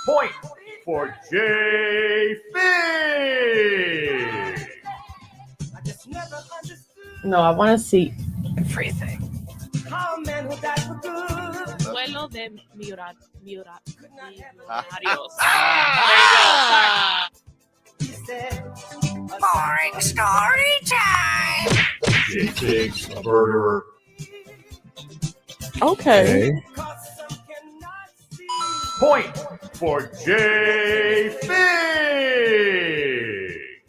Point for JFig. No, I want to see everything. Duelo de millonarios. Boring story time. JFig's a murderer. Okay. Point for JFig.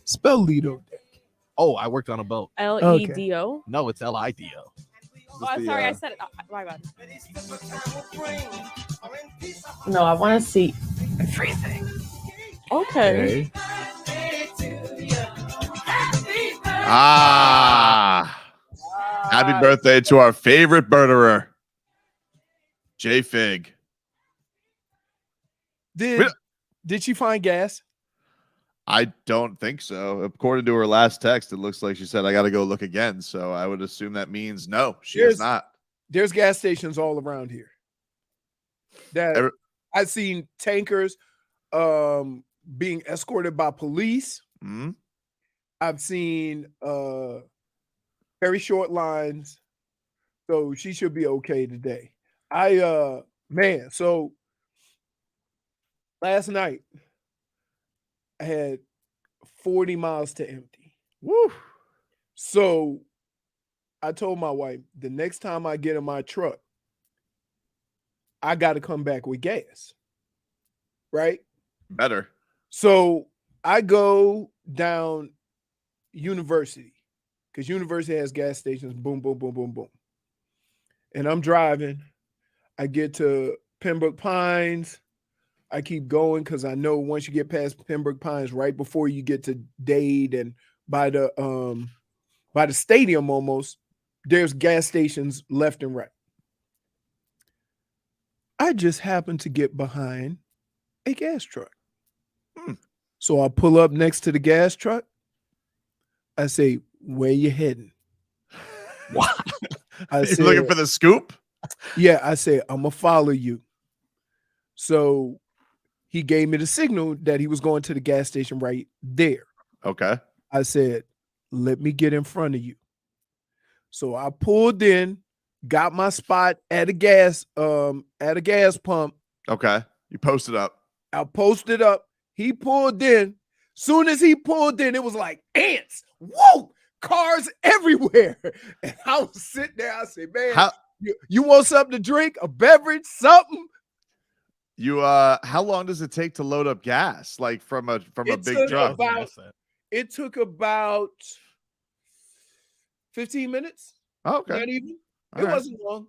Spell Lido. Oh, I worked on a boat. Ledo. No, it's Lido. Oh, I'm sorry, I said it. My bad. No, I want to see everything. Okay. Happy birthday to our favorite murderer, JFig. Did she find gas? I don't think so. According to her last text, it looks like she said, I got to go look again. So I would assume that means no, she is not. There's gas stations all around here. I've seen tankers being escorted by police. Mm-hmm. I've seen very short lines. So she should be okay today. So last night I had 40 miles to empty. Woo. So I told my wife, the next time I get in my truck, I got to come back with gas. Right? Better. So I go down University because University has gas stations. Boom, boom, boom, boom, boom. And I'm driving. I get to Pembroke Pines. I keep going because I know once you get past Pembroke Pines, right before you get to Dade and by the stadium almost, there's gas stations left and right. I just happened to get behind a gas truck. So I pull up next to the gas truck. I say, where you heading? What? You looking for the scoop? Yeah, I said, I'm going to follow you. So he gave me the signal that he was going to the gas station right there. Okay. I said, let me get in front of you. So I pulled in, got my spot at a gas pump. Okay. You posted up. I posted up. He pulled in. Soon as he pulled in, it was like ants. Whoa! Cars everywhere. And I was sitting there. I said, man, you want something to drink? A beverage? Something? How long does it take to load up gas? Like from a big truck? It took about 15 minutes. Oh, okay. Not even. It wasn't long.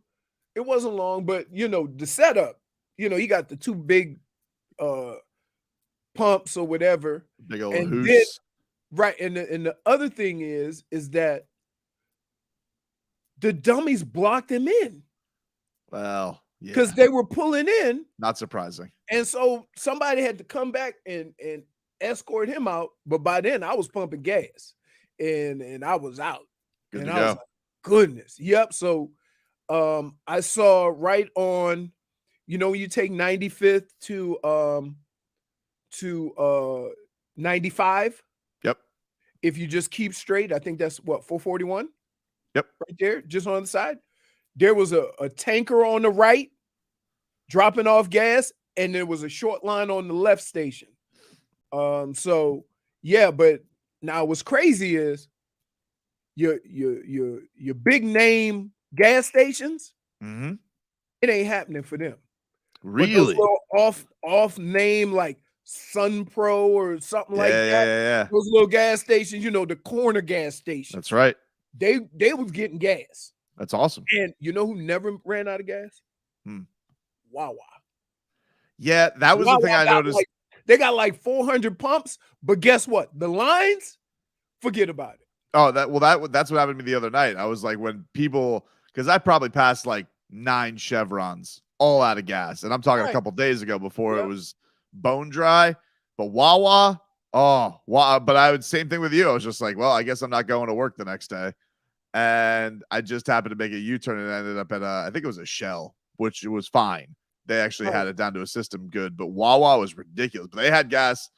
It wasn't long, but the setup, you got the two big pumps or whatever. Big old and hoos. then, right. And the other thing is that the dummies blocked him in. Well, yeah. Because they were pulling in. Not surprising. And so somebody had to come back and escort him out. But by then I was pumping gas and I was out. Good and to I go. was like, goodness. Yep. So I saw right on, you take 95th to 95. Yep. If you just keep straight, I think that's what, 441? Yep. Right there, just on the side. There was a tanker on the right dropping off gas, and there was a short line on the left station. So yeah, but now what's crazy is your big name gas stations, it ain't happening for them. Really? Off name like Sun Pro or something like that. Yeah. Those little gas stations, the corner gas stations. That's right. They was getting gas. That's awesome. And you know who never ran out of gas? Wawa. Yeah, that was the thing I noticed. They got like 400 pumps, but guess what? The lines, forget about it. Oh, that's what happened to me the other night. I was like, when people, because I probably passed like 9 chevrons all out of gas, and I'm talking a couple days ago before it was bone dry. But Wawa, but same thing with you. I was just like, well, I guess I'm not going to work the next day. and I just happened to make a U-turn and ended up at I think it was a Shell, which was fine. They actually had it down to a system good, but Wawa was ridiculous. But they had gas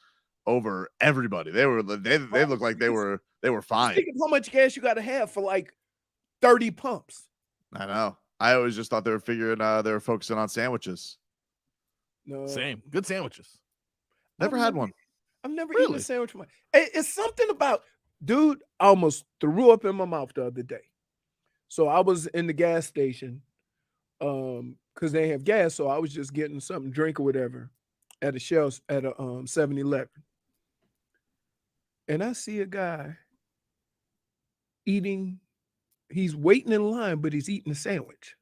over everybody. They looked like they were fine. Think of how much gas you got to have for like 30 pumps. I know. I always just thought they were focusing on sandwiches. No, Same. Good sandwiches. Never had one. I've never Really? eaten a sandwich. It's something about, dude, I almost threw up in my mouth the other day. So I was in the gas station because they have gas. So I was just getting something to drink or whatever at a shelf at a 7-Eleven. And I see a guy eating, he's waiting in line, but he's eating a sandwich.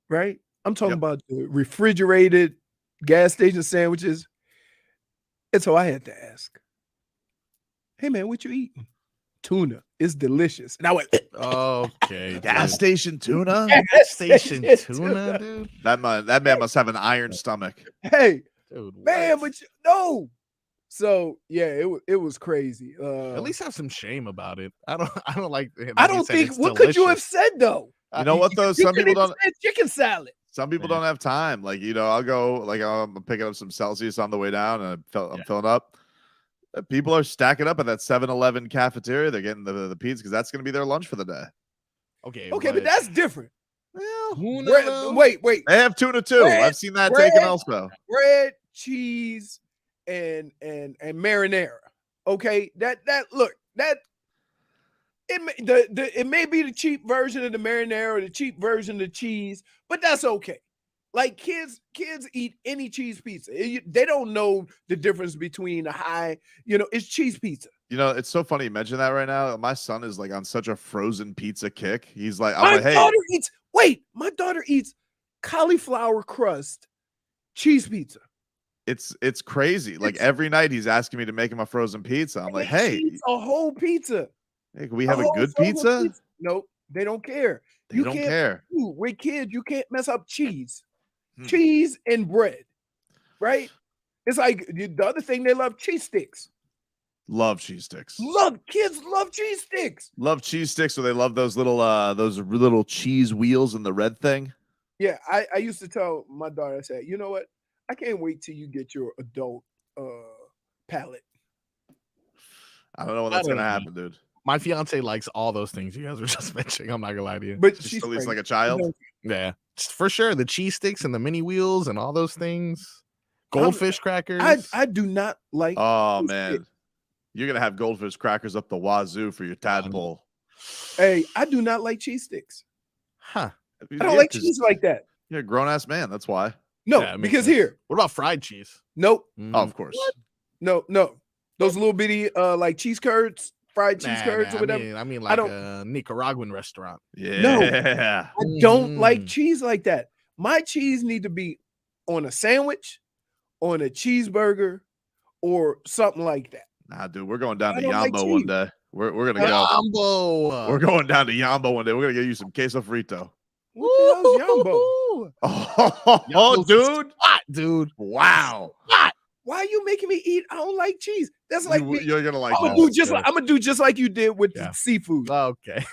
Right? I'm talking about the refrigerated gas station sandwiches. And so I had to ask, hey man, what you eating? Tuna. It's delicious. And I went, Okay. Gas station tuna? Gas station tuna, dude. That man must have an iron stomach. hey, Dude, man, what? but no. So yeah, it was crazy. At least have some shame about it. I don't like. I don't think. What could you have said though? You know what though? You Some people could've don't. said chicken salad. Some people don't have time. Like, I'll go, like, I'm picking up some Celsius on the way down and I'm filling up. People are stacking up at that 7-Eleven cafeteria. They're getting the pizza because that's going to be their lunch for the day. Okay, but that's different. Well, Wait. They have tuna too. Bread, I've seen that bread. taken elsewhere. Bread, cheese, and marinara. Okay, it may be the cheap version of the marinara or the cheap version of the cheese, but that's okay. Like kids eat any cheese pizza. They don't know the difference between a high, it's cheese pizza. It's so funny you mention that right now. My son is like on such a frozen pizza kick. He's like, my daughter eats cauliflower crust cheese pizza. It's crazy. Like every night he's asking me to make him a frozen pizza. I'm like, hey, a whole pizza. Hey, can we have a good pizza? Nope, they don't care. They don't care. With kids, you can't mess up cheese. Cheese and bread, right? It's like the other thing they love, cheese sticks. Love cheese sticks. Kids love cheese sticks. Love cheese sticks, so they love those little cheese wheels in the red thing. Yeah, I used to tell my daughter, I said, you know what? I can't wait till you get your adult palate. I don't know when that's gonna happen, dude. My fiance likes all those things you guys were just mentioning. I'm not gonna lie to you. But she's at least like a child. Yeah, for sure. The cheese sticks and the mini wheels and all those things. Goldfish crackers. I do not like. Oh man, you're gonna have goldfish crackers up the wazoo for your tadpole. Hey, I do not like cheese sticks. Huh? I don't like cheese like that. You're a grown ass man. That's why. No, because here. What about fried cheese? Nope. Oh, of course. What? No. Those little bitty like cheese curds. Fried cheese curds or whatever. I mean like a Nicaraguan restaurant. Yeah. No, I don't like cheese like that. My cheese need to be on a sandwich, on a cheeseburger, or something like that. Nah, dude, we're going down to like Yambo one day. We're gonna go. Yambo. We're going down to Yambo one day. We're gonna get you some queso frito. What the hell's Yambo? Oh, dude. Hot, dude. Wow. Hot. Why are you making me eat? I don't like cheese. That's like you're gonna like. I'm gonna do just like you did with seafood. Okay.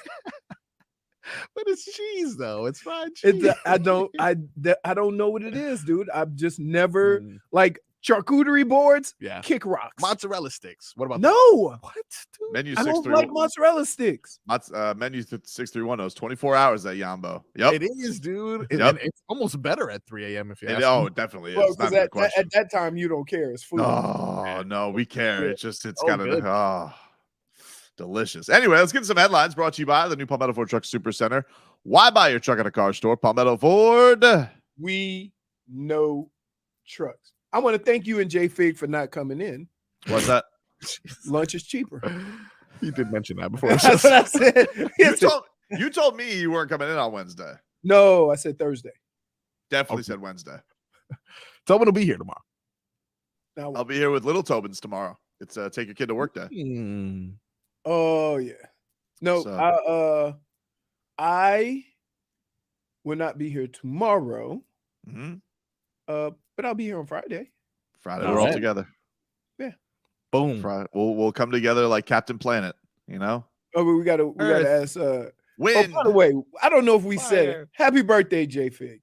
But it's cheese though. It's fried cheese. I don't know what it is, dude. I've just never like charcuterie boards. Yeah, kick rocks. Mozzarella sticks. What about no? That? What? Dude? Menu I don't like mozzarella sticks. Menu 631 knows 24 hours at Yambo. Yep, it is, dude. Yep. It's almost better at 3 a.m. if you ask me. me. It definitely is. Well, because at that time you don't care. It's food. Oh no, we care. It's gotta delicious. Anyway, let's get some headlines brought to you by the new Palmetto Ford Truck Super Center. Why buy your truck at a car store? Palmetto Ford. We know trucks. I want to thank you and JFig for not coming in. What's that? Lunch is cheaper. You did mention that before. That's what I said. You told me you weren't coming in on Wednesday. No, I said Thursday. Definitely said Wednesday. Tobin will be here tomorrow. I'll be here with little Tobins tomorrow. It's take your kid to work day. Oh yeah. No, I will not be here tomorrow. But I'll be here on Friday. We're all together. Yeah. Boom. We'll come together like Captain Planet, you know? Oh, we gotta ask. Win. By the way, I don't know if we said it. Fire. Happy birthday, JFig.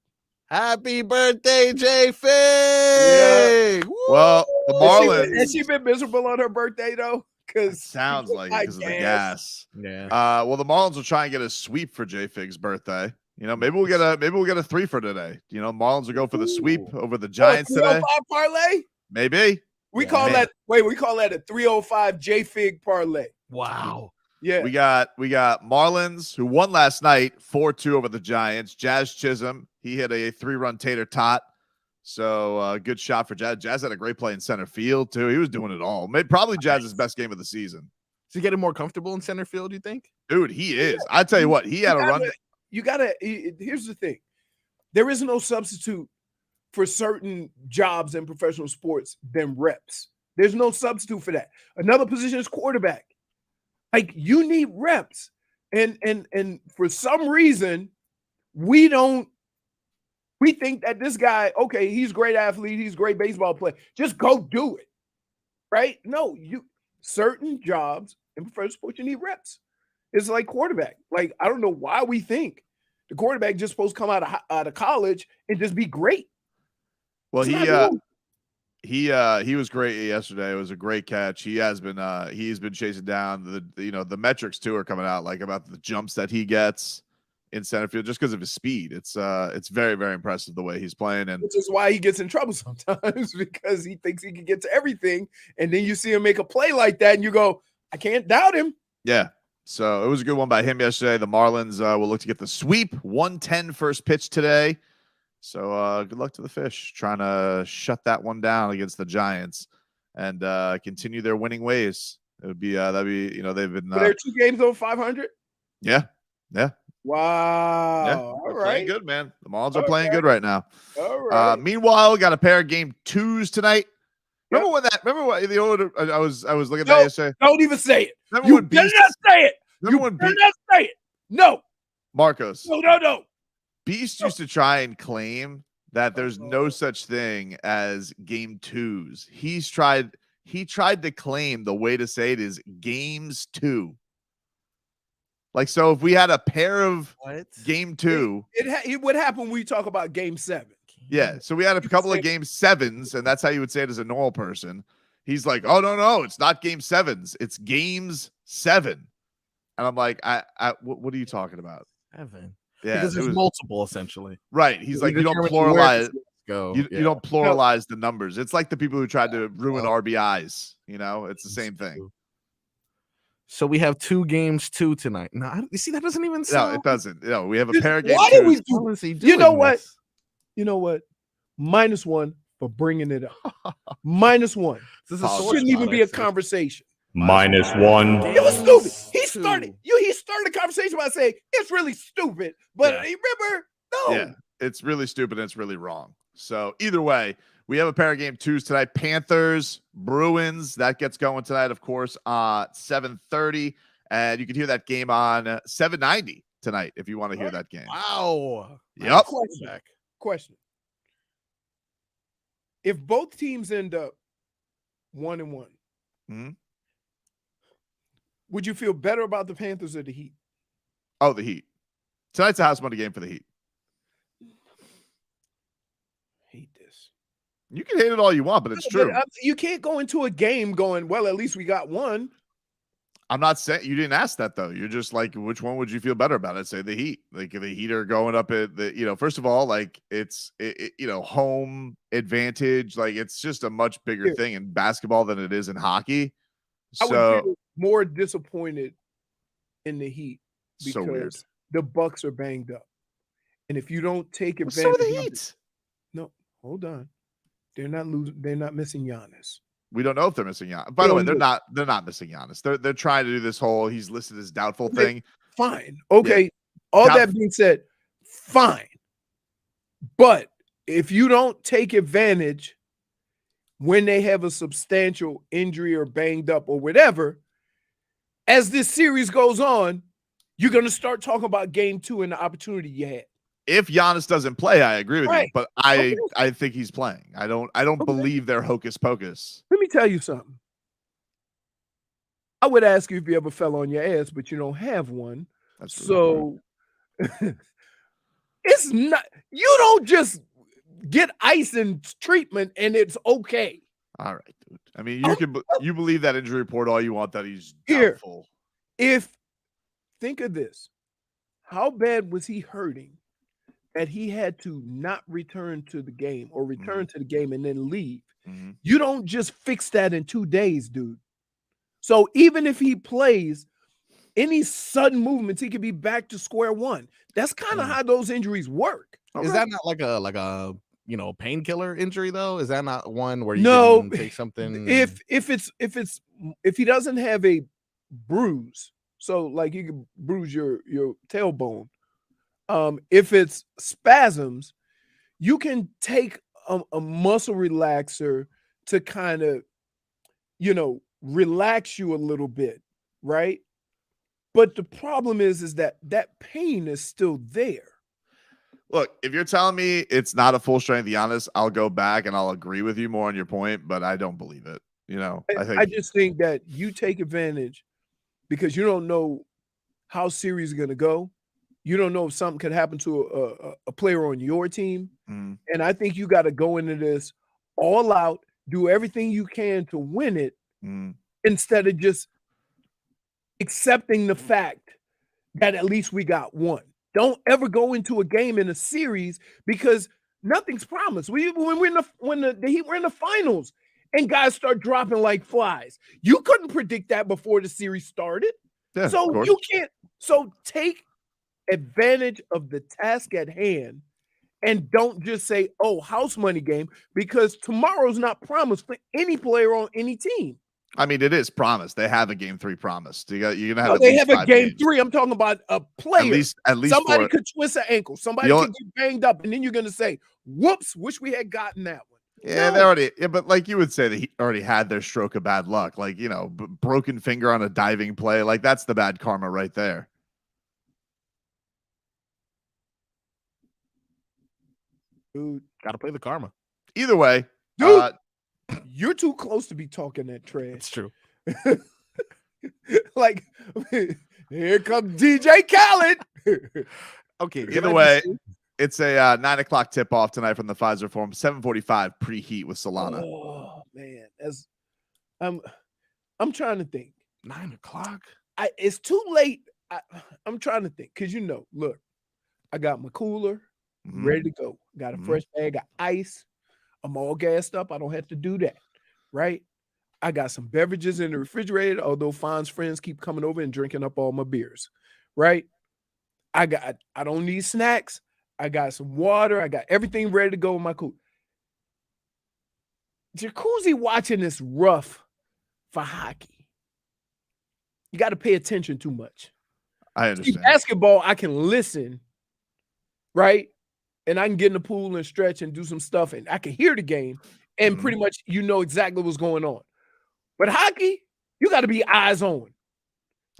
Happy birthday, JFig! Well, the Marlins. Has she been miserable on her birthday though? Because Sounds like it because of the gas. Yeah. Well, the Marlins will try and get a sweep for JFig's birthday. You know, maybe we'll get a 3 for today. You know, Marlins will go for the sweep over the Giants today. 305 parlay. Maybe We call that a 305 JFig parlay. Wow. Yeah. we got Marlins who won last night 4-2 over the Giants. Jazz Chisholm, he hit a 3-run tater tot. So good shot for Jazz. Jazz had a great play in center field too. He was doing it all. Probably Jazz's best game of the season. Is he getting more comfortable in center field, you think? Dude, he is. I tell you what, he had a run. Here's the thing. There is no substitute for certain jobs in professional sports than reps. There's no substitute for that. Another position is quarterback. Like, you need reps. And for some reason, we think that this guy, okay, he's a great athlete, he's a great baseball player. Just go do it. Right? No, certain jobs in professional sports, you need reps. It's like quarterback. Like, I don't know why we think the quarterback just supposed to come out of college and just be great. Well, he was great yesterday. It was a great catch. He's been chasing down the metrics too are coming out, like about the jumps that he gets in center field just because of his speed. It's very, very impressive the way he's playing, and which is why he gets in trouble sometimes because he thinks he can get to everything, and then you see him make a play like that, and you go, I can't doubt him. Yeah. So it was a good one by him yesterday. The Marlins will look to get the sweep. 110 first pitch today. So good luck to the Fish trying to shut that one down against the Giants and continue their winning ways. It would be they've been they're 2 games over 500. Yeah. Wow. Yeah, All right. playing good, man. The Marlins are playing good right now. All right. Meanwhile, got a pair of game 2s tonight. Remember what the old I was looking at that yesterday. Don't even say it. Remember You when better Beast, not say it. remember You when better Beast, not say it. No. Marcos. No. Beast used to try and claim that there's no such thing as game 2s. He tried to claim the way to say it is games 2. Like, so if we had a pair of game 2, it would happen when we talk about game 7. yeah. So we had a couple of game 7s, and that's how you would say it as a normal person. He's like, oh no, it's not game 7s, it's games 7. And I'm like, what are you talking about? 7. Yeah, Because there's multiple essentially. right. He's like, you don't pluralize. You don't pluralize the numbers. It's like the people who tried to ruin RBIs. You know, it's the same thing. So we have 2 games 2 tonight. No, you see, that doesn't even sound. No, it doesn't. No, we have a pair of games. Why did we do? How is he You know doing what? this? You know what? -1 for bringing it up. -1. This Apologies. Shouldn't even be a conversation. -1. It was stupid. He Two. started the conversation by saying it's really stupid. But remember, no. Yeah, it's really stupid and it's really wrong. So either way, we have a pair of game 2s tonight. Panthers, Bruins. That gets going tonight, of course, 7:30. And you can hear that game on 790 tonight if you want to hear that game. Wow. Yep. Question. If both teams end up 1-1, Mhm. would you feel better about the Panthers or the Heat? Oh, the Heat. Tonight's a house money game for the Heat. Hate this. You can hate it all you want, but it's true. You can't go into a game going, well, at least we got one. I'm not saying you didn't ask that though. You're just like, which one would you feel better about? I'd say the Heat. Like the Heat are going up at the, first of all, like it's home advantage. Like it's just a much bigger thing in basketball than it is in hockey. I would So feel more disappointed in the Heat because so weird. the Bucks are banged up, and if you don't take Well, advantage, so are the of Heat. it, no, hold on, they're not losing. They're not missing Giannis. We don't know if they're missing Giannis. By the way, they're not missing Giannis. They're trying to do this whole he's listed as doubtful thing. Fine, okay. All that being said, fine, but if you don't take advantage when they have a substantial injury or banged up or whatever, as this series goes on, you're going to start talking about game 2 and the opportunity you had. If Giannis doesn't play, I agree with you, Right. but I think he's playing. I don't believe they're hocus pocus. Let me tell you something. I would ask you if you ever fell on your ass, but you don't have one. That's really So it's not, you don't just get ice and treatment and it's okay. all right, dude. I mean, you believe that injury report all you want, that he's Here. doubtful. Think of this. How bad was he hurting that he had to not return to the game or return to the game and then leave? You don't just fix that in 2 days, dude. So even if he plays, any sudden movements, he could be back to square one. That's kind of how those injuries work. Is that not like a painkiller injury though? Is that not one where you can take something? If he doesn't have a bruise, so like you can bruise your tailbone. If it's spasms, you can take a muscle relaxer to kind of, relax you a little bit, right? But the problem is that pain is still there. Look, if you're telling me it's not a full strength Giannis, I'll go back and I'll agree with you more on your point, but I don't believe it. I just think that you take advantage because you don't know how series is going to go. You don't know if something could happen to a player on your team. And I think you got to go into this all out, do everything you can to win it instead of just accepting the fact that at least we got one. Don't ever go into a game in a series because nothing's promised. When the Heat were in the finals and guys start dropping like flies, you couldn't predict that before the series started. Yeah, so you can't. So take advantage of the task at hand and don't just say, "Oh, house money game," because tomorrow's not promised for any player on any team. I mean, it is promised. They have a game 3 promised. You're gonna have. They have a game 3. I'm talking about a player. At least somebody could twist an ankle. Somebody could get banged up, and then you're gonna say, "Whoops! Wish we had gotten that one." Yeah, they already. Yeah, but like you would say, they already had their stroke of bad luck. Like broken finger on a diving play. Like that's the bad karma right there. Dude, gotta play the karma. Either way, dude. You're too close to be talking that trash. It's true. Like, here comes DJ Khaled. Okay. Either way, it's a 9 o'clock tip off tonight from the Pfizer Forum. 7:45 preheat with Solana. Oh man, I'm trying to think. 9 o'clock. It's too late. I'm trying to think because look, I got my cooler ready to go. Got a fresh bag of ice. I'm all gassed up. I don't have to do that, right? I got some beverages in the refrigerator, although Fon's friends keep coming over and drinking up all my beers, right? I don't need snacks. I got some water. I got everything ready to go in my cooler. Jacuzzi watching is rough for hockey. You got to pay attention too much. I understand. Basketball, I can listen, right? And I can get in the pool and stretch and do some stuff, and I can hear the game, and pretty much exactly what's going on. But hockey, you got to be eyes on.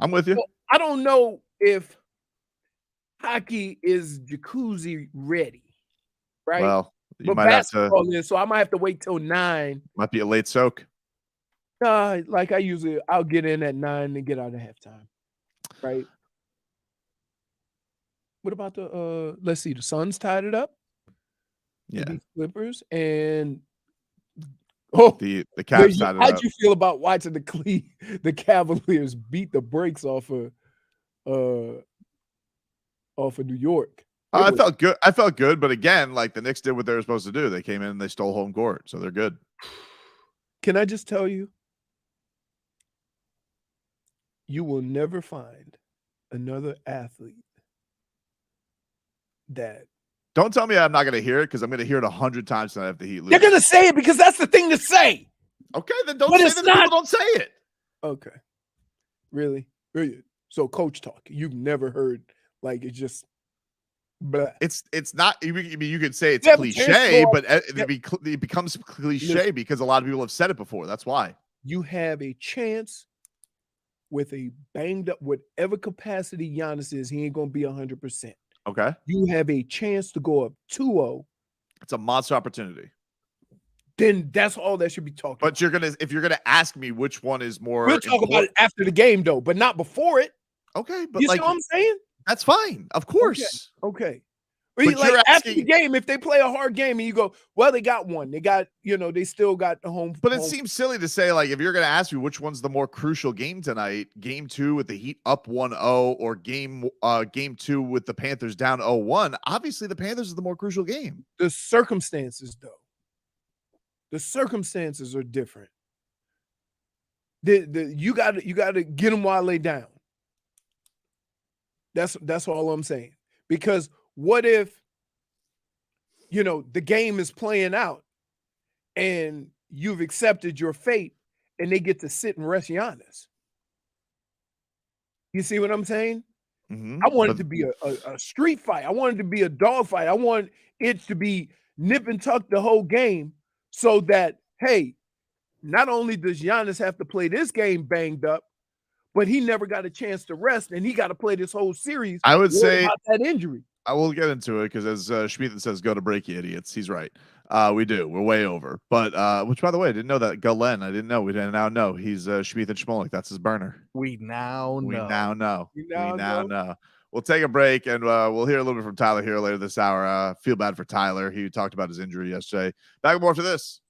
I'm with you. So I don't know if hockey is jacuzzi ready, right? Well, you but might have to. Is, so I might have to wait till 9. Might be a late soak. Like I'll get in at 9 and get out at halftime, right? What about the let's see, the Suns tied it up. Yeah. The Clippers and the Cavs tied it up. How'd you feel about watching the Cavaliers beat the brakes off of New York? I felt good. I felt good, but again, like the Knicks did what they were supposed to do. They came in and they stole home court, so they're good. Can I just tell you, you will never find another athlete that. Don't tell me I'm not going to hear it because I'm going to hear it 100 times tonight if the Heat lose. You're going to say it because that's the thing to say. Okay, then don't say that. People don't say it. Okay. Really? So coach talk. You've never heard like it's just. Blah. It's not. You could say it's cliche, but it becomes cliche because a lot of people have said it before. That's why. You have a chance with a banged up, whatever capacity Giannis is, he ain't going to be 100%. Okay. You have a chance to go up 2-0. It's a monster opportunity. then that's all that should be talked about. But if you're gonna ask me which one is more, We'll talk about it after the game, though, but not before it. Okay, but You see what I'm saying? That's fine, of course. Okay. But Like you're after asking- the game, if they play a hard game and you go, well, they got one. They got, they still got the home. But it seems silly to say, like, if you're going to ask me which one's the more crucial game tonight, game 2 with the Heat up 1-0 or game 2 with the Panthers down 0-1, obviously the Panthers is the more crucial game. The circumstances, though. The circumstances are different. You got to get them while they down. That's all I'm saying. Because what if, the game is playing out and you've accepted your fate and they get to sit and rest Giannis? You see what I'm saying? Mm-hmm. I want it to be a street fight. I want it to be a dog fight. I want it to be nip and tuck the whole game so that, hey, not only does Giannis have to play this game banged up, but he never got a chance to rest, and he got to play this whole series. I would say about that injury. I will get into it because as Schmieden says, go to break, you idiots. He's right. We do. We're way over. But which, by the way, I didn't know that Galen. I didn't know. We now know he's Schmieden Schmolik. That's his burner. We now know. We now know. We'll take a break and we'll hear a little bit from Tyler here later this hour. Feel bad for Tyler. He talked about his injury yesterday. Back more after this.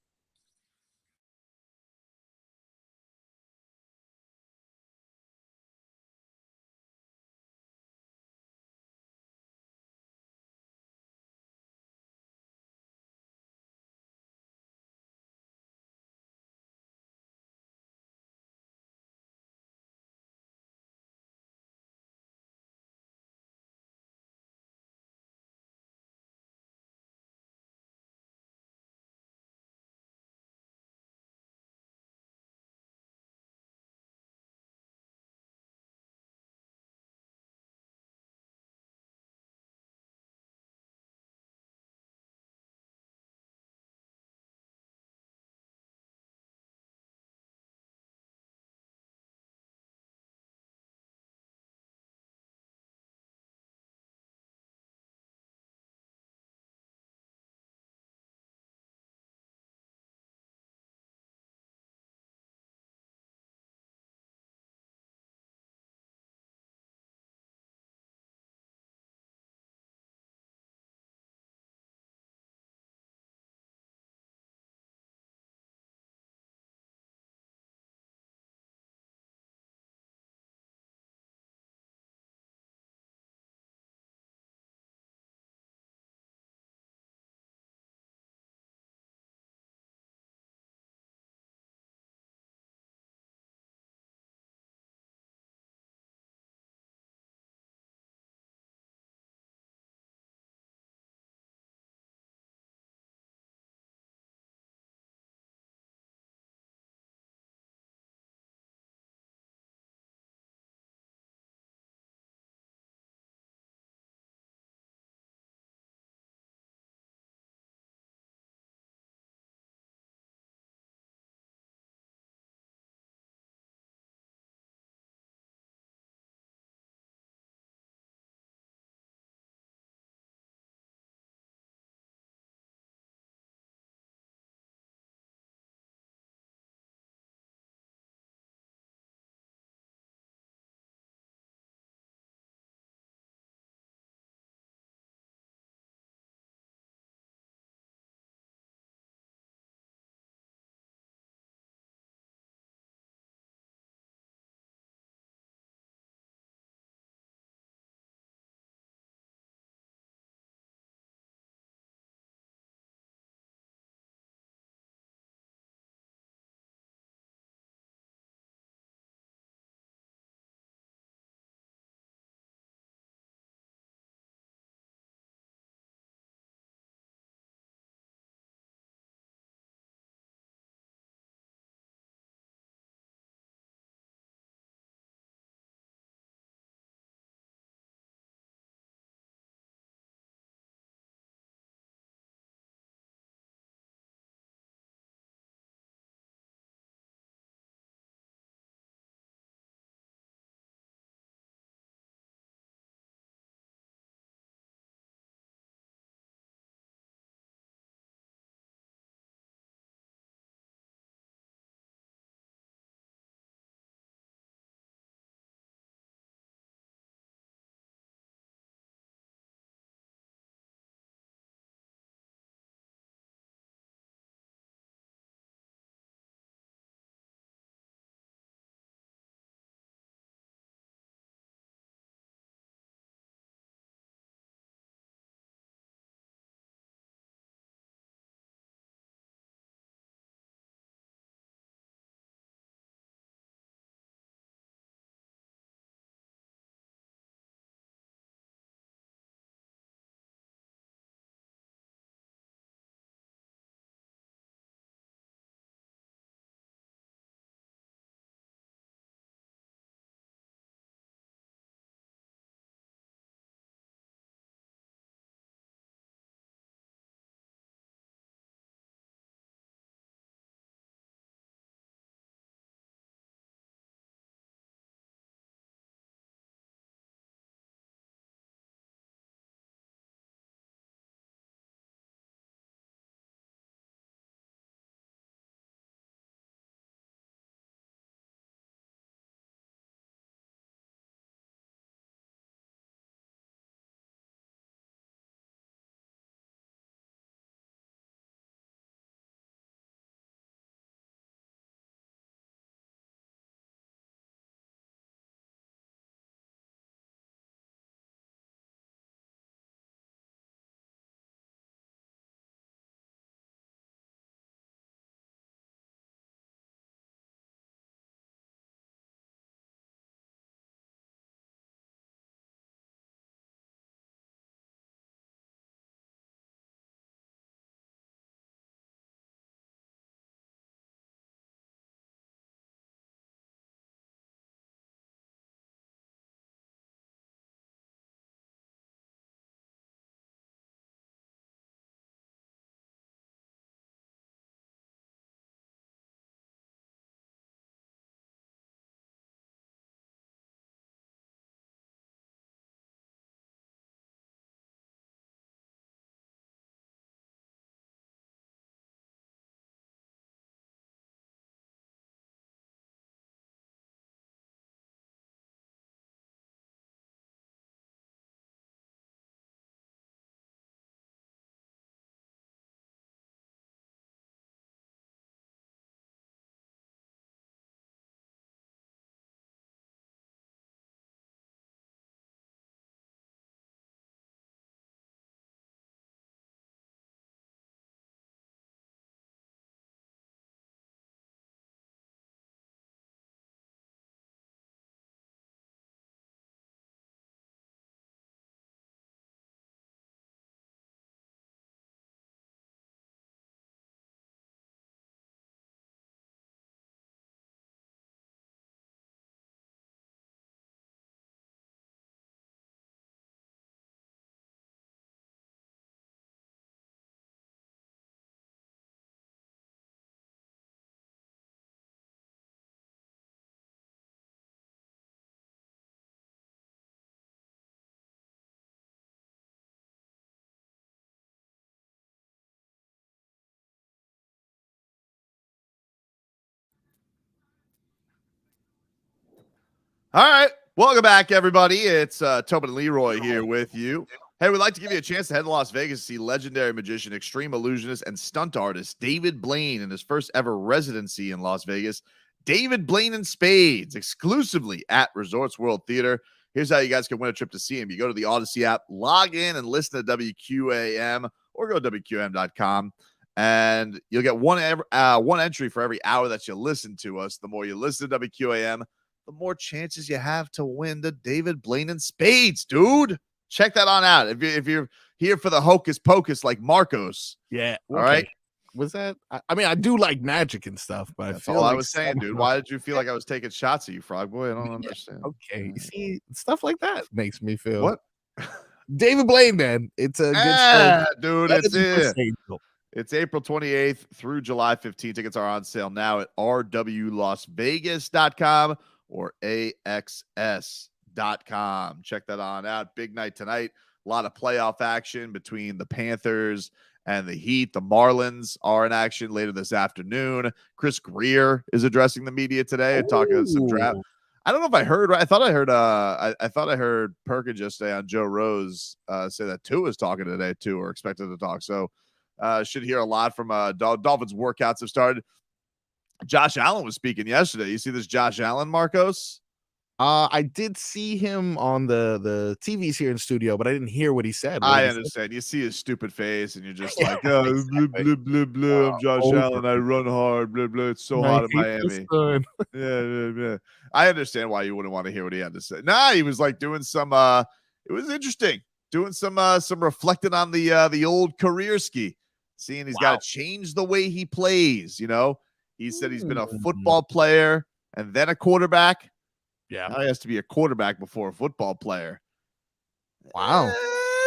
All right. Welcome back, everybody. It's Tobin and Leroy here with you. Hey, we'd like to give you a chance to head to Las Vegas to see legendary magician, extreme illusionist, and stunt artist David Blaine in his first ever residency in Las Vegas. David Blaine in Spades, exclusively at Resorts World Theater. Here's how you guys can win a trip to see him. You go to the Odyssey app, log in, and listen to WQAM, or go to WQAM.com, and you'll get one entry for every hour that you listen to us. The more you listen to WQAM, the more chances you have to win the David Blaine in Spades, dude. Check that on out. If you're here for the hocus pocus like Marcos. Yeah. All right. Was that? I mean, I do like magic and stuff, but That's I feel all like I was saying, dude. Why did you feel like I was taking shots at you, Frog Boy? I don't understand. Okay. You see, stuff like that makes me feel. What? David Blaine, man. It's a good show. Dude, That it's is it. It's April 28th through July 15th. Tickets are on sale now at rwlasvegas.com or axs.com. Check that on out. Big night tonight. A lot of playoff action between the Panthers and the Heat. The Marlins are in action later this afternoon. Chris Grier is addressing the media today and talking some draft. I don't know if I heard right. I thought I heard Perkins yesterday on Joe Rose say that Tua is talking today too, or expected to talk. So should hear a lot from Dolphins. Workouts have started. Josh Allen was speaking yesterday. You see this Josh Allen, Marcos? I did see him on the TVs here in studio, but I didn't hear what he said. I understand. You see his stupid face, and you're just like, oh, exactly. blah, blah, blah, blah. I'm Josh Allen. I run hard. Blah, blah. It's so hot in Miami. Yeah. I understand why you wouldn't want to hear what he had to say. Nah, he was like doing some. It was interesting. Doing some reflecting on the old career ski. Seeing he's got to change the way he plays. You know, he said he's been a football player and then a quarterback. Yeah. Now he has to be a quarterback before a football player. Wow.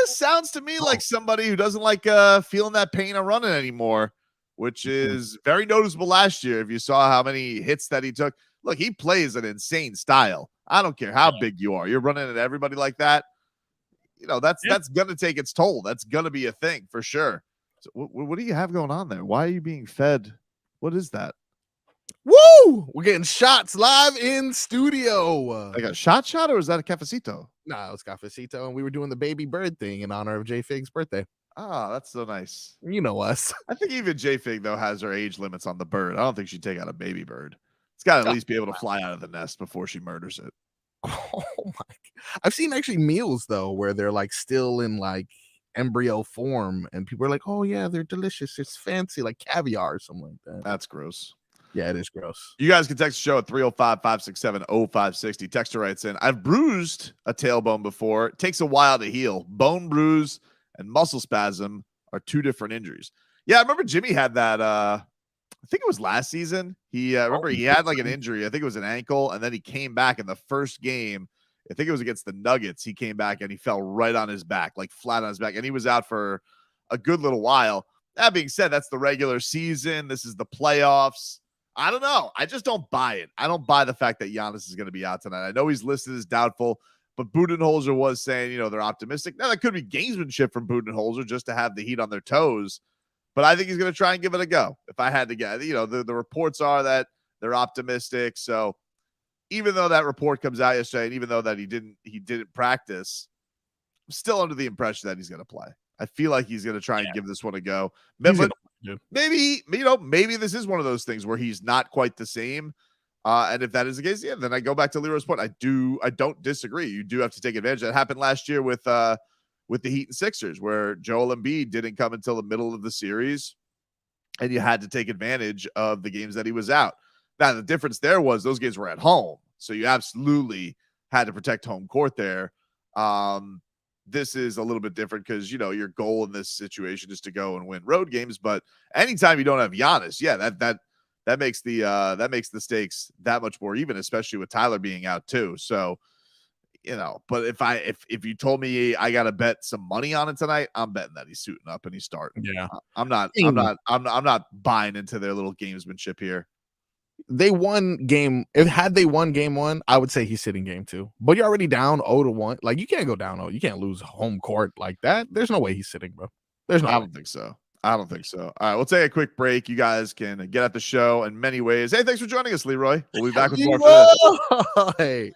Sounds to me like somebody who doesn't like feeling that pain of running anymore, which is very noticeable last year. If you saw how many hits that he took. Look, he plays an insane style. I don't care how big you are. You're running at everybody like that. You know, that's going to take its toll. That's going to be a thing for sure. So what do you have going on there? Why are you being fed? What is that? Woo! We're getting shots live in studio. Like a shot, or is that a cafecito? No, it's cafecito, and we were doing the baby bird thing in honor of JFig's birthday. Oh, that's so nice. You know us. I think even JFig, though, has her age limits on the bird. I don't think she'd take out a baby bird. It's got to at least be able to fly out of the nest before she murders it. Oh my! I've seen actually meals though where they're like still in like embryo form, and people are like, "Oh yeah, they're delicious. It's fancy, like caviar or something like that." That's gross. Yeah, it is gross. You guys can text the show at 305-567-0560. Texter writes in, I've bruised a tailbone before. It takes a while to heal. Bone bruise and muscle spasm are two different injuries. Yeah, I remember Jimmy had that. I think it was last season. He remember he had like an injury. I think it was an ankle, and then he came back in the first game. I think it was against the Nuggets. He came back and he fell right on his back, like flat on his back, and he was out for a good little while. That being said, that's the regular season. This is the playoffs. I don't know. I just don't buy it. I don't buy the fact that Giannis is going to be out tonight. I know he's listed as doubtful, but Budenholzer was saying, they're optimistic. Now, that could be gamesmanship from Budenholzer just to have the Heat on their toes, but I think he's going to try and give it a go. If I had to guess, the reports are that they're optimistic. So even though that report comes out yesterday, and even though that he didn't practice, I'm still under the impression that he's going to play. I feel like he's going to try and give this one a go. Maybe this is one of those things where he's not quite the same. And if that is the case, then I go back to Leroy's point. I don't disagree. You do have to take advantage. That happened last year with the Heat and Sixers, where Joel Embiid didn't come until the middle of the series, and you had to take advantage of the games that he was out. Now, the difference there was those games were at home, so you absolutely had to protect home court there. This is a little bit different because, your goal in this situation is to go and win road games. But anytime you don't have Giannis, that makes the stakes that much more even, especially with Tyler being out too. So, but if you told me I got to bet some money on it tonight, I'm betting that he's suiting up and he's starting. Yeah, I'm not buying into their little gamesmanship here. They won game. Had they won game one, I would say he's sitting game two. But you're already down 0-1. Like, you can't go down 0. You can't lose home court like that. There's no way he's sitting, bro. I don't think so. All right, we'll take a quick break. You guys can get at the show in many ways. Hey, thanks for joining us, Leroy. We'll be back with more for this. Hey.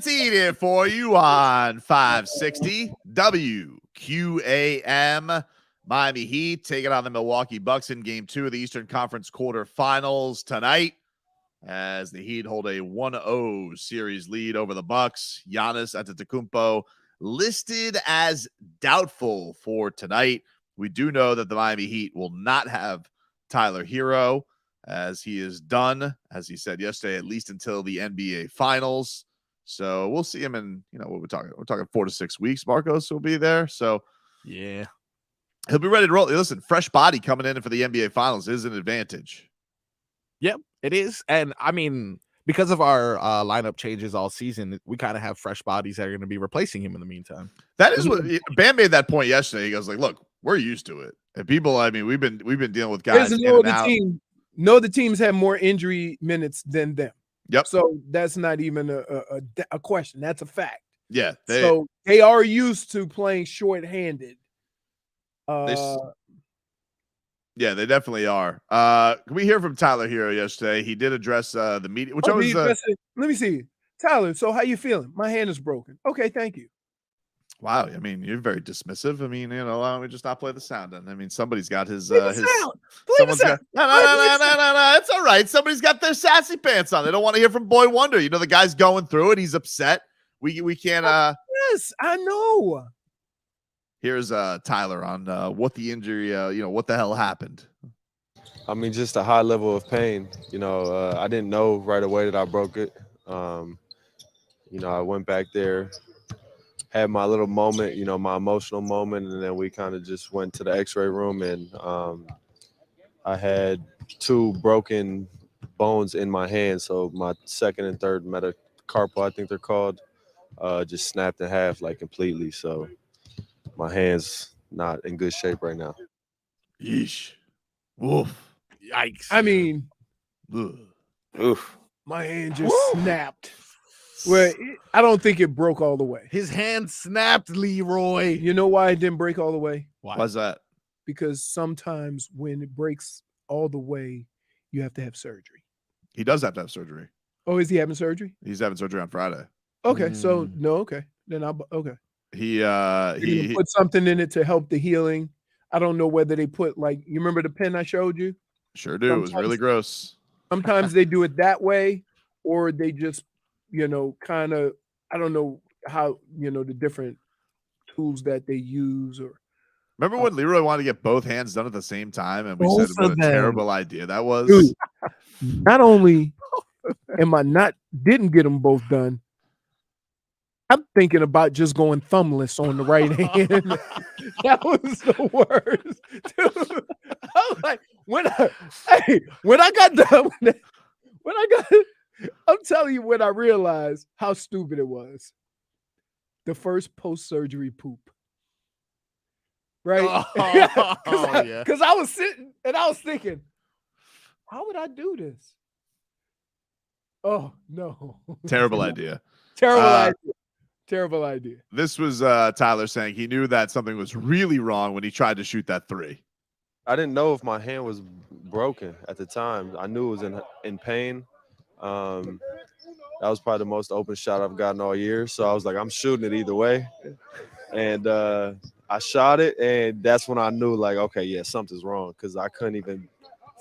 Conceded for you on 560 WQAM. Miami Heat taking on the Milwaukee Bucks in game 2 of the Eastern Conference quarterfinals tonight, as the Heat hold a 1-0 series lead over the Bucks. Giannis Antetokounmpo listed as doubtful for tonight. We do know that the Miami Heat will not have Tyler Hero, as he is done, as he said yesterday, at least until the NBA Finals. So we'll see him in, what we're talking. We're talking 4 to 6 weeks. Marcos will be there. So yeah, he'll be ready to roll. Listen, fresh body coming in for the NBA Finals is an advantage. Yep, it is. And I mean, because of our lineup changes all season, we kind of have fresh bodies that are going to be replacing him in the meantime. That is what Bam made that point yesterday. He goes like, "Look, we're used to it." And people, I mean, we've been dealing with guys. The teams have more injury minutes than them. Yep. So that's not even a question. That's a fact. Yeah. So they are used to playing shorthanded. Yeah, they definitely are. Can we hear from Tyler Hero yesterday? He did address the media, which let me see. Tyler, so how you feeling? My hand is broken. Okay, thank you. Wow, I mean, you're very dismissive. I mean, why don't we just not play the sound? And I mean, somebody's got his sound. Someone's got no. It's all right. Somebody's got their sassy pants on. They don't want to hear from Boy Wonder. The guy's going through it. He's upset. We can't. Yes, I know. Here's Tyler on what the injury. What the hell happened. I mean, just a high level of pain. I didn't know right away that I broke it. I went back there, had my little moment, my emotional moment, and then we kind of just went to the x-ray room, and I had 2 broken bones in my hand. So my second and third metacarpal, I think they're called, just snapped in half like completely. So my hand's not in good shape right now. Yeesh. Woof. Yikes. I mean, Oof. my hand just snapped. Well, I don't think it broke all the way. His hand snapped, Leroy. You know why it didn't break all the way? Why's that? Because sometimes when it breaks all the way, you have to have surgery. He does have to have surgery. Oh, is he having surgery? He's having surgery on Friday. Okay, so no, okay. Then okay. He put something in it to help the healing. I don't know whether they put, like, you remember the pen I showed you? Sure do. It was really gross. Sometimes they do it that way, or they just, kind of, I don't know how, the different tools that they use. Or remember when Leroy wanted to get both hands done at the same time, and we said what a terrible idea that was. Dude, not only didn't get them both done, I'm thinking about just going thumbless on the right hand. That was the worst. Dude, I was like, when I got done, I'm telling you, when I realized how stupid it was. The first post-surgery poop. Right? Because I was sitting and I was thinking, how would I do this? Oh, no. Terrible idea. Terrible idea. This was Tyler saying he knew that something was really wrong when he tried to shoot that 3. I didn't know if my hand was broken at the time. I knew it was in pain. That was probably the most open shot I've gotten all year. So I was like, I'm shooting it either way. And I shot it, and that's when I knew, like, okay, yeah, something's wrong, because I couldn't even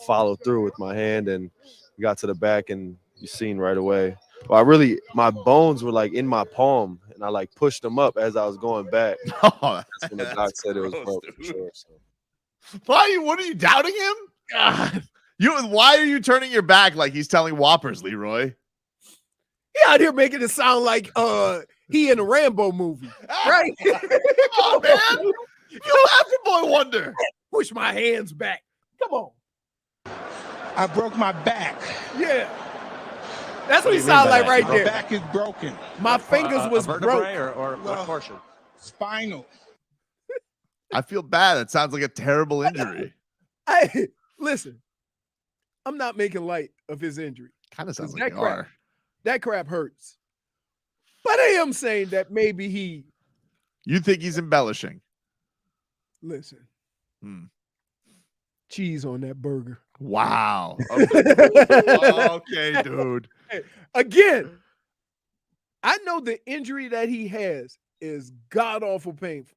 follow through with my hand, and we got to the back, and you seen right away. Well, my bones were like in my palm, and I like pushed them up as I was going back. Oh, that's when the doc said it was broken for sure. So. What are you doubting him? God, why are you turning your back like he's telling whoppers, Leroy? He out here making it sound like he in a Rambo movie, right? Oh man, you laughing Boy Wonder. Push my hands back. Come on. I broke my back. Yeah. That's what he sounds like right there. My back is broken. My fingers was broke. Or what portion? Spinal. I feel bad. It sounds like a terrible injury. Listen, I'm not making light of his injury. Kind of sounds like you are. That crap hurts. But I am saying that maybe you think he's embellishing. Listen. Cheese on that burger. Wow. Okay, dude. Again, I know the injury that he has is god awful painful.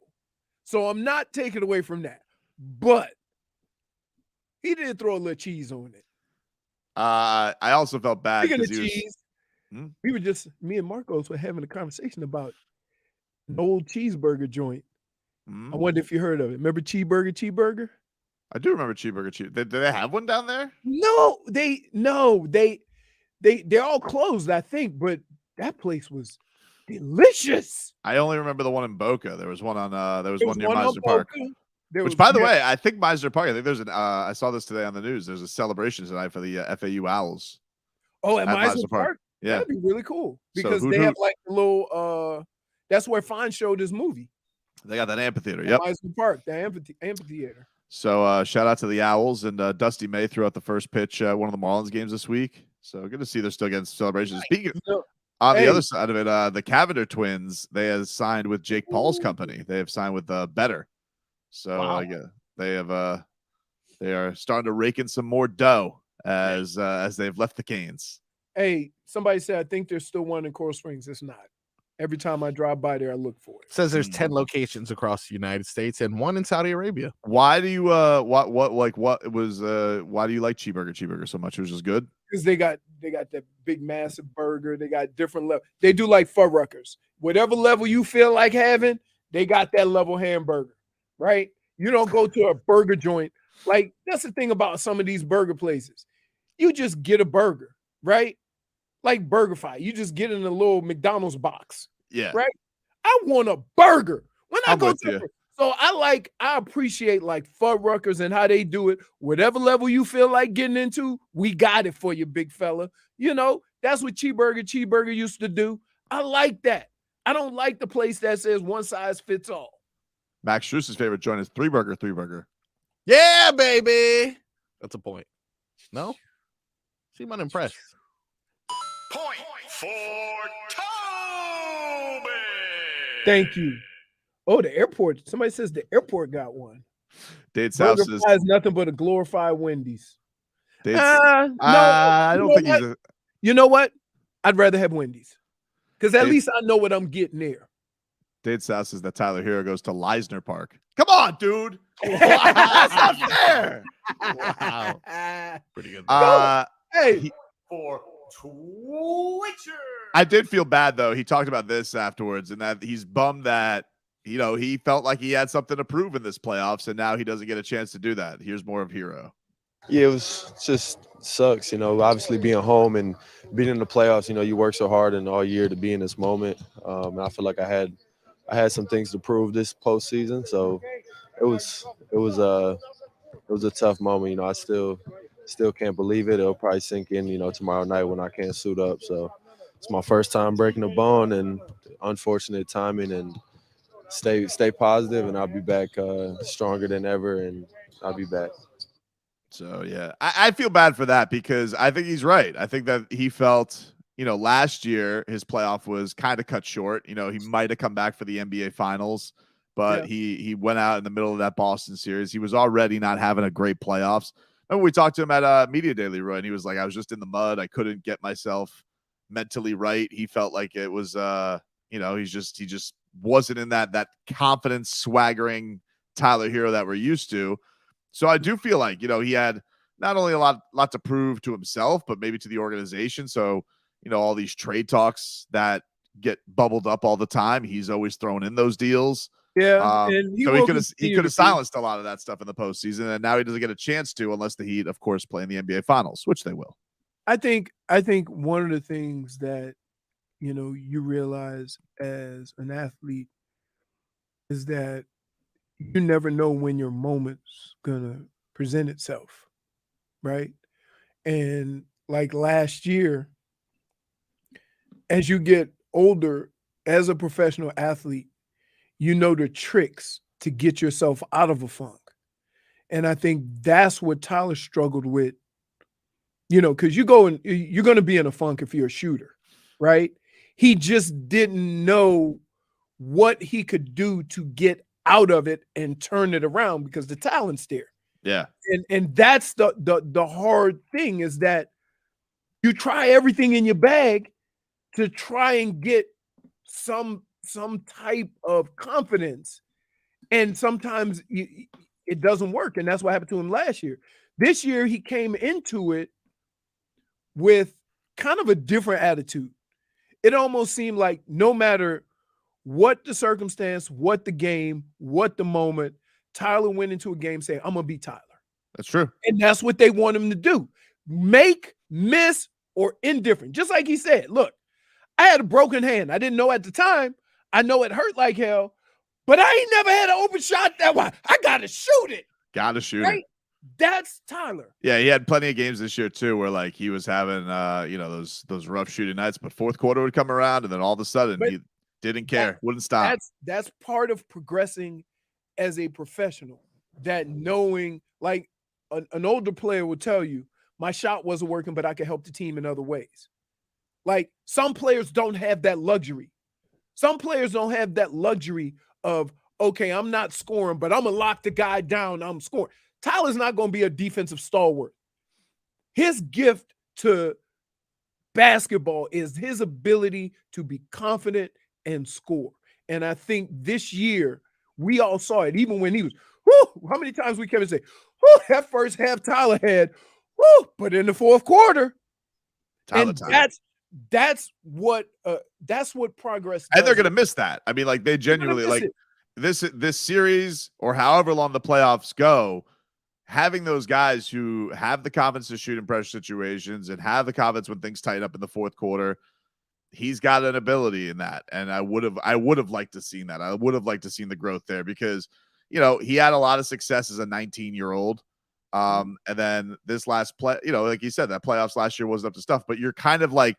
So I'm not taking away from that. But he did throw a little cheese on it. I also felt bad Speaking of because cheese, me and Marcos were having a conversation about an old cheeseburger joint. I wonder if you heard of it. Remember Cheeseburger? I do remember Cheeseburger. Do they have one down there? No, they're all closed, I think, but that place was delicious. I only remember the one in Boca. There was one on one near one on Meisner Park. Which, by the way, I think Meisner Park. I think there's an. I saw this today on the news. There's a celebration tonight for the FAU Owls. Oh, at Meisner Park? Yeah, that'd be really cool because they have like a little. That's where Fine showed his movie. They got that amphitheater. Yep, Meisner Park, the amphitheater. So shout out to the Owls and Dusty May threw out the first pitch one of the Marlins games this week. So good to see they're still getting celebrations. Speaking on the other side of it, the Cavender twins, they have signed with Jake Paul's company. They have signed with Better. So they are starting to rake in some more dough as they've left the Canes. Hey, somebody said I think there's still one in Coral Springs. It's not. Every time I drive by there, I look for it. It says there's 10 locations across the United States and one in Saudi Arabia. Why do you why do you like Cheeseburger so much? It was just good. Because they got that big massive burger. They got different level. They do like Fuddruckers. Whatever level you feel like having, they got that level hamburger, right? You don't go to a burger joint. Like, that's the thing about some of these burger places. You just get a burger, right? Like BurgerFi. You just get in a little McDonald's box. Yeah. Right? I want a burger. When I I'm go with to you. So I appreciate like Fuddruckers and how they do it. Whatever level you feel like getting into, we got it for you, big fella. You know, that's what Cheeseburger used to do. I like that. I don't like the place that says one size fits all. Max Struess's favorite joint is three burger. Yeah, baby. That's a point. No? Seem unimpressed. Point for Tobin. Thank you. Oh, the airport. Somebody says the airport got one. Dade South says is nothing but a glorified Wendy's. No, I don't think he's You know what? I'd rather have Wendy's. Because at least I know what I'm getting there. Dade South says that Tyler Hero goes to Leisner Park. Come on, dude. That's not fair. Wow. Pretty good. For Twitcher. I did feel bad though. He talked about this afterwards, and that he's bummed that he felt like he had something to prove in this playoffs, and now he doesn't get a chance to do that. Here's more of Hero. Yeah, it was just sucks, obviously being home and being in the playoffs, you work so hard and all year to be in this moment. And I feel like I had some things to prove this postseason. So it was a tough moment. I still can't believe it. It'll probably sink in, tomorrow night when I can't suit up. So it's my first time breaking a bone, and unfortunate timing, and stay positive, and I'll be back stronger than ever, and I'll be back. So, yeah, I feel bad for that because I think he's right. I think that he felt, last year his playoff was kind of cut short. He might have come back for the NBA Finals, but he went out in the middle of that Boston series. He was already not having a great playoffs. Remember we talked to him at Media Day, Leroy, and he was like, I was just in the mud. I couldn't get myself mentally right. He felt like it was, he just wasn't in that confident, swaggering Tyler Hero that we're used to. So I do feel like, he had not only a lot to prove to himself, but maybe to the organization. So, all these trade talks that get bubbled up all the time, he's always thrown in those deals. Yeah. And he could have silenced a lot of that stuff in the postseason, and now he doesn't get a chance to unless the Heat, of course, play in the NBA Finals, which they will. I think one of the things that, you realize as an athlete is that you never know when your moment's gonna present itself, right? And like last year, as you get older as a professional athlete, you know the tricks to get yourself out of a funk. And I think that's what Tyler struggled with, because you're going to be in a funk if you're a shooter, right? He just didn't know what he could do to get out of it and turn it around because the talent's there. Yeah. And that's the hard thing is that you try everything in your bag to try and get some type of confidence. And sometimes it doesn't work. And that's what happened to him last year. This year, he came into it with kind of a different attitude. It almost seemed like no matter what the circumstance, what the game, what the moment, Tyler went into a game saying, I'm going to be Tyler. That's true. And that's what they want him to do. Make, miss, or indifferent. Just like he said, look, I had a broken hand. I didn't know at the time. I know it hurt like hell, but I ain't never had an open shot that way. I got to shoot it. Got to shoot right? it. That's Tyler. Yeah, he had plenty of games this year too, where like he was having those rough shooting nights, but fourth quarter would come around, and then all of a sudden he didn't care, wouldn't stop. That's part of progressing as a professional. That knowing, like an older player will tell you, my shot wasn't working, but I could help the team in other ways. Like some players don't have that luxury. Some players don't have that luxury of, okay, I'm not scoring, but I'm gonna lock the guy down. I'm scoring. Tyler's not going to be a defensive stalwart. His gift to basketball is his ability to be confident and score. And I think this year, we all saw it, even when he was, how many times we came and say, that first half Tyler had, but in the fourth quarter, Tyler time. That's what progress does. And they're going to miss that. I mean, like they genuinely like this series or however long the playoffs go, having those guys who have the confidence to shoot in pressure situations and have the confidence when things tighten up in the fourth quarter, he's got an ability in that. And I would have liked to seen that. I would have liked to seen the growth there because, he had a lot of success as a 19-year-old. And then this last play, like you said, that playoffs last year wasn't up to stuff, but you're kind of like,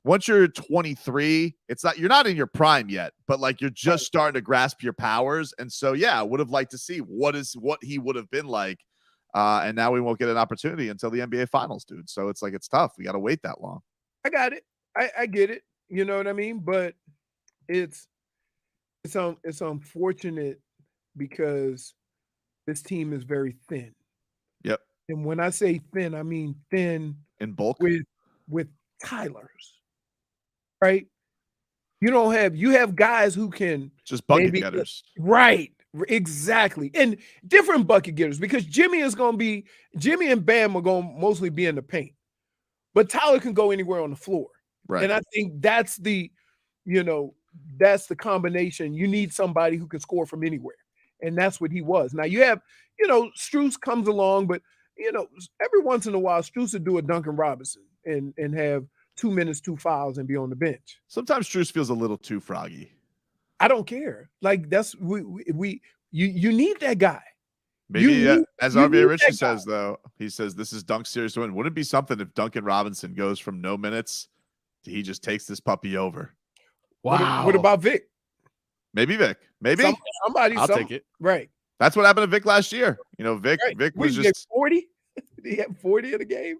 once you're 23, you're not in your prime yet, but like you're just starting to grasp your powers. And so, yeah, I would have liked to see what he would have been like. And now we won't get an opportunity until the NBA Finals, dude. So it's like it's tough. We got to wait that long. I got it. I get it. You know what I mean? But it's unfortunate because this team is very thin. Yep. And when I say thin, I mean thin in bulk with Tylers, right? You have guys who can just bucket getters, right? Exactly. And different bucket getters because Jimmy and Bam are going to mostly be in the paint, but Tyler can go anywhere on the floor. Right. And I think that's the combination. You need somebody who can score from anywhere. And that's what he was. Now you have, Strus comes along, but every once in a while, Strus would do a Duncan Robinson and have 2 minutes, 2 fouls and be on the bench. Sometimes Strus feels a little too froggy. I don't care. Like that's you need that guy. Maybe as RBA Richie says, though, he says this is Dunk's series to win. Wouldn't it be something if Duncan Robinson goes from no minutes to he just takes this puppy over? Wow. What about Vic? Maybe Vic. Maybe somebody. I'll take it. Right. That's what happened to Vic last year. Vic was just 40. He had 40 in the game.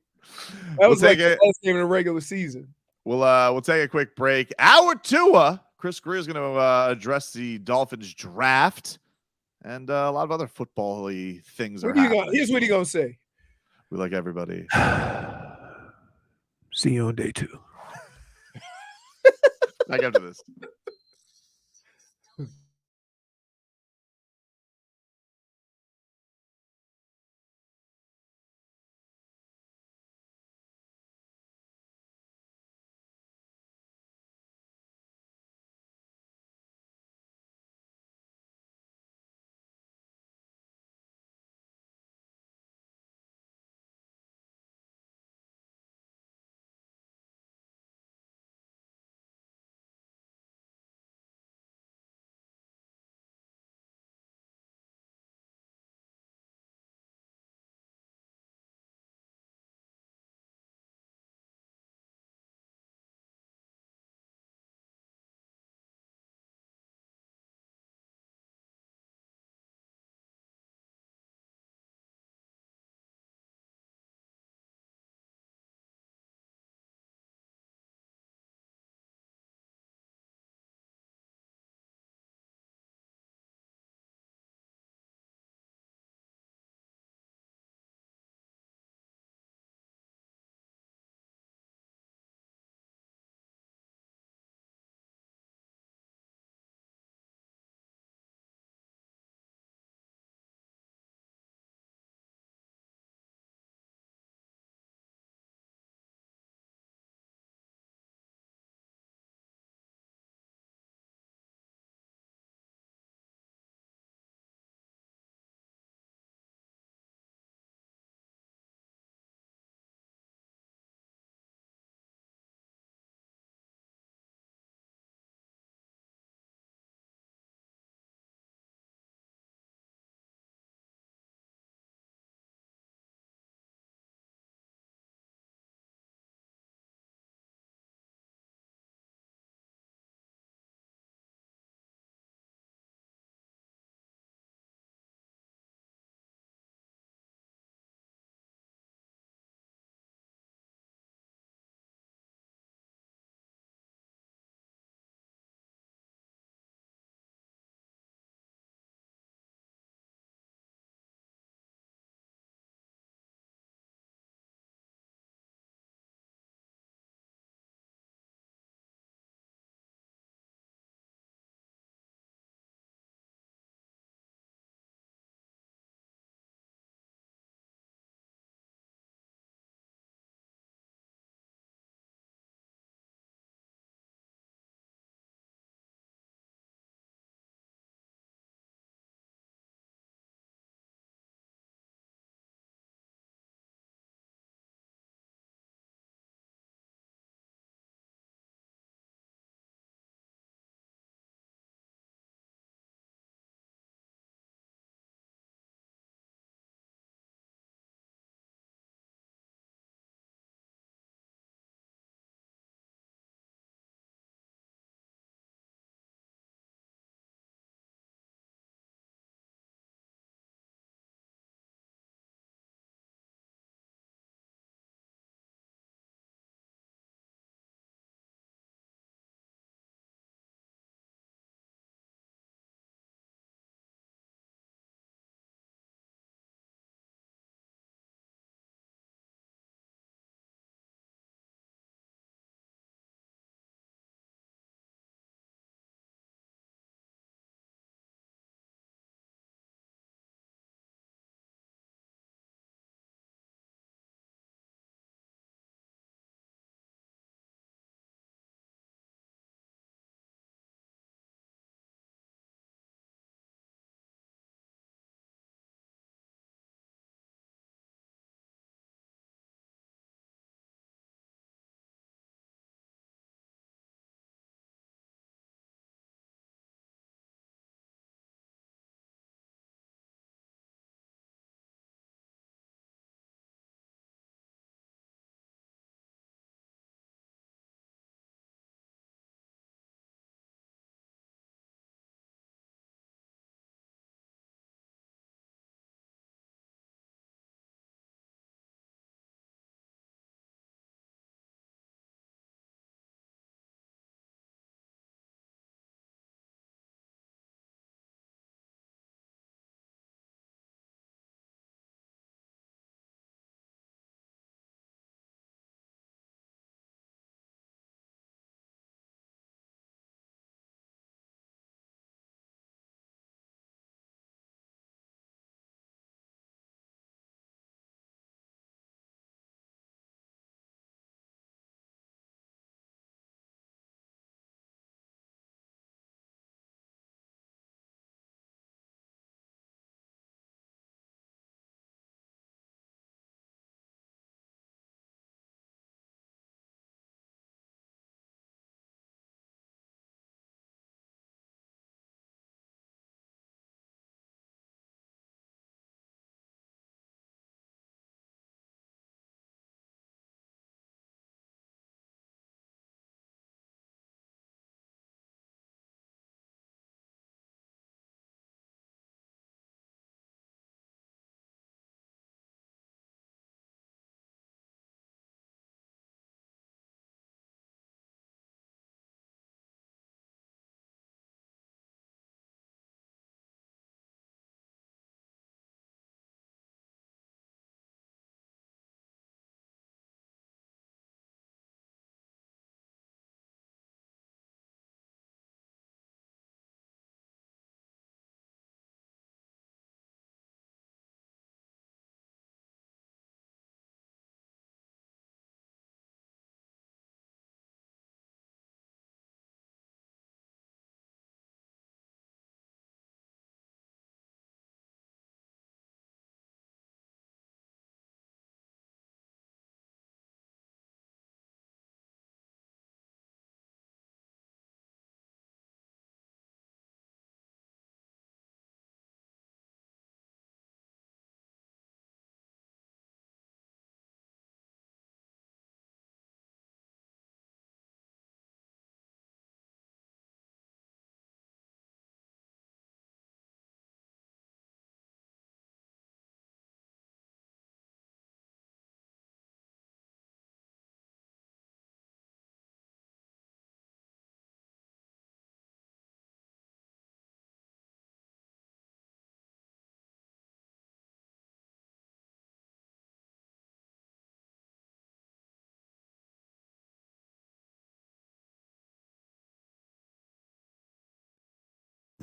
That was like the last game in the regular season. We'll take a quick break. Our Tua, Chris Grier, is going to address the Dolphins draft and a lot of other football-y things. Here's what he's going to say. We like everybody. See you on day 2. Back after this.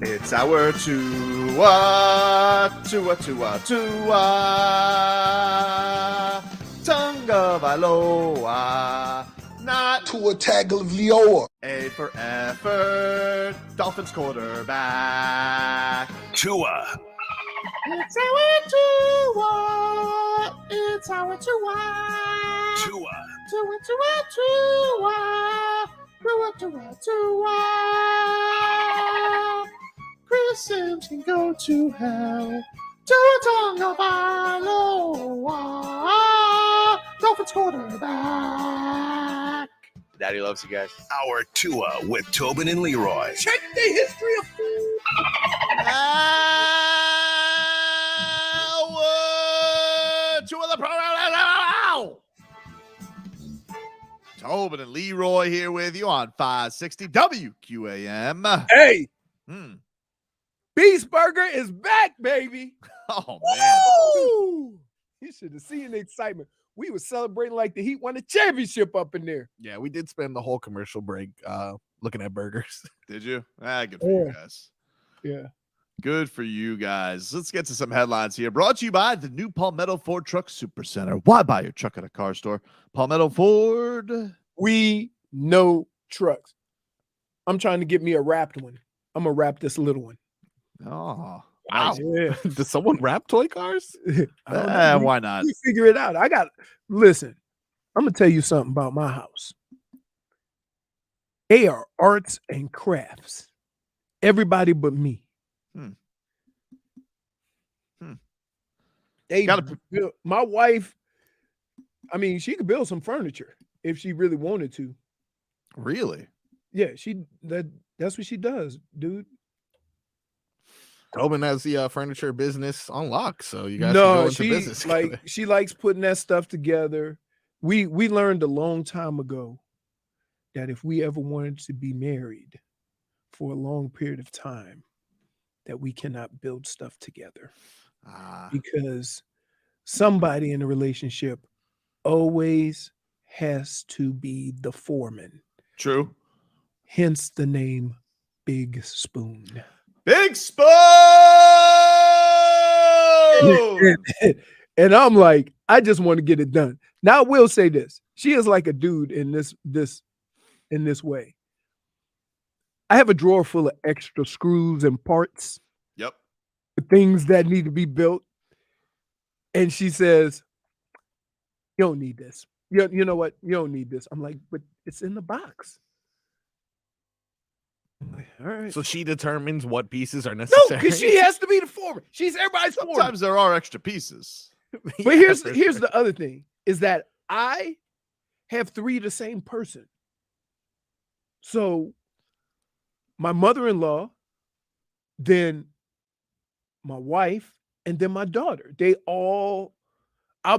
It's our Tua, Tua, Tua, Tua, Tonga Vailoa, not Tua Tagovailoa. A for effort, Dolphins quarterback. Tua. It's our Tua, it's our Tua, Tua. Tua, Tua, Tua, Tua, Tua, Tua. Chris Sims can go to hell. Tua Tagovailoa, Dolphins quarterback. Daddy loves you guys. Our Tua with Tobin and Leroy. Check the history of food. Tua the Pro. Tobin and Leroy here with you on 560 WQAM. Hey, Beast Burger is back, baby. Oh, man. Woo! You should have seen the excitement. We were celebrating like the Heat won a championship up in there. Yeah, we did spend the whole commercial break looking at burgers. Did you? Good for you guys. Yeah. Good for you guys. Let's get to some headlines here. Brought to you by the new Palmetto Ford Truck Supercenter. Why buy your truck at a car store? Palmetto Ford. We know trucks. I'm trying to get me a wrapped one. I'm going to wrap this little one. Oh, wow. Yeah. Did someone wrap toy cars? Why not? We figure it out. Listen, I'm going to tell you something about my house. They are arts and crafts. Everybody but me. My wife, I mean, she could build some furniture if she really wanted to. Really? Yeah, that's what she does, dude. Tobin has the furniture business on lock, so you guys should go into business. She likes putting that stuff together. We learned a long time ago that if we ever wanted to be married for a long period of time, that we cannot build stuff together. Because somebody in a relationship always has to be the foreman. True. Hence the name Big Spoon. Big Spoon! And I'm like, I just want to get it done. Now I will say this. She is like a dude in this way. I have a drawer full of extra screws and parts. Yep. Things that need to be built. And she says, you don't need this. You know what? You don't need this. I'm like, but it's in the box. I'm like, all right. So she determines what pieces are necessary. No, because she has to be the foreman. She's everybody's foreman. Sometimes there are extra pieces. But here's the other thing is that I have 3 the same person. So my mother-in-law, then my wife, and then my daughter. I'll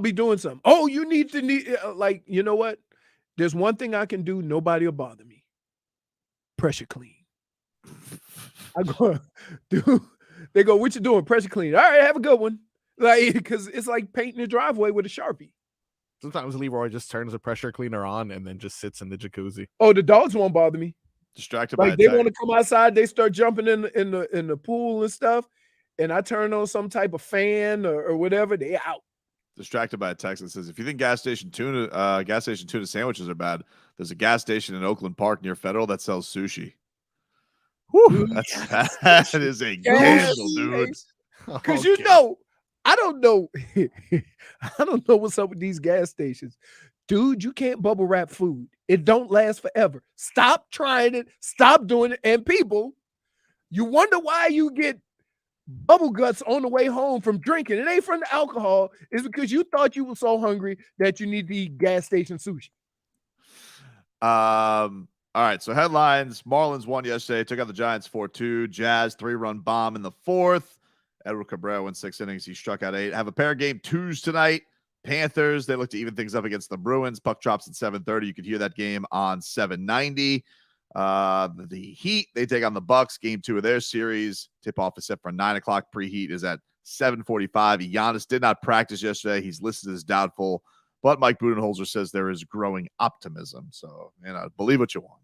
be doing something. Oh, you need like, you know what? There's one thing I can do. Nobody will bother me. Pressure clean. I go, dude, they go, what you doing? Pressure clean. All right, have a good one. Like, because it's like painting the driveway with a Sharpie. Sometimes Leroy just turns the pressure cleaner on and then just sits in the jacuzzi. Oh, the dogs won't bother me. Distracted by like they want to come outside, they start jumping in the pool and stuff, and I turn on some type of fan or whatever, they out. Distracted by a text that says, if you think gas station tuna sandwiches are bad, there's a gas station in Oakland Park near Federal that sells sushi. Whew, that is a gamble, dude. Because you know, I don't know what's up with these gas stations. Dude, you can't bubble wrap food. It don't last forever. Stop trying it. Stop doing it. And people, you wonder why you get bubble guts on the way home from drinking. It ain't from the alcohol. It's because you thought you were so hungry that you need to eat gas station sushi. All right, so headlines. Marlins won yesterday. Took out the Giants 4-2. Jazz 3-run bomb in the 4th. Edward Cabrera went 6 innings. He struck out 8. Have a pair of game 2s tonight. Panthers, they look to even things up against the Bruins. Puck drops at 7:30. You could hear that game on 790. The Heat, they take on the Bucks. Game 2 of their series. Tip-off is set for 9 o'clock. Preheat is at 7:45. Giannis did not practice yesterday. He's listed as doubtful. But Mike Budenholzer says there is growing optimism. So, believe what you want.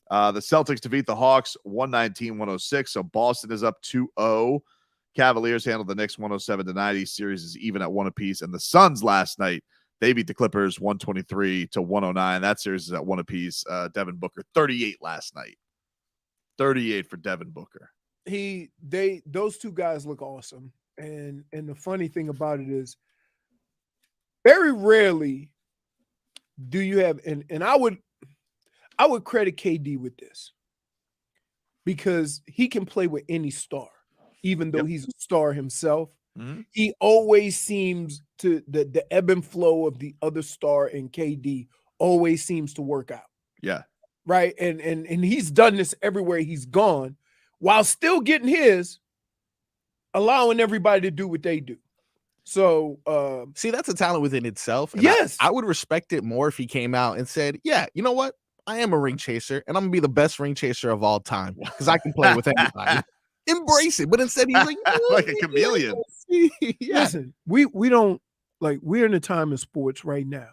The Celtics defeat the Hawks 119-106. So Boston is up 2-0. Cavaliers handled the Knicks 107-90. Series is even at 1 apiece. And the Suns last night, they beat the Clippers 123-109. That series is at 1 apiece. Devin Booker 38 last night. 38 for Devin Booker. Those two guys look awesome. And the funny thing about it is very rarely do you have and I would credit KD with this because he can play with any star, even though he's a star himself. Mm-hmm. He always seems to the ebb and flow of the other star and KD always seems to work out. Yeah. Right. And he's done this everywhere he's gone while still getting his, allowing everybody to do what they do. So see, that's a talent within itself. And yes. I would respect it more if he came out and said, yeah, you know what? I am a ring chaser and I'm gonna be the best ring chaser of all time because I can play with anybody. Embrace it. But instead he's like, like a chameleon. Yeah. Listen, we don't like we're in a time in sports right now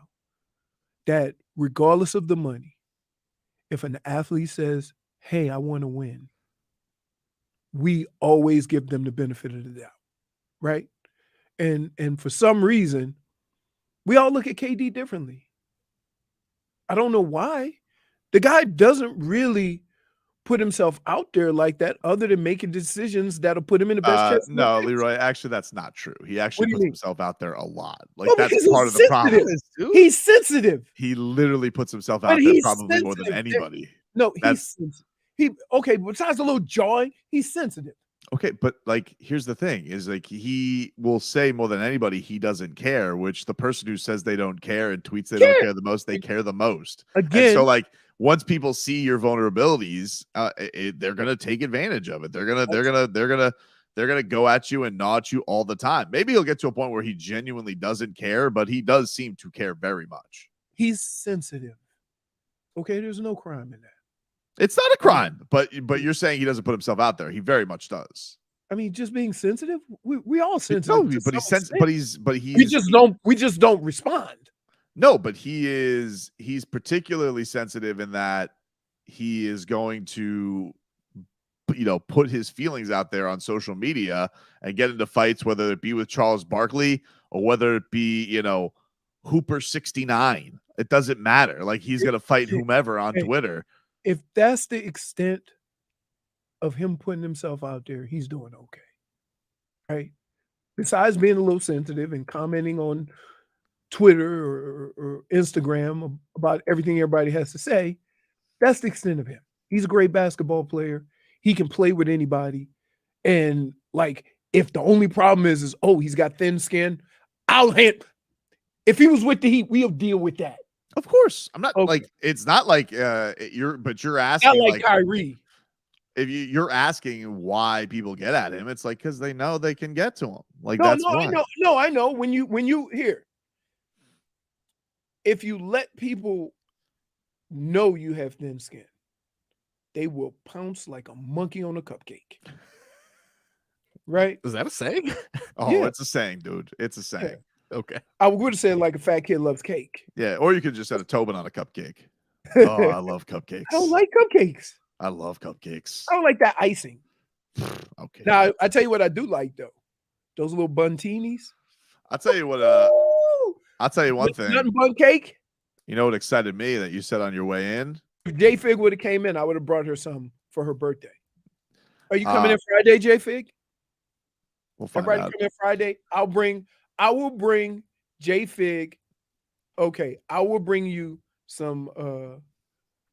that regardless of the money, if an athlete says, hey, I want to win, we always give them the benefit of the doubt. Right. And for some reason, we all look at KD differently. I don't know why. The guy doesn't really put himself out there like that other than making decisions that'll put him in the best chance. No, Leroy, actually, that's not true. He actually puts himself out there a lot. Like, well, that's part of the problem. He's sensitive. He literally puts himself out there probably more than anybody. No, he's sensitive. Okay, besides a little jawing, he's sensitive. Okay, but like, here's the thing: is like he will say more than anybody he doesn't care. Which the person who says they don't care and tweets they don't care the most, they care the most. Again, and so like once people see your vulnerabilities, they're gonna take advantage of it. They're gonna go at you and gnaw at you all the time. Maybe he'll get to a point where he genuinely doesn't care, but he does seem to care very much. He's sensitive. Okay, there's no crime in that. It's not a crime, but you're saying he doesn't put himself out there. He very much does. I mean, just being sensitive. We all sensitive. No, but he's we just don't respond. No, but he's particularly sensitive in that he is going to, put his feelings out there on social media and get into fights, whether it be with Charles Barkley or whether it be, Hooper 69. It doesn't matter. Like he's going to fight whomever on Twitter. If that's the extent of him putting himself out there, he's doing okay. Right? Besides being a little sensitive and commenting on Twitter or Instagram about everything everybody has to say, that's the extent of him. He's a great basketball player. He can play with anybody. And like, if the only problem is he's got thin skin, if he was with the Heat, we'll deal with that. Of course. I'm not like, it's not like you're asking not like Kyrie. If you're asking why people get at him, it's like because they know they can get to him. Like no, that's no, why. I know. When you here, if you let people know you have thin skin, they will pounce like a monkey on a cupcake. Right? Is that a saying? Oh, yeah. It's a saying, dude. It's a saying. Yeah. Okay. I would have said like a fat kid loves cake. Yeah, or you could just have a Tobin on a cupcake. Oh, I love cupcakes. I don't like cupcakes. I love cupcakes. I don't like that icing. Okay. Now, I tell you what I do like, though. Those little buntinis. I'll tell you what, I'll tell you one thing. Nothing bun cake. You know what excited me that you said on your way in? If JFig would have came in, I would have brought her some for her birthday. Are you coming in Friday, JFig? We'll find Everybody out. come in Friday. I will bring JFig. Okay, I will bring you some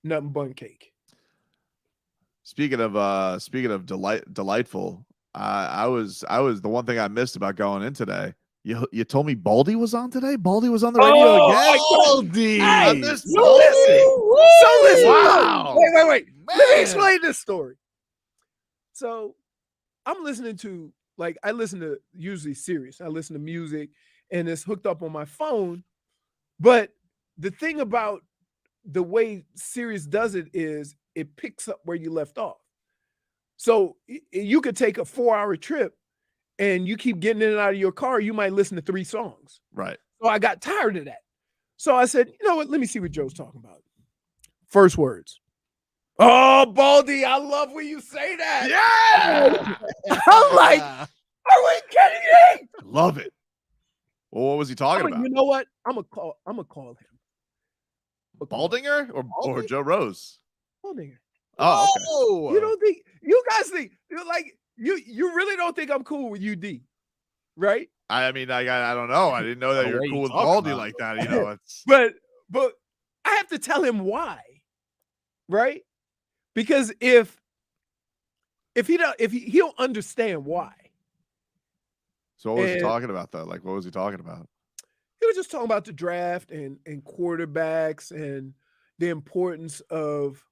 nothing bun cake. Speaking of delightful, I was the one thing I missed about going in today. You told me Baldy was on today. Baldy was on the radio again. Baldy! Hey, listen. Wow! Wait! Man. Let me explain this story. So, I'm listening to I listen to usually Sirius. I listen to music, and it's hooked up on my phone. But the thing about the way Sirius does it is it picks up where you left off. So you could take a 4-hour trip and you keep getting in and out of your car, you might listen to 3 songs. Right. So I got tired of that. So I said, you know what? Let me see what Joe's talking about. First words. Oh, Baldy, I love when you say that. Yeah. I'm like, are we kidding me? Love it. Well, what was he talking about? You know what? I'm gonna call him. Baldinger or Baldy? Joe Rose? Baldinger. Oh, okay. You don't think you guys think you're like you really don't think I'm cool with UD, right? I mean, I don't know. I didn't know that you're cool with Baldy like that. You know, it's but I have to tell him why, right? Because if he'll understand why. So what was he talking about though? Like, what was he talking about? He was just talking about the draft and quarterbacks and the importance of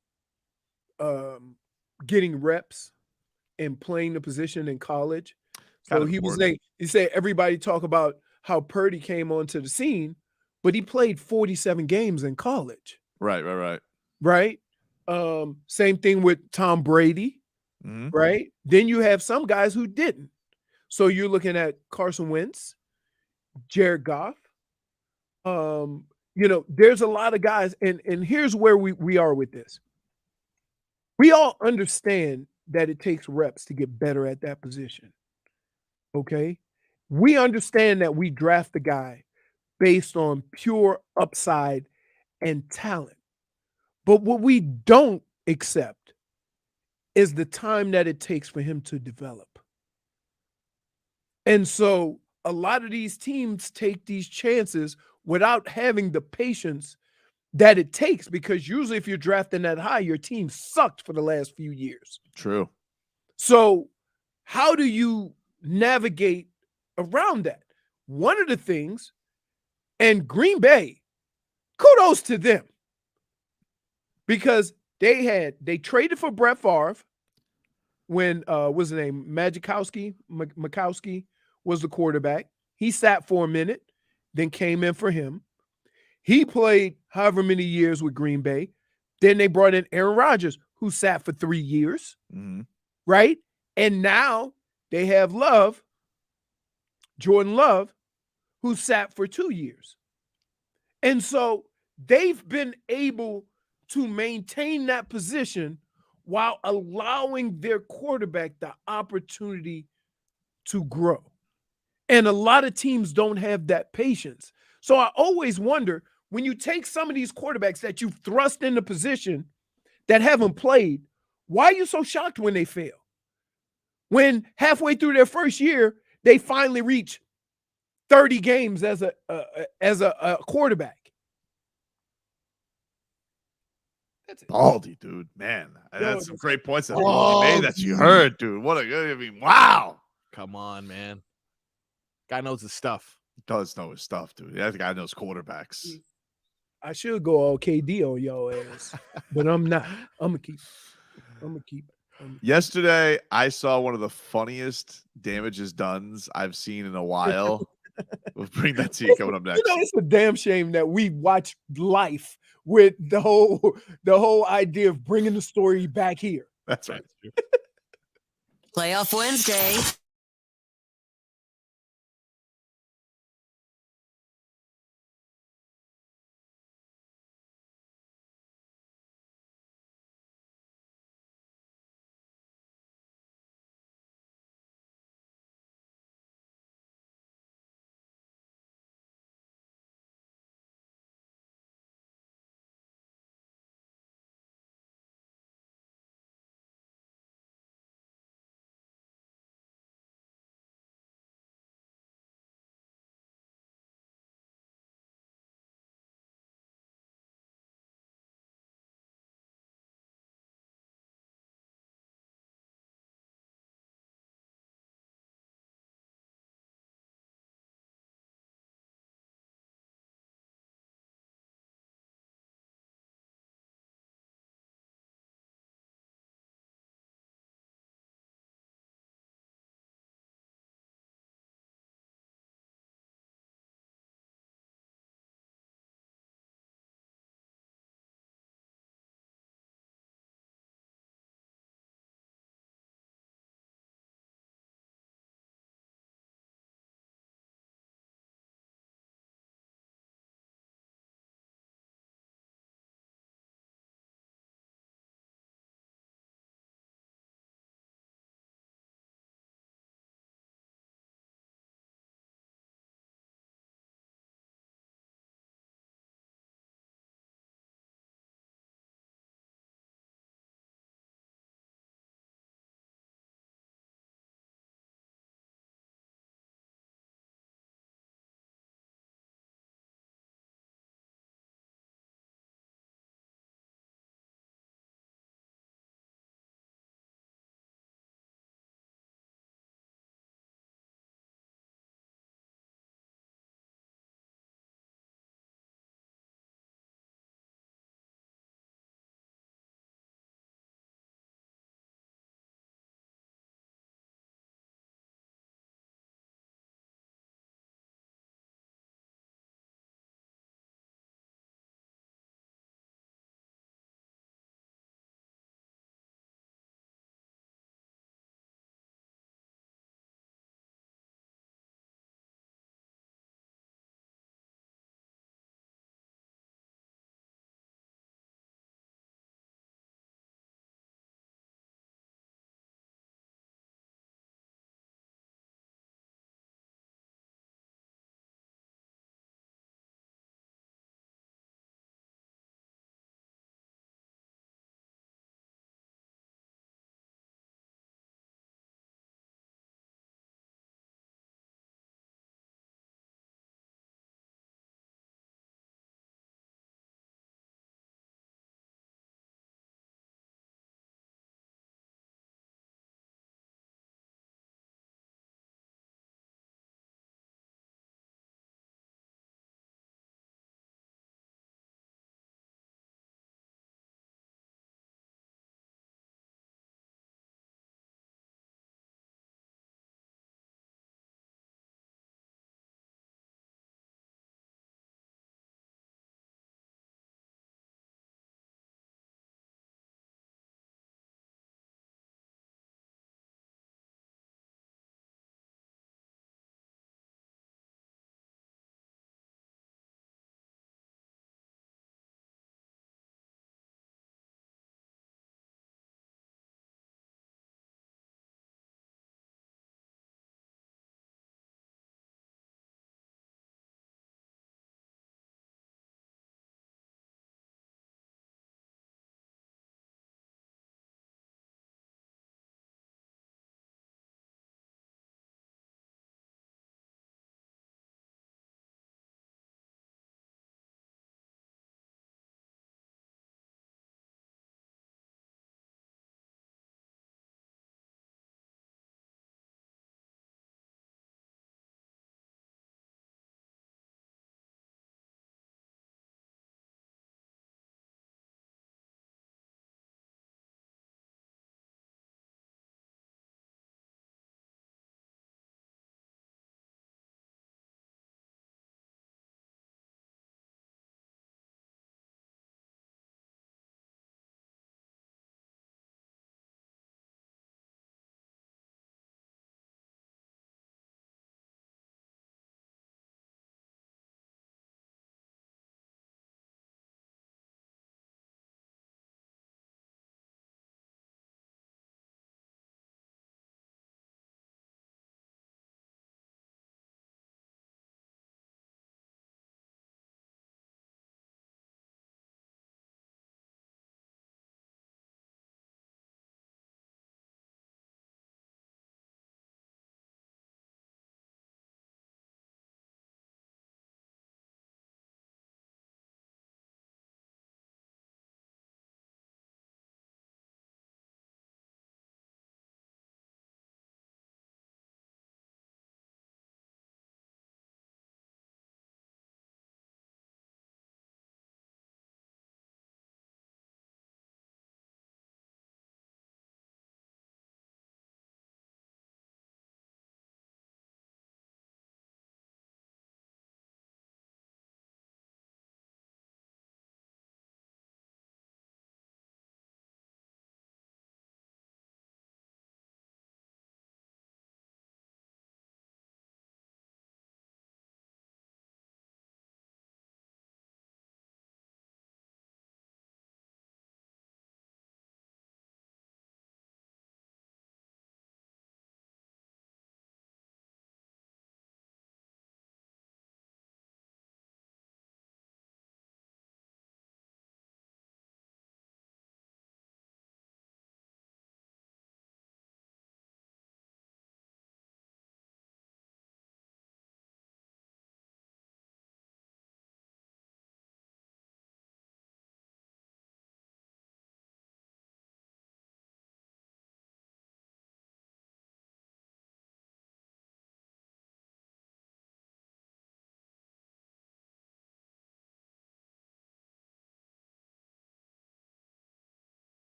getting reps and playing the position in college. So he said everybody talk about how Purdy came onto the scene, but he played 47 games in college. Right. Same thing with Tom Brady, right? Then you have some guys who didn't. So you're looking at Carson Wentz, Jared Goff. There's a lot of guys, and here's where we are with this. We all understand that it takes reps to get better at that position. Okay. We understand that we draft the guy based on pure upside and talent. But what we don't accept is the time that it takes for him to develop. And so a lot of these teams take these chances without having the patience that it takes, because usually if you're drafting that high, your team sucked for the last few years. True. So how do you navigate around that? One of the things, and Green Bay, kudos to them, because they traded for Brett Favre when what's his name? Majkowski was the quarterback. He sat for a minute, then came in for him. He played however many years with Green Bay. Then they brought in Aaron Rodgers, who sat for 3 years, right? And now they have Jordan Love, who sat for 2 years. And so they've been able to maintain that position while allowing their quarterback the opportunity to grow. And a lot of teams don't have that patience. So I always wonder, when you take some of these quarterbacks that you've thrust into position that haven't played, why are you so shocked when they fail? When halfway through their first year, they finally reach 30 games as a quarterback. That's it. Baldy, dude, man, that's some great points that Baldy made that you heard, dude. What a good, wow. Come on, man. Guy knows his stuff. He does know his stuff, dude. That guy knows quarterbacks. I should go all KD on your ass, but I'm not. I'm gonna keep it. Yesterday, I saw one of the funniest damages dones I've seen in a while. We'll bring that to you coming up next. It's a damn shame that we watch life with the whole idea of bringing the story back here. That's right. Playoff Wednesday.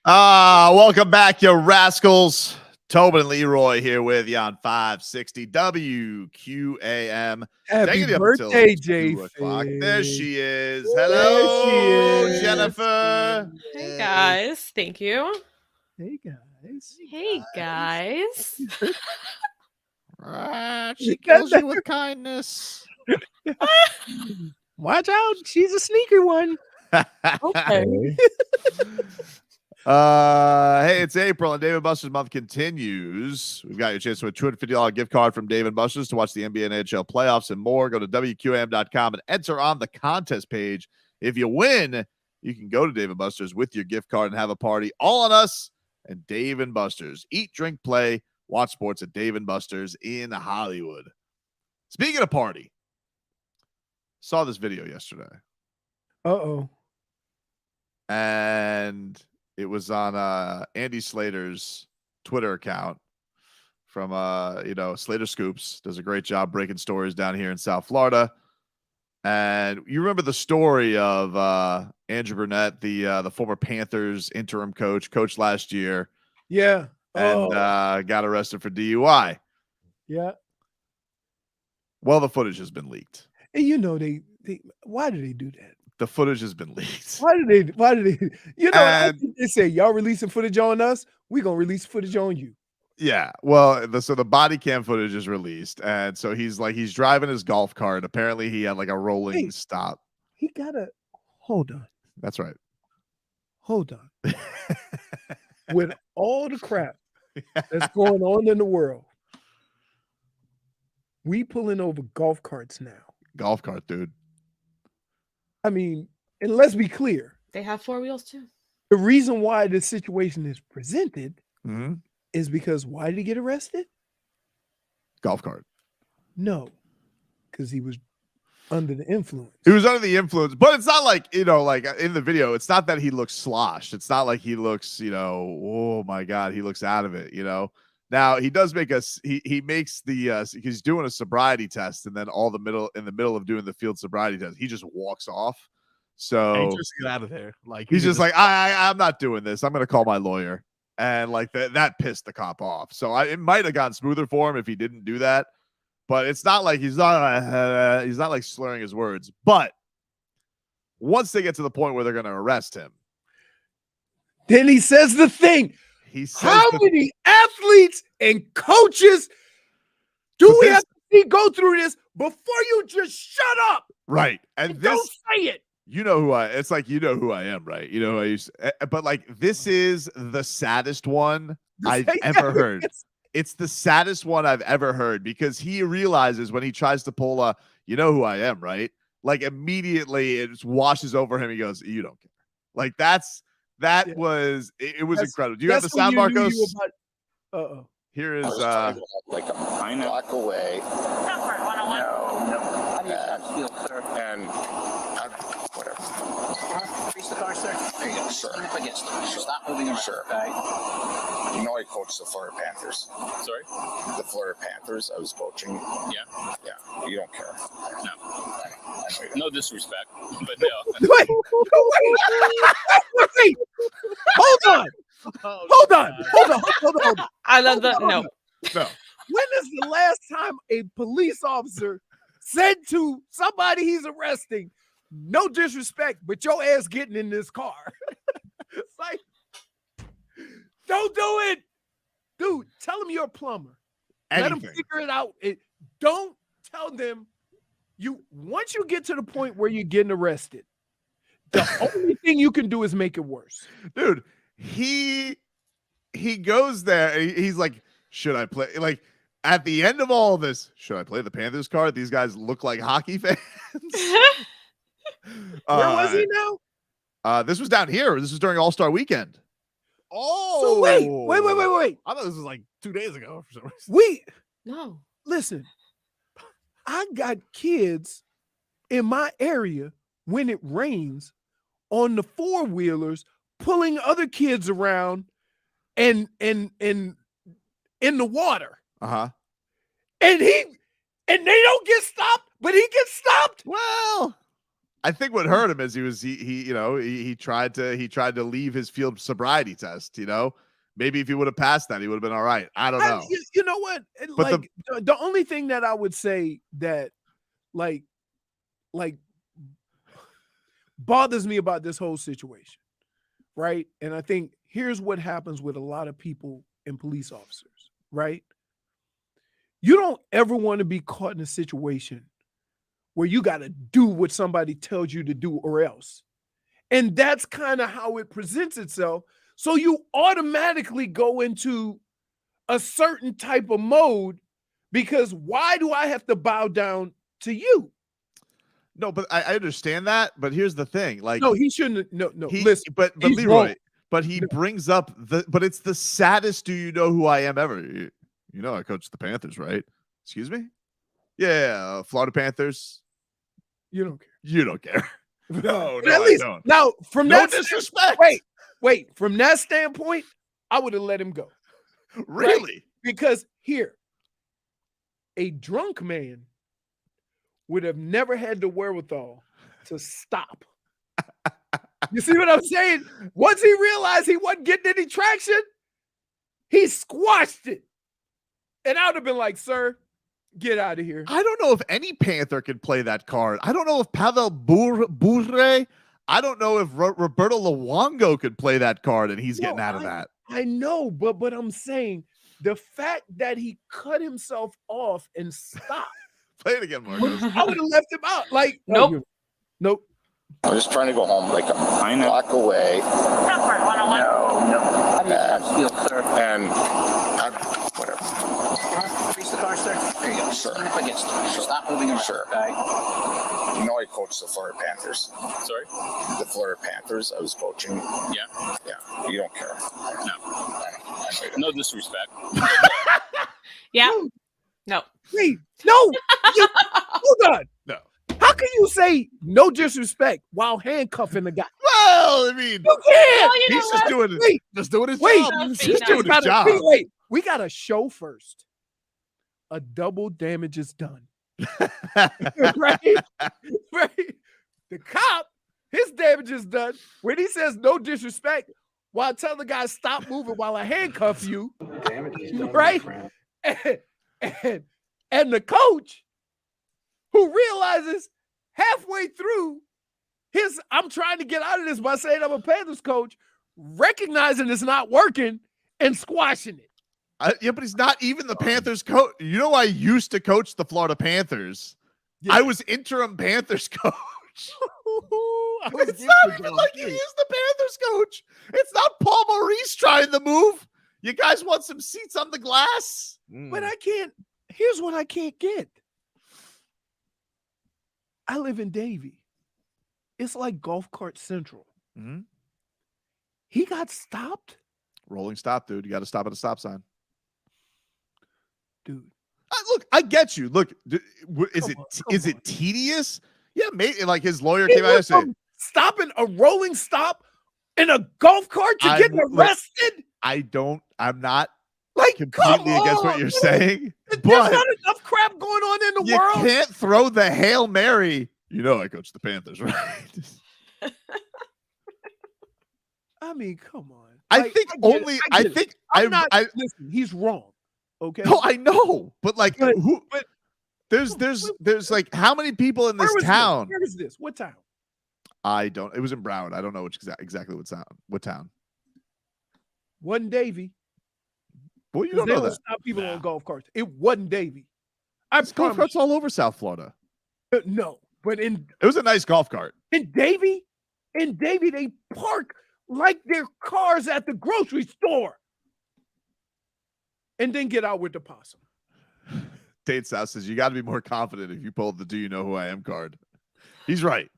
Welcome back, you rascals. Tobin and Leroy here with you on 560 WQAM. Happy Taking you up birthday, until 2 o'clock. JFig. There she is. There Hello, she is. Jennifer. Hey guys, thank you. Hey guys. Hey guys. She kills you with kindness. Watch out. She's a sneaky one. Okay. Hey, it's April and Dave & Buster's month continues. We've got your chance to win a $250 gift card from Dave & Buster's to watch the NBA and NHL playoffs and more. Go to WQAM.com and enter on the contest page. If you win, you can go to Dave & Buster's with your gift card and have a party all on us and Dave & Buster's. Eat, drink, play, watch sports at Dave & Buster's in Hollywood. Speaking of party, saw this video yesterday. Uh-oh. And it was on Andy Slater's Twitter account from Slater Scoops. Does a great job breaking stories down here in South Florida. And you remember the story of Andrew Brunette, the former Panthers interim coach last year. Yeah. And got arrested for DUI. Yeah. Well, the footage has been leaked. And you know they why do they do that? The footage has been leaked. Why do they I And- think they say y'all releasing footage on us, we gonna release footage on you. Yeah, well, the body cam footage is released, and so he's driving his golf cart. Apparently, he had like a rolling stop. He gotta hold on. That's right. Hold on. With all the crap that's going on in the world, we pulling over golf carts now. Golf cart, dude. I mean, and let's be clear. They have 4 wheels too. The reason why this situation is presented Mm-hmm. is because why did he get arrested? Golf cart. No, because he was under the influence. He was under the influence, but it's not like, like in the video, it's not that he looks sloshed. It's not like he looks, oh my God, he looks out of it, Now he does make us. He makes the he's doing a sobriety test, and then in the middle of doing the field sobriety test, he just walks off. So just get out of there. Like he's just like, I'm not doing this. I'm gonna call my lawyer, and like that pissed the cop off. So it might have gone smoother for him if he didn't do that. But it's not like he's not like slurring his words. But once they get to the point where they're gonna arrest him, then he says the thing. he says How many athletes and coaches do we have to go through this before you just shut up? right, and Don't this. say it. It's like, who I am, right? Who I used to, but like, this is the saddest one I've ever heard. It's the saddest one I've ever heard because he realizes when he tries to pull a, who I am, right? Like immediately it just washes over him. He goes, you don't care. Like it was incredible. Do you have the sound, Marcos? Here is like a block away. Comfort 101. No. How do you feel, sir? And whatever. Face the car, sir. There you go, sir. Stand up against it. Stop moving around. Sure. Okay. You know, I coached the Florida Panthers. Sorry? The Florida Panthers, I was coaching. Yeah. Yeah. You don't care. No. I know you don't. No disrespect, but no. Wait. Hold on. Hold on. I love the Hold no. on. When is the last time a police officer said to somebody he's arresting, no disrespect, but your ass getting in this car? It's like, don't do it. Dude, tell him you're a plumber. Let them figure it out. Don't tell them once you get to the point where you're getting arrested, the only thing you can do is make it worse. Dude, he goes there and he's like, should I play? Like at the end of all of this, should I play the Panthers card? These guys look like hockey fans. Where was he now? This was down here. This was during All-Star weekend. Oh, So wait. I thought this was like 2 days ago for some reason. No. Listen, I got kids in my area when it rains on the four-wheelers pulling other kids around and in the water. Uh-huh. And they don't get stopped, but he gets stopped. Well, I think what hurt him is he tried to leave his field sobriety test. Maybe if he would have passed that, he would have been all right. I don't know. You know what? But the only thing that I would say that like bothers me about this whole situation, right? And I think here's what happens with a lot of people and police officers, right? You don't ever want to be caught in a situation where you got to do what somebody tells you to do or else. And that's kind of how it presents itself. So you automatically go into a certain type of mode because why do I have to bow down to you? No, but I understand that. But here's the thing: like, no, he shouldn't. No, listen, but Leroy, wrong. but he brings up but it's the saddest. Do you know who I am ever? You know, I coached the Panthers, right? Excuse me? Yeah, Florida Panthers. You don't care. You don't care. No, at least, I don't. Now, from No that disrespect. Wait. From that standpoint, I would have let him go. Really? Right? Because here, a drunk man would have never had the wherewithal to stop. You see what I'm saying? Once he realized he wasn't getting any traction, he squashed it. And I would have been like, sir, get out of here. I don't know if any Panther can play that card. I don't know if Pavel Bure. I don't know if Roberto Luongo could play that card, and he's getting out of that. I know, but I'm saying the fact that he cut himself off and stopped. Play it again, Marcus. I would have left him out. Like, Nope. Nope. I was just trying to go home like a block away. No. How do you feel, sir? And whatever. Face the car, sir. There you go. Sure. Up against it. Stop moving around. Sure. Okay. You know, I coached the Florida Panthers. Sorry? The Florida Panthers, I was coaching. Yeah. Yeah. You don't care. No. I No disrespect. Yeah. No. Wait, no. Hold on. No. How can you say no disrespect while handcuffing the guy? Well, I mean, You can't. Well, you know he's just what? doing it. Wait. Just doing his Wait. job. He's He's just doing his job. Wait. We got a show first. A double damage is done. Right? The cop, his damage is done. When he says no disrespect, while telling the guy stop moving while I handcuff you, right? And the coach, who realizes halfway through I'm trying to get out of this by saying I'm a Panthers coach, recognizing it's not working and squashing it. Yeah, but he's not even the Panthers coach. You know, I used to coach the Florida Panthers. Yeah. I was interim Panthers coach. It's not even like he is the Panthers coach. It's not Paul Maurice trying the move. You guys want some seats on the glass? But I can't. Here's what I can't get. I live in Davie. It's like Golf Cart Central. Mm-hmm. He got stopped? Rolling stop, dude. You got to stop at a stop sign. Dude. Look, I get you. Look, is it tedious? Yeah, maybe. Like his lawyer came out and said, stopping a rolling stop in a golf cart? You're getting arrested? I'm not like completely against what you're saying. There's But not enough crap going on in the world. You can't throw the Hail Mary. You know, I coach the Panthers, right? I mean, come on. I think listen, he's wrong. Okay. No, I know, but like, there's like how many people in this town? Where is this? What town? I don't. It was in Broward. I don't know exactly what town. Wasn't Davie. Well, you don't know that. Stop people on golf carts. It wasn't Davie. Golf carts all over South Florida. No, but it was a nice golf cart. In Davie, they park like their cars at the grocery store. And then get out with the possum. Tate South says you got to be more confident if you pull the "Do you know who I am" card. He's right.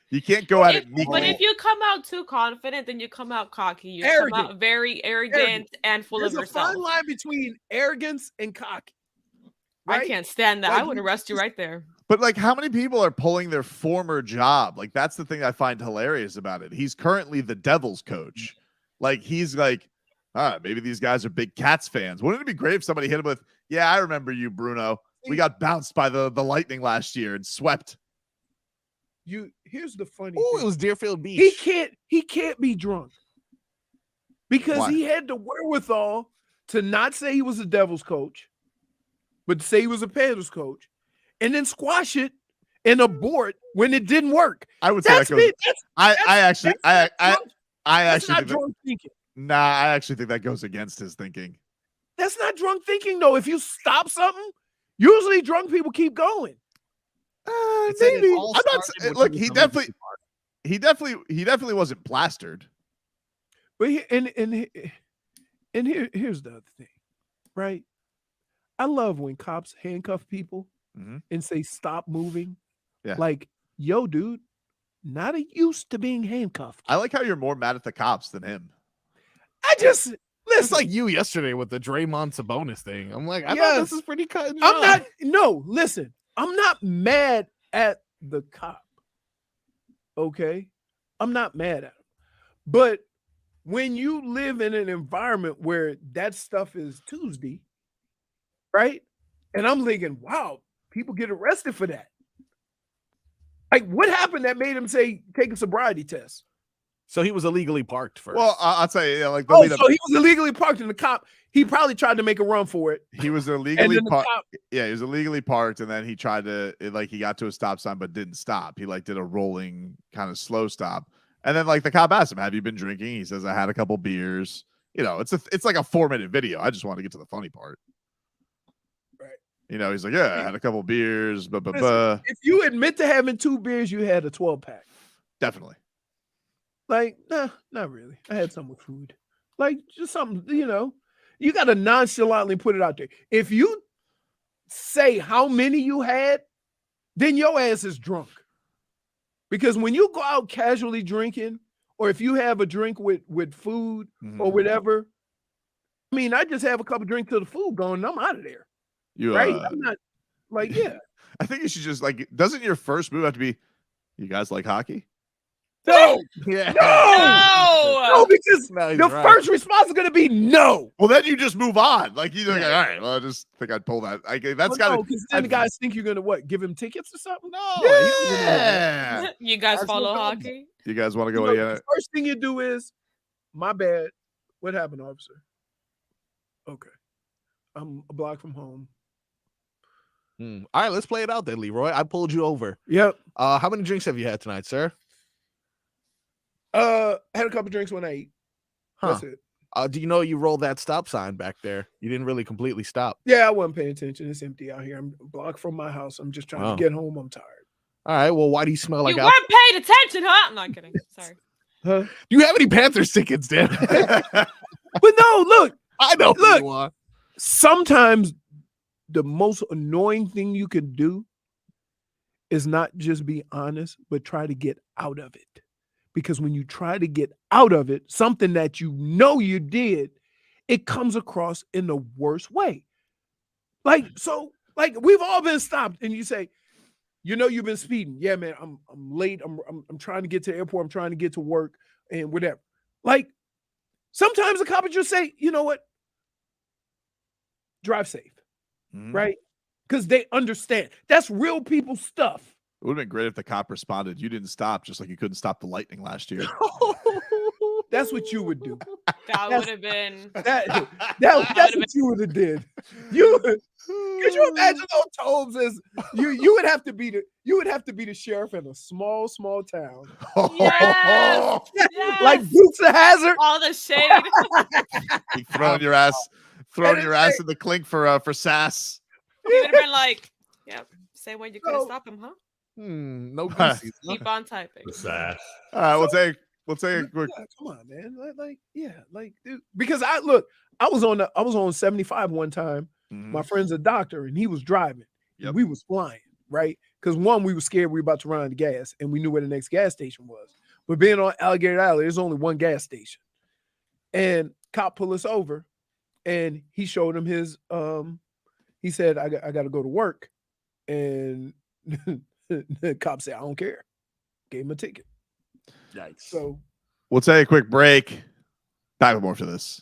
You can't go at it meekly. But if you come out too confident, then you come out cocky. You come out very arrogant and full of yourself. There's a fine line between arrogance and cocky. Right? I can't stand that. I would arrest you right there. But like, how many people are pulling their former job? Like, that's the thing I find hilarious about it. He's currently the Devils coach. Like, he's like, maybe these guys are big Cats fans. Wouldn't it be great if somebody hit him with, yeah, I remember you, Bruno. We got bounced by the Lightning last year and swept. here's the funny Oh, thing. it was Deerfield Beach. He can't be drunk because Why? he had the wherewithal to not say he was a Devils coach, but to say he was a Panthers coach, and then squash it and abort when it didn't work. I would say That's that goes. me. I That's actually not think drunk thinking. nah, I actually think that goes against his thinking. That's not drunk thinking, though. If you stop something, usually drunk people keep going. Maybe. I'm not saying, look, he definitely wasn't plastered. But here's the other thing, right? I love when cops handcuff people and say stop moving. Yeah. Like, yo, dude, not used to being handcuffed. I like how you're more mad at the cops than him. Listen. It's like you yesterday with the Draymond Sabonis thing. I'm like, I thought this is pretty cut and dry. Listen, I'm not mad at the cop. Okay? I'm not mad at him. But when you live in an environment where that stuff is Tuesday, right? And I'm thinking, wow, people get arrested for that. Like, what happened that made him say take a sobriety test? So he was illegally parked first. Well, I'll tell you, like, so he was illegally parked, and the cop, he probably tried to make a run for it. He was illegally parked. Yeah, he was illegally parked, and then he tried to, he got to a stop sign but didn't stop. He did a rolling kind of slow stop, and then the cop asked him, "Have you been drinking?" He says, "I had a couple beers." It's like a 4-minute video. I just want to get to the funny part. Right. He's like, "Yeah, I had a couple beers." Listen, if you admit to having 2 beers, you had a 12-pack. Definitely. Like, nah, not really. I had some with food. Like, just something, you got to nonchalantly put it out there. If you say how many you had, then your ass is drunk. Because when you go out casually drinking, or if you have a drink with food or whatever, I mean, I just have a couple drinks to the food going, and I'm out of there. Right? I'm not, yeah. I think you should just, doesn't your first move have to be, you guys like hockey? No, no, because the first response is going to be no. Well, then you just move on. All right, well, I just think I'd pull that. That's got to. Because then the guys think you're going to give him tickets or something? No. Yeah. You guys follow hockey? You guys want to go? The first thing you do is, my bad. What happened, officer? Okay. I'm a block from home. All right, let's play it out then, Leroy. I pulled you over. Yep. How many drinks have you had tonight, sir? Had a couple drinks when I eat. That's it. Do you know you rolled that stop sign back there? You didn't really completely stop. Yeah, I wasn't paying attention. It's empty out here. I'm blocked from my house. I'm just trying to get home. I'm tired. All right. Well, why do you smell like you weren't paying attention, huh? I'm not kidding. Sorry. Huh? Do you have any Panthers tickets, Dan? But no, look. I know who you are. Sometimes the most annoying thing you can do is not just be honest, but try to get out of it. Because when you try to get out of it, something that you know you did, it comes across in the worst way. We've all been stopped, and you say, you've been speeding. Yeah, man, I'm late. I'm trying to get to the airport. I'm trying to get to work and whatever. Sometimes the cop would just say, you know what? Drive safe, right? Because they understand. That's real people stuff. It would have been great if the cop responded, "You didn't stop, just like you couldn't stop the lightning last year." That's what you would do. That would have been. That's what you would have did. Could you imagine those Tobes as you would have to be the sheriff in a small town. Yes, yes. Like Dukes of Hazzard. All the shade. You throwing your ass in the clink for sass. You would have been like, "Yep, say when you couldn't stop him, huh?" No goosies. Keep on typing. All right, we'll take a quick. Yeah, come on, man. Dude, because I was on 75 one time. My friend's a doctor, and he was driving. Yep. We was flying, right? Because we were scared we were about to run out of gas, and we knew where the next gas station was. But being on Alligator Alley, there's only one gas station. And cop pulled us over, and he showed him his. He said, "I got to go to work," and the cop said, "I don't care." Gave him a ticket. Yikes. So we'll take a quick break. Back with more for this.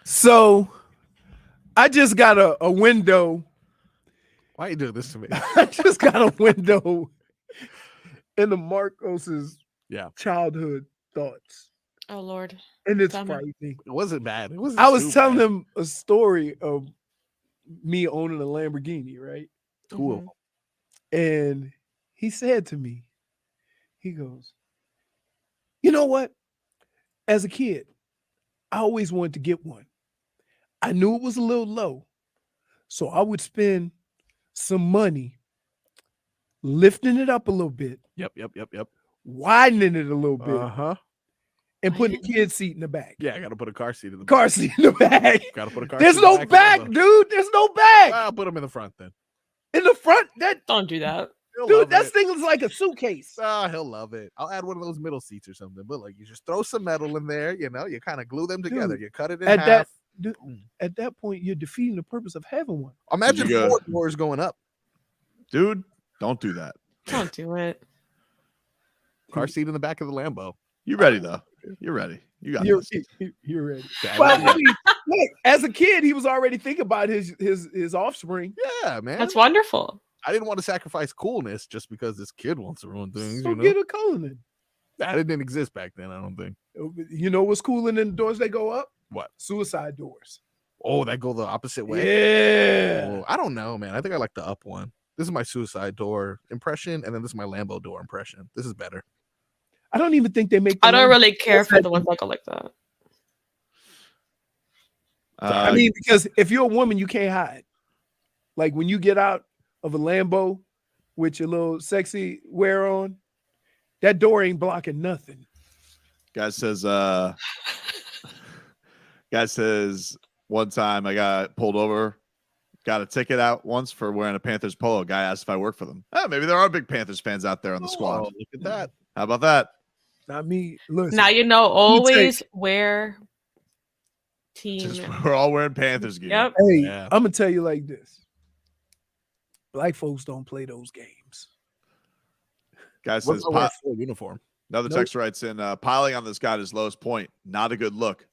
So I just got a window. Why you doing this to me? I just got a window into Marcos's childhood thoughts. Oh Lord. And it's Tell me. frightening. It wasn't bad. It wasn't I was too telling bad. him a story of me owning a Lamborghini, right? Two of them. And he said to me, he goes, you know what? As a kid, I always wanted to get one. I knew it was a little low. So I would spend some money lifting it up a little bit. Yep. Widening it a little bit. And putting the Widening? kid seat in the back. Yeah, I gotta put a car seat in the back. Car seat in the back. Gotta put a car There's seat in no the back, of the- dude. There's no back. I'll put them in the front then. In the front, that Don't do that. He'll dude, love that it. thing is like a suitcase. He'll love it. I'll add one of those middle seats or something. But like, you just throw some metal in there. You know, you kind of glue them together. Dude, You cut it in At half. at that point, you're defeating the purpose of having one. Imagine You go- 4 doors going up. Dude, don't do that. Don't do it. Car seat in the back of the Lambo. You ready though? You're ready. You got You're, this. you're ready. Dad, But I mean, look, as a kid, he was already thinking about his offspring. Yeah, man. That's wonderful. I didn't want to sacrifice coolness just because this kid wants to ruin things. So You know? get a Cullinan. That didn't exist back then, I don't think. You know what's cooling in the doors that go up? What? Suicide doors. Oh, that go the opposite way? Yeah. Oh, I don't know, man. I think I like the up one. This is my suicide door impression, and then this is my Lambo door impression. This is better. I don't even think they make. I don't really care for the ones that go like that. I mean, because if you're a woman, you can't hide. Like when you get out of a Lambo with your little sexy wear on, that door ain't blocking nothing. Guy says, one time I got pulled over, got a ticket out once for wearing a Panthers polo. Guy asked if I work for them. Oh, maybe there are big Panthers fans out there on the squad. Oh, look at that. How about that? Not me. Listen, Now you know, always wear team. We're all wearing Panthers gear. Yep. hey, Yeah. I'm gonna tell you like this: black folks don't play those games. Guy What's says, the full uniform? another Nope. text writes in, piling on this guy at his lowest point. Not a good look.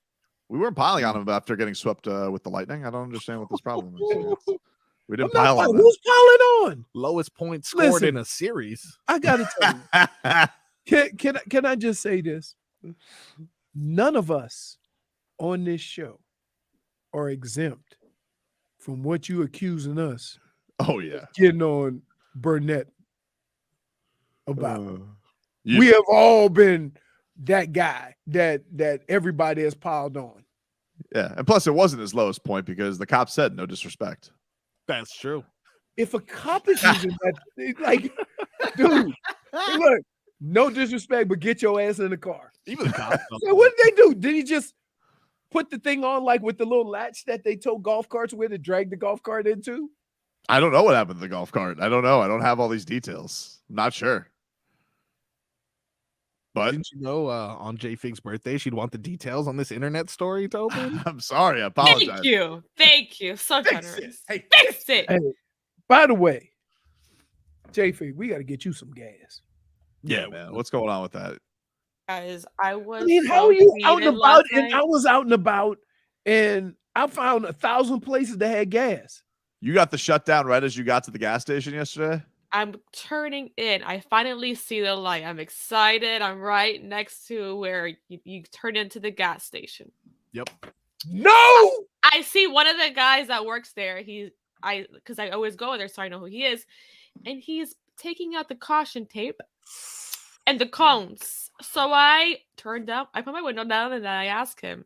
We weren't piling on him after getting swept with the Lightning. I don't understand what this problem is. We didn't pile on him. Who's piling on? Lowest point scored Listen. in a series. I gotta tell you. Can I just say this? None of us on this show are exempt from what you accusing us Oh, yeah. getting on Brunette about. You- We have all been that guy that everybody has piled on. Yeah. And plus, it wasn't his lowest point because the cop said no disrespect. That's true. If a cop is using that, like, dude, look, no disrespect, but get your ass in the car. Even the cops. So what did they do? Did he just put the thing on like with the little latch that they tow golf carts with and drag the golf cart into? I don't know what happened to the golf cart. I don't know. I don't have all these details. I'm not sure. But Didn't you know on JFig's birthday she'd want the details on this internet story, Tobin? I'm sorry. I apologize. Thank you. They, so generous. Hey, Fix it. hey, by the way, JFig, we got to get you some gas. Yeah, man. What's going on with that? Guys, I was. I mean, how so are you out heated and about? last And night. I was out and about, and I found 1,000 places that had gas. You got the shutdown right as you got to the gas station yesterday? I'm turning in. I finally see the light. I'm excited. I'm right next to where you turn into the gas station. Yep. No, I see one of the guys that works there. Because I always go there, so I know who he is, and he's taking out the caution tape and the cones. So I turned down. I put my window down, and then I asked him,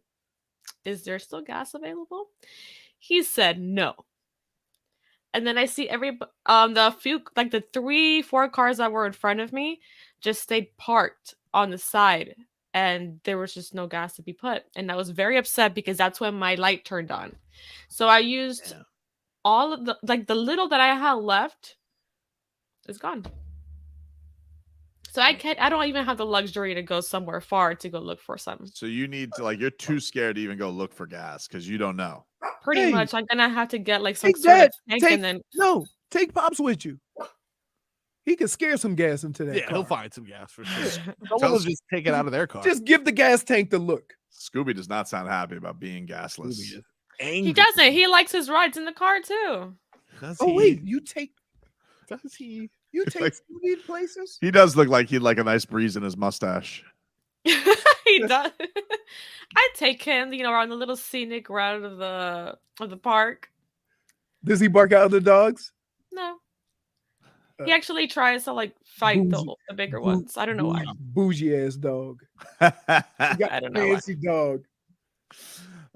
"Is there still gas available?" He said no. And then I see the few, like the 3-4 cars that were in front of me just stayed parked on the side, and there was just no gas to be put. And I was very upset because that's when my light turned on. So I used all of the little that I had left is gone. So I don't even have the luxury to go somewhere far to go look for something. So you need to, you're too scared to even go look for gas because you don't know. Pretty Hey, much, I'm gonna have to get like some take sort of that. tank Take, and then no, take Pops with you. He can scare some gas into that Yeah, car. he'll find some gas for sure. Tell Someone will us- just take it out of their car. Just give the gas tank the look. Scooby does not sound happy about being gasless. Scooby is He angry. doesn't. He likes his rides in the car too. Does Oh he? wait, you take Does he? Scooby to places? He does look like he'd like a nice breeze in his mustache. He does. I'd take him, around the little scenic route of the park. Does he bark out at the dogs? No. He actually tries to fight the bigger ones. I don't know why. Bougie ass dog. He got I don't know why. fancy dog.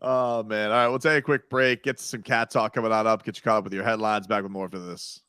Oh man. All right, we'll take a quick break. Get some cat talk coming on up. Get you caught up with your headlines. Back with more for this.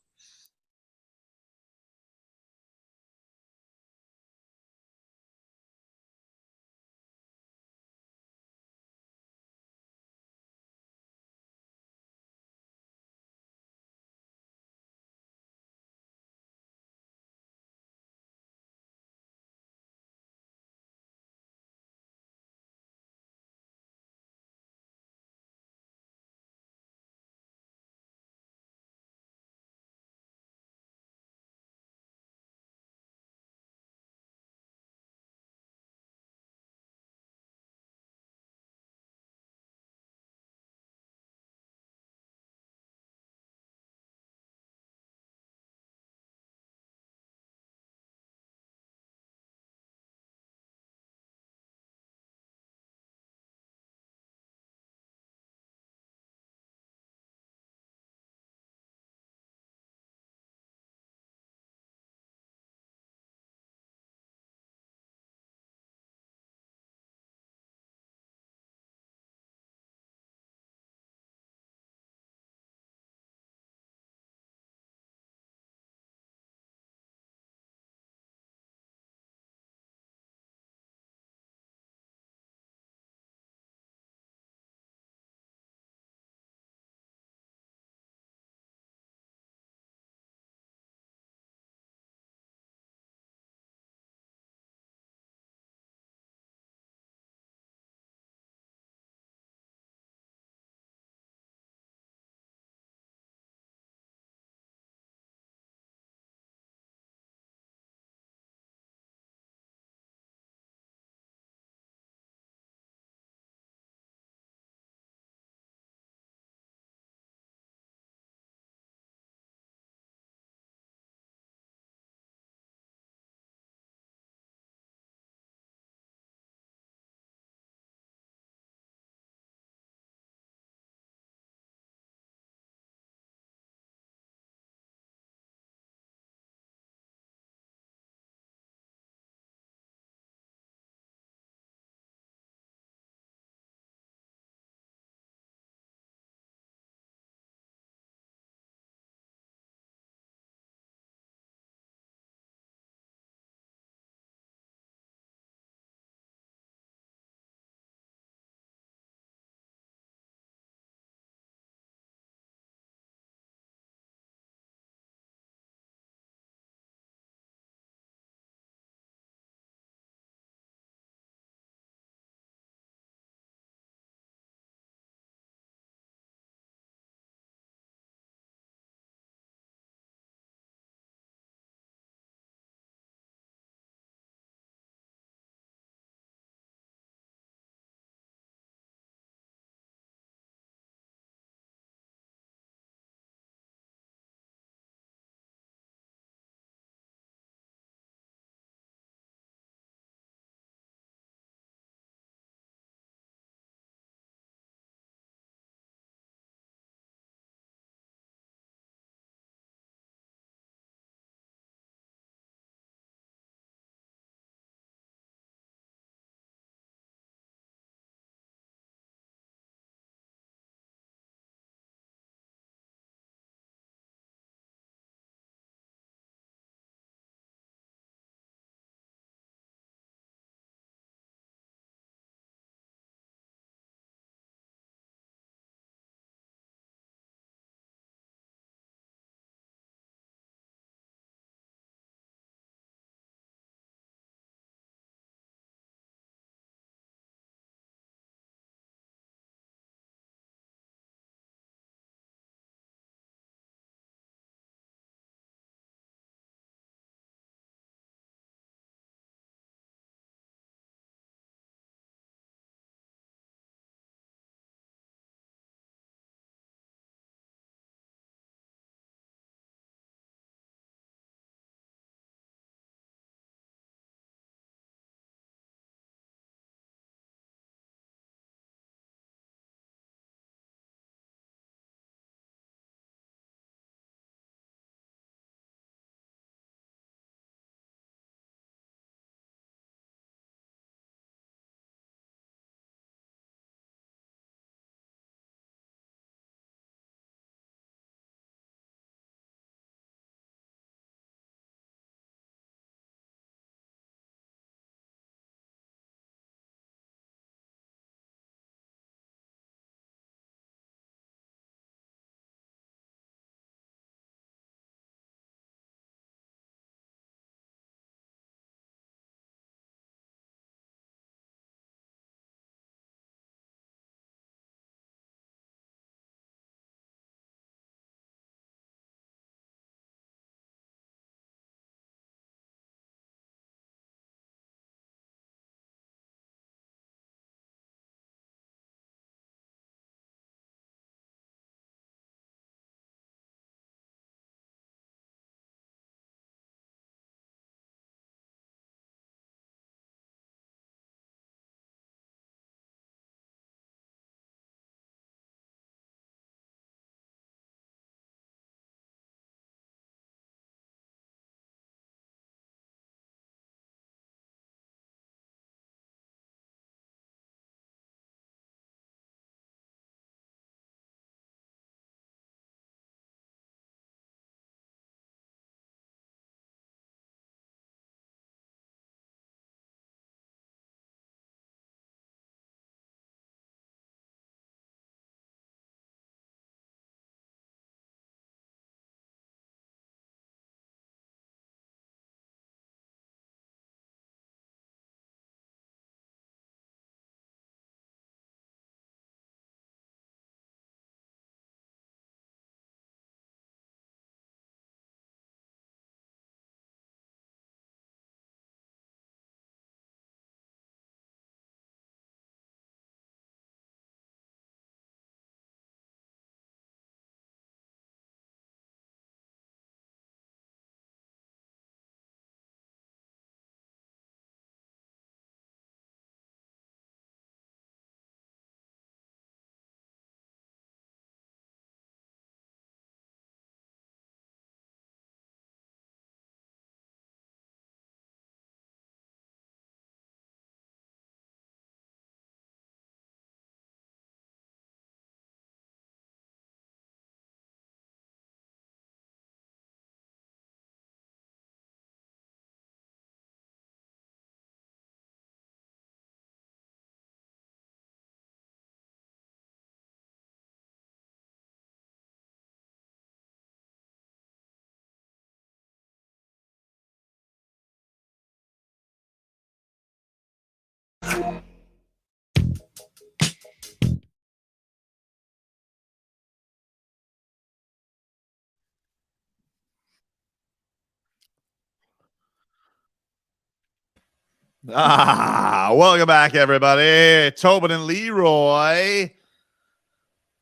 Welcome back, everybody. Tobin and Leroy.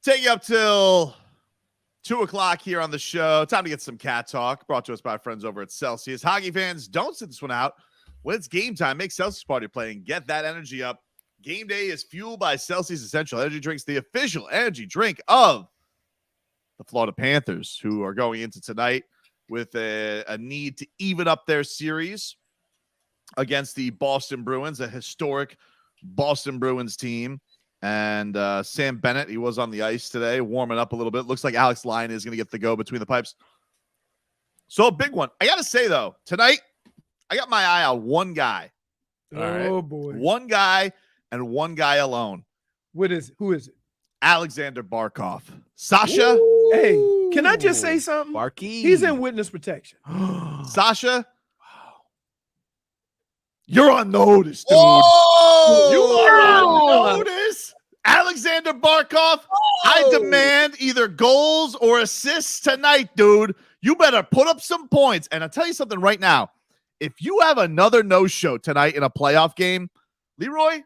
Take you up till 2 o'clock here on the show. Time to get some cat talk. Brought to us by our friends over at Celsius. Hockey fans, don't sit this one out. When it's game time, make Celsius party play and get that energy up. Game day is fueled by Celsius Essential Energy Drinks, the official energy drink of the Florida Panthers, who are going into tonight with a need to even up their series against the Boston Bruins, a historic Boston Bruins team. And Sam Bennett, he was on the ice today, warming up a little bit. Looks like Alex Lyon is going to get the go between the pipes. So a big one. I got to say, though, tonight, I got my eye on one guy. Oh, boy. One guy and one guy alone. What is it? Who is it? Alexander Barkov. Sasha. Ooh. Hey, can I just say something? Barky. He's in witness protection. Sasha. You're on notice, dude. Oh! You are on notice. Alexander Barkov, I demand either goals or assists tonight, dude. You better put up some points. And I'll tell you something right now. If you have another no-show tonight in a playoff game, Leroy,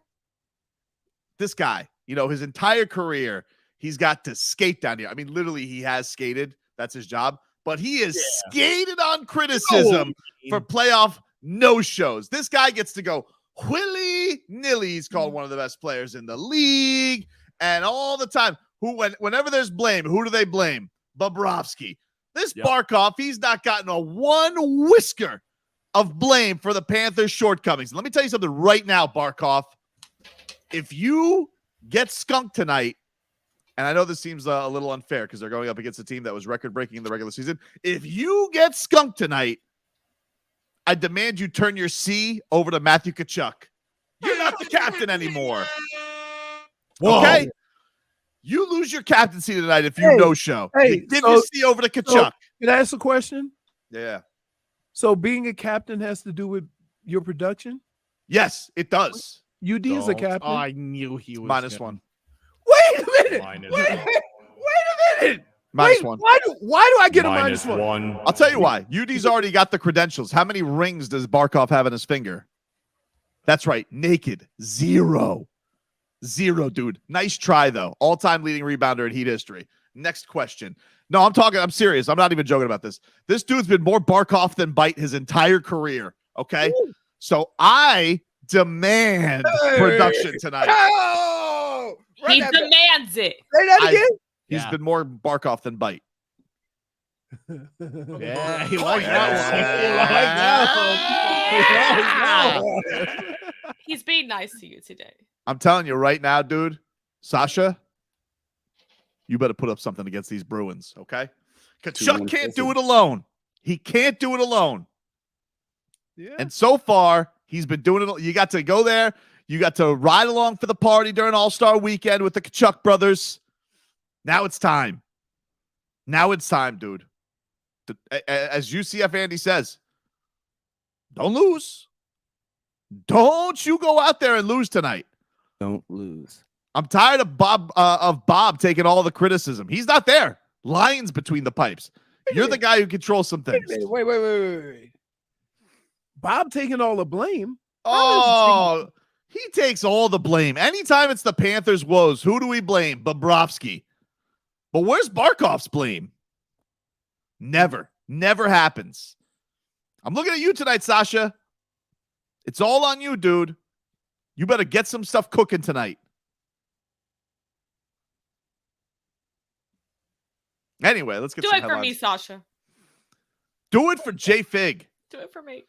this guy, his entire career, he's got to skate down here. I mean, literally, he has skated. That's his job. But he is skated on criticism for playoff no-shows. This guy gets to go willy-nilly. He's called one of the best players in the league. And all the time, whenever there's blame, who do they blame? Bobrovsky. This Barkov, he's not gotten a one whisker of blame for the Panthers' shortcomings. Let me tell you something right now, Barkov. If you get skunked tonight, and I know this seems a little unfair because they're going up against a team that was record-breaking in the regular season. If you get skunked tonight, I demand you turn your C over to Matthew Tkachuk. You're not the captain anymore. Whoa. Okay? You lose your captaincy tonight if you no-show. Give your C over to Tkachuk. Can I ask a question? Yeah. So being a captain has to do with your production? Yes, it does. UD is a captain. I knew he was -1. Wait a minute. Wait a minute. -1. Why do I get a -1? I'll tell you why. UD's already got the credentials. How many rings does Barkov have in his finger? That's right. Naked. 0. 0, dude. Nice try, though. All-time leading rebounder in Heat history. Next question. No, I'm serious. I'm not even joking about this. This dude's been more Barkov than bite his entire career. Okay? Ooh. So I demand production tonight. Oh! He demands it. Say that again. He's been more Barkov than bite. Yeah, he likes that one. He's being nice to you today. I'm telling you right now, dude, Sasha, you better put up something against these Bruins, okay? Tkachuk can't do it alone. He can't do it alone. Yeah. And so far, he's been doing it. You got to go there. You got to ride along for the party during All-Star Weekend with the Tkachuk brothers. Now it's time. Now it's time, dude. As UCF Andy says, don't lose. Don't you go out there and lose tonight. Don't lose. I'm tired of Bob taking all the criticism. He's not there. Lions between the pipes. You're the guy who controls some things. Wait. Bob taking all the blame? Oh, he takes all the blame. Anytime it's the Panthers' woes, who do we blame? Bobrovsky. But where's Barkov's blame? Never happens. I'm looking at you tonight, Sasha. It's all on you, dude. You better get some stuff cooking tonight. Anyway, let's get Do some it for headlines. me, Sasha. Do it for JFig. Do it for me.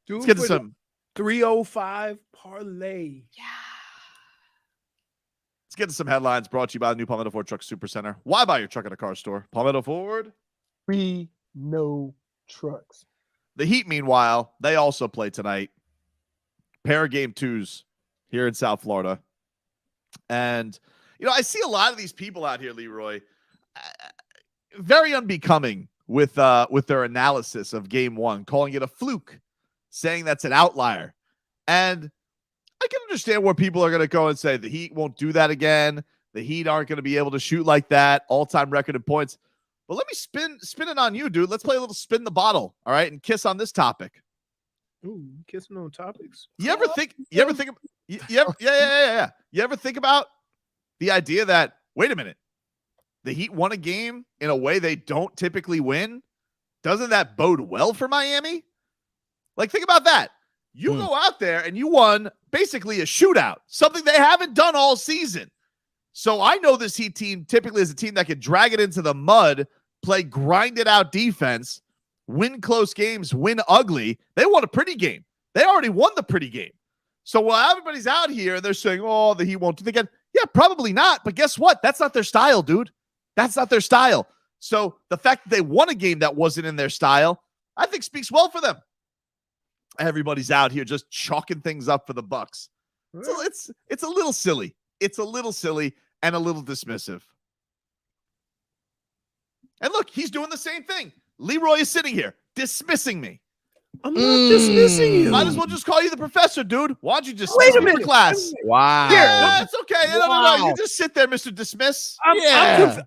Let's get some 305 parlay. Yeah. Let's get to some headlines brought to you by the new Palmetto Ford Truck Super Center. Why buy your truck at a car store? Palmetto Ford. We know trucks. The Heat, meanwhile, they also play tonight. Pair of game twos here in South Florida. And, I see a lot of these people out here, Leroy, very unbecoming with their analysis of game one, calling it a fluke, saying that's an outlier. And I can understand where people are going to go and say the Heat won't do that again. The Heat aren't going to be able to shoot like that. All-time record in points. But let me spin it on you, dude. Let's play a little spin the bottle, all right, and kiss on this topic. Ooh, kissing on topics. You ever think about the idea that, wait a minute, the Heat won a game in a way they don't typically win? Doesn't that bode well for Miami? Like, think about that. You go out there and you won basically a shootout, something they haven't done all season. So I know this Heat team typically is a team that could drag it into the mud, play grinded out defense, win close games, win ugly. They won a pretty game. They already won the pretty game. So while everybody's out here and they're saying, oh, the Heat won't do it again. Yeah, probably not. But guess what? That's not their style, dude. That's not their style. So the fact that they won a game that wasn't in their style, I think speaks well for them. Everybody's out here just chalking things up for the Bucks. So it's a little silly. It's a little silly and a little dismissive. And look, he's doing the same thing. Leroy is sitting here dismissing me. I'm not dismissing you. Might as well just call you the professor, dude. Why don't you just wait a sit minute for class? Wow. Yeah, it's okay. No. You just sit there, Mr. Dismiss.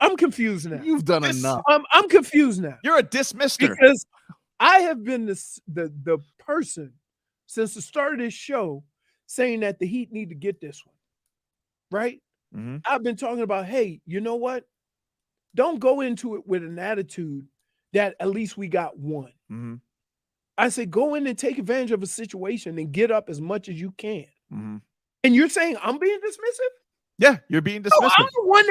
I'm confused now. You've done enough. I'm confused now. You're a dismister. Because I have been the person since the start of this show saying that the Heat need to get this one. Right? Mm-hmm. I've been talking about, hey, you know what? Don't go into it with an attitude that at least we got one. Mm-hmm. I say go in and take advantage of a situation and get up as much as you can. Mm-hmm. And you're saying I'm being dismissive? Yeah, you're being dismissive. No, I'm the one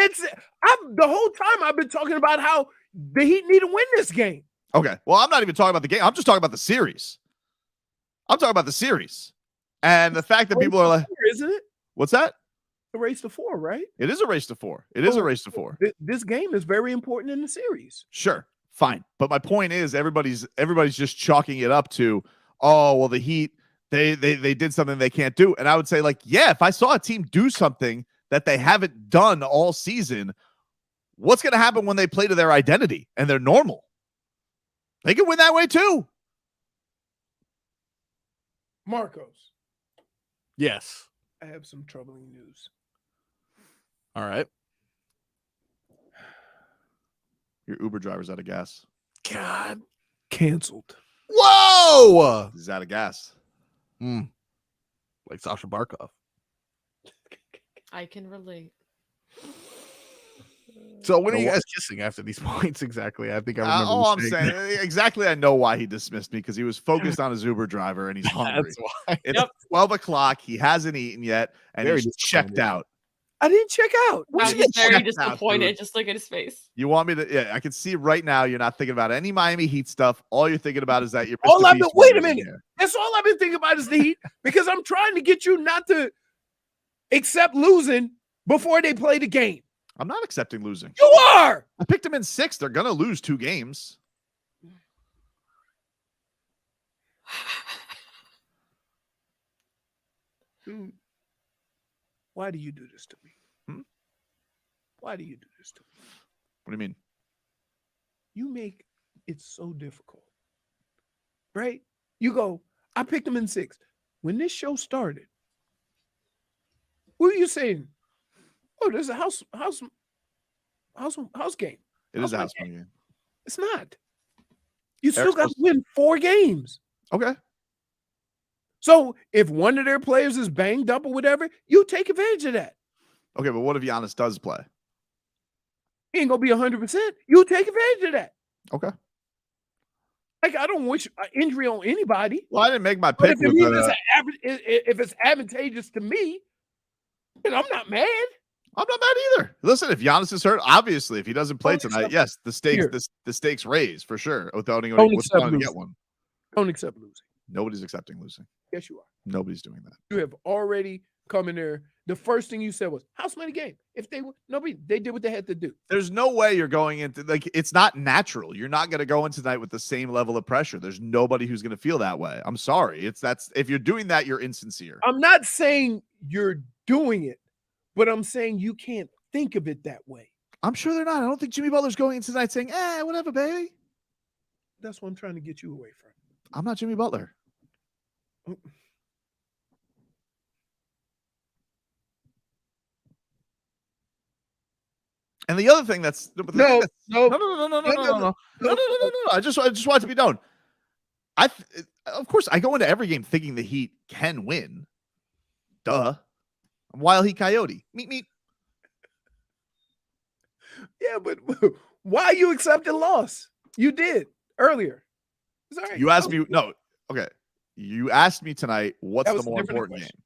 the whole time I've been talking about how the Heat need to win this game. Okay. Well, I'm not even talking about the game. I'm just talking about the series. I'm talking about the series. And the fact that people are like, isn't it? What's that? A race to 4, right? It is a race to 4. It is a race to 4. This game is very important in the series. Sure. Fine. But my point is everybody's just chalking it up to, oh, well, the Heat, they did something they can't do. And I would say, like, yeah, if I saw a team do something that they haven't done all season, what's going to happen when they play to their identity and they're normal? They can win that way too. Marcos. Yes. I have some troubling news. All right. Your Uber driver's out of gas. God. Canceled. Whoa! He's out of gas. Like Sasha Barkov. I can relate. So when are you guys kissing after these points exactly? I think I remember. All I'm saying, exactly, I know why he dismissed me, because he was focused on his Uber driver and he's hungry. That's why. It's 12 o'clock. He hasn't eaten yet, and Very he's checked out. I didn't check out. Wow, he's very disappointed. Just look at his face. You want me to? Yeah, I can see right now you're not thinking about any Miami Heat stuff. All you're thinking about is that you're. Wait a minute. That's all I've been thinking about is the Heat, because I'm trying to get you not to accept losing before they play the game. I'm not accepting losing. You are. I picked them in 6. They're gonna lose 2 games. Dude, why do you do this to me? Why do you do this to me? What do you mean? You make it so difficult, right? You go, I picked them in 6. When this show started, what are you saying? Oh, there's a house game. It is a house game. It's not. You still got to win 4 games. Okay. So if one of their players is banged up or whatever, you take advantage of that. Okay, but what if Giannis does play? He ain't gonna be 100%. You take advantage of that. Okay. Like, I don't wish injury on anybody. Well, I didn't make my pick. If it's advantageous to me, then I'm not mad. I'm not mad either. Listen, if Giannis is hurt, obviously, if he doesn't play tonight, yes, the stakes raise for sure. Without to get one. Don't accept losing. Nobody's accepting losing. Yes, you are. Nobody's doing that. You have already come in there. The first thing you said was house money game. If they did what they had to do. There's no way you're going into, like, it's not natural. You're not going to go into tonight with the same level of pressure. There's nobody who's going to feel that way. I'm sorry. If you're doing that, you're insincere. I'm not saying you're doing it, but I'm saying you can't think of it that way. I'm sure they're not. I don't think Jimmy Butler's going into tonight saying, whatever, baby. That's what I'm trying to get you away from. I'm not Jimmy Butler. And the other thing that's No. no. I just want it to be known. Of course, I go into every game thinking the Heat can win. Duh. I'm Wild Heat Coyote. Meet. Yeah, but why you accepted loss? You did earlier. It's all right. You asked me. No. Okay. You asked me tonight, what's That the was a more different important question.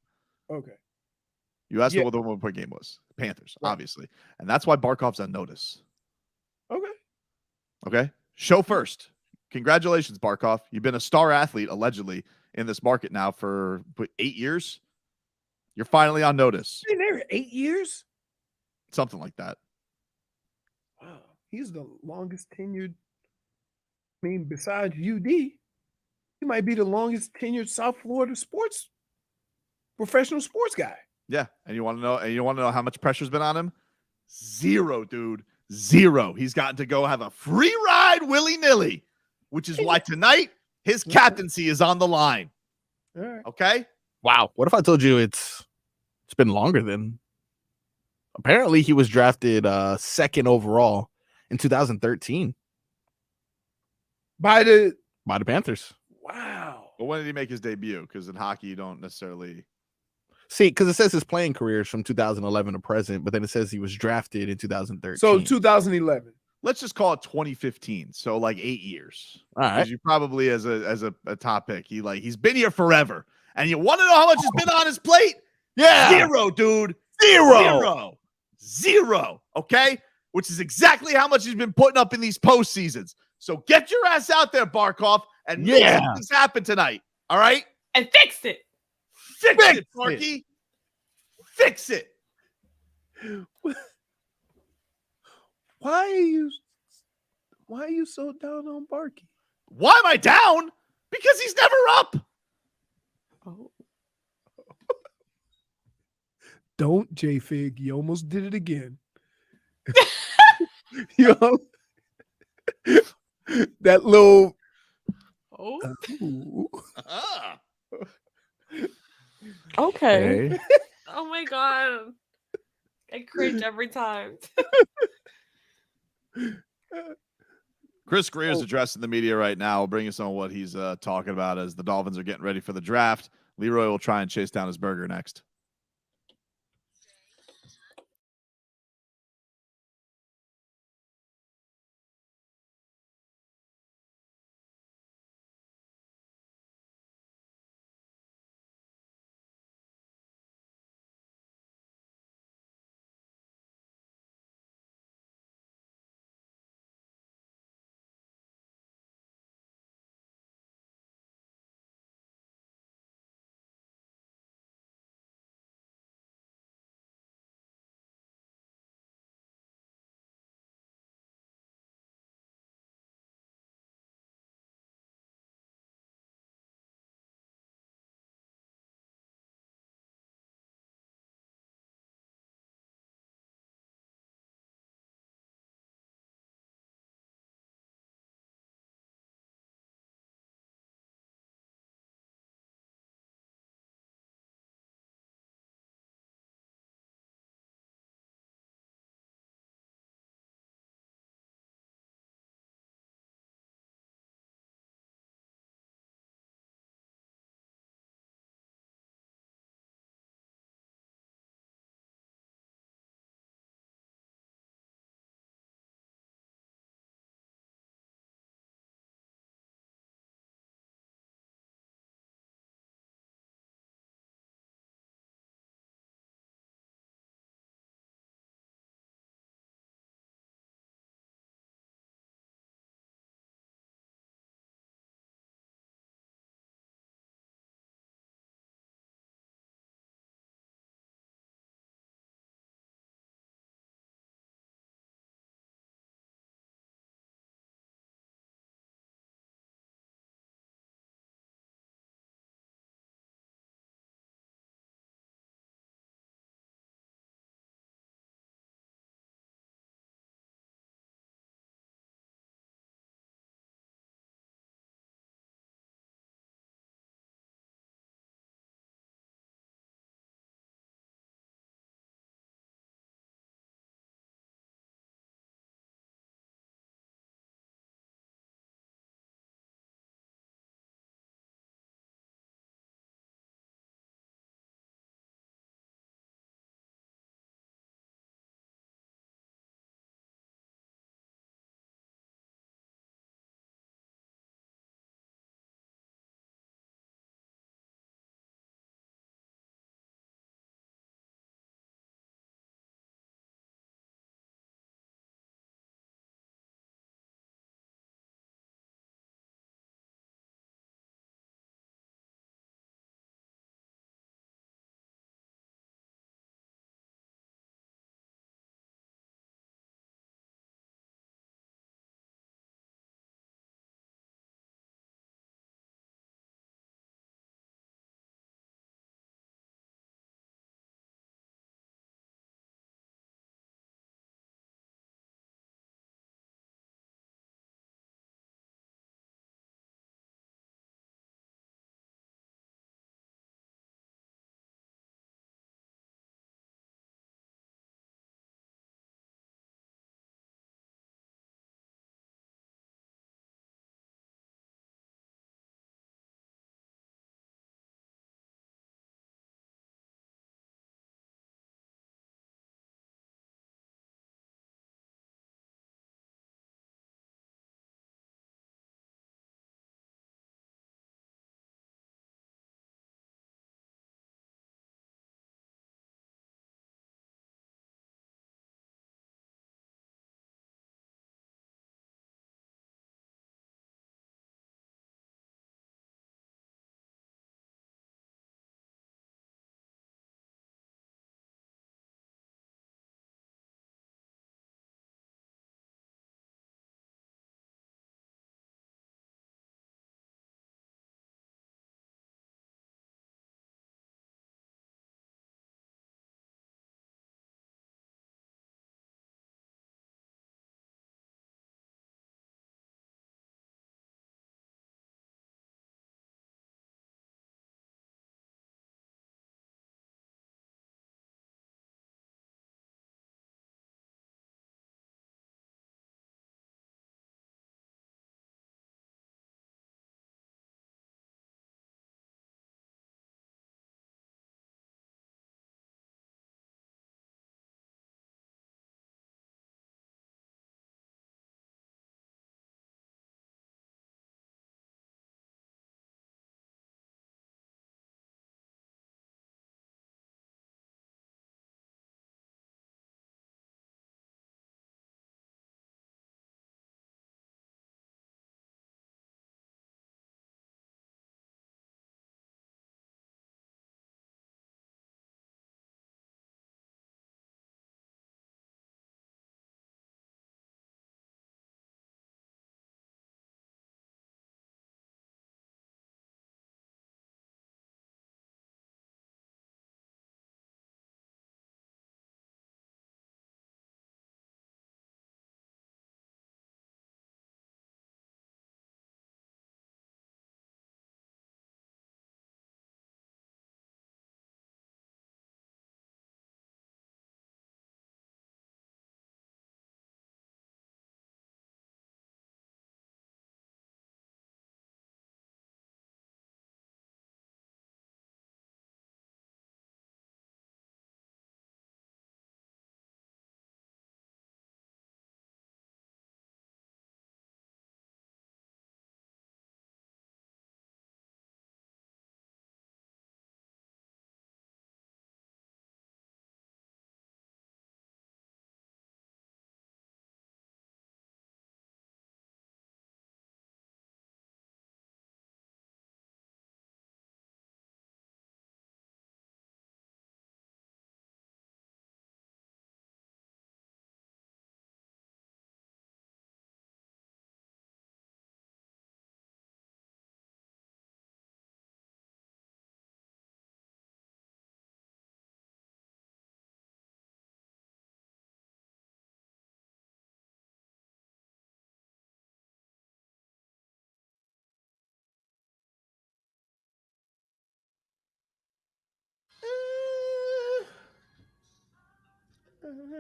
game? Okay. You asked me Yeah. what the more important game was. Panthers, Right. obviously. And that's why Barkov's on notice. Okay. Okay. Show first. Congratulations, Barkov. You've been a star athlete, allegedly, in this market now for 8 years. You're finally on notice. Been there 8 years? Something like that. Wow. He's the longest tenured. I mean, besides UD, he might be the longest tenured South Florida professional sports guy. Yeah. And you want to know how much pressure's been on him? Zero, dude. Zero. He's gotten to go have a free ride willy-nilly, which is why tonight his captaincy is on the line. All right. Okay? Wow. What if I told you it's been longer than? Apparently, he was drafted second overall in 2013 by the Panthers. Wow. But when did he make his debut? Because in hockey, you don't necessarily see, because it says his playing career is from 2011 to present, but then it says he was drafted in 2013. So 2011. Let's just call it 2015. So like 8 years. All right. Because you probably as a top pick, he's been here forever. And you want to know how much has been on his plate? Yeah. Zero, dude. Zero. Okay? Which is exactly how much he's been putting up in these postseasons. So get your ass out there, Barkov, and make things happen tonight. All right? And fix it. Fix it, Parky. Fix it. Why are you so down on Barky? Why am I down? Because he's never up. Oh. Don't, JFig. You almost did it again. You know, that little. Okay. Hey. Oh my god. I cringe every time. Chris Grier is addressing the media right now. We'll bring you some of what he's talking about as the Dolphins are getting ready for the draft. Leroy will try and chase down his burger next.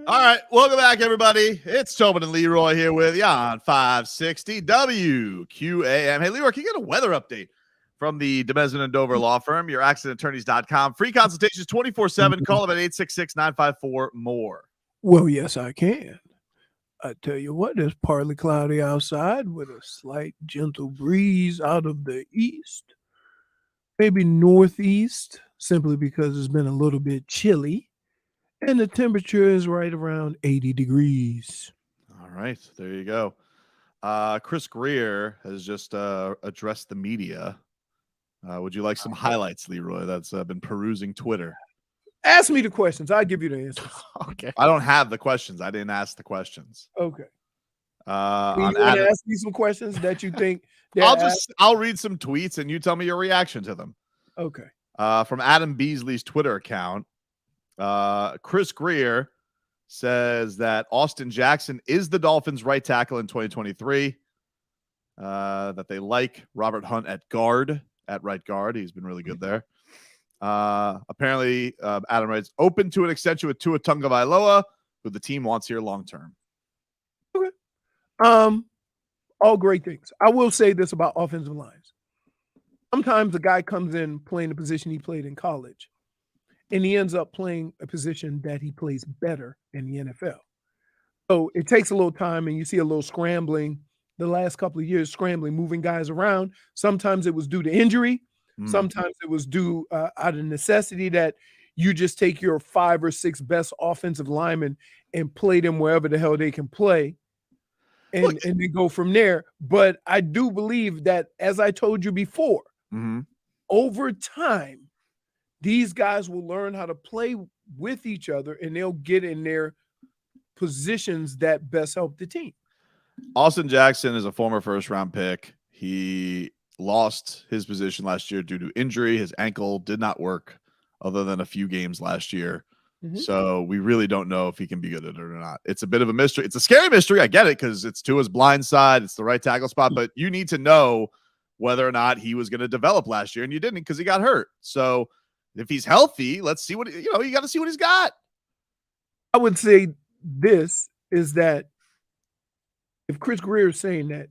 All right, welcome back, everybody. It's Tobin and Leroy here with you on 560 WQAM. Hey, Leroy, can you get a weather update from the Demesman and Dover Law Firm, your accidentattorneys.com? Free consultations 24/7. Call them at 866-954-MORE. Well, yes, I can. I tell you what, it's partly cloudy outside with a slight gentle breeze out of the east, maybe northeast, simply because it's been a little bit chilly. And the temperature is right around 80 degrees. All right, there you go. Chris Grier has just addressed the media. Would you like some highlights, Leroy? That's been perusing Twitter. Ask me the questions. I'll give you the answers. Okay. I don't have the questions. I didn't ask the questions. Okay. You On want to Adam, ask me some questions that you think? that I'll read some tweets and you tell me your reaction to them. Okay. From Adam Beasley's Twitter account, Chris Grier says that Austin Jackson is the Dolphins' right tackle in 2023. That they like Robert Hunt at right guard. He's been really good there. Apparently, Adam writes, open to an extension with Tua Tagovailoa, who the team wants here long term. Okay. All great things. I will say this about offensive lines. Sometimes a guy comes in playing the position he played in college, and he ends up playing a position that he plays better in the NFL. So it takes a little time, and you see a little scrambling the last couple of years, moving guys around. Sometimes it was due to injury. Sometimes it was due out of necessity that you just take your 5 or 6 best offensive linemen and play them wherever the hell they can play and then go from there. But I do believe that, as I told you before, over time, these guys will learn how to play with each other and they'll get in their positions that best help the team. Austin Jackson is a former first-round pick. He lost his position last year due to injury. His ankle did not work other than a few games last year. So we really don't know if he can be good at it or not. It's a bit of a mystery. It's a scary mystery. I get it because it's Tua's blind side. It's the right tackle spot, but you need to know whether or not he was going to develop last year, and you didn't because he got hurt. So if he's healthy, let's see what, you got to see what he's got. I would say this is that if Chris Grier is saying that,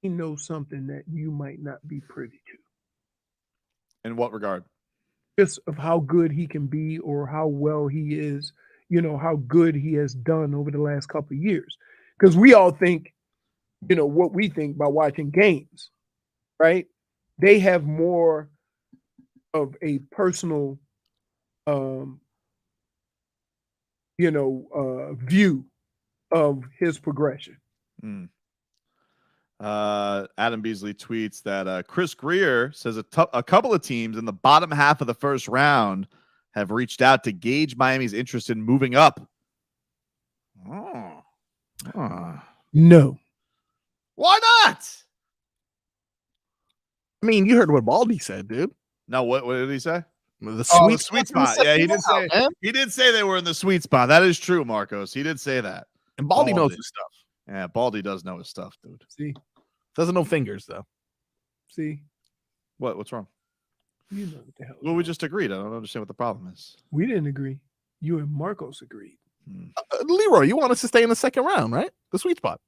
he knows something that you might not be privy to. In what regard? Just of how good he can be or how well he is, how good he has done over the last couple of years. Because we all think, what we think by watching games, right? They have more of a personal, view of his progression. Adam Beasley tweets that Chris Grier says a couple of teams in the bottom half of the first round have reached out to gauge Miami's interest in moving up. No. Why not? I mean, you heard what Baldy said, dude. No, what did he say? The sweet spot. Yeah, he did say they were in the sweet spot. That is true, Marcos. He did say that. And Baldy knows his stuff. Yeah, Baldy does know his stuff, dude. See? Doesn't know fingers, though. See? What's wrong? You know what the hell. Well, we just agreed. I don't understand what the problem is. We didn't agree. You and Marcos agreed. Leroy, you want us to stay in the second round, right? The sweet spot.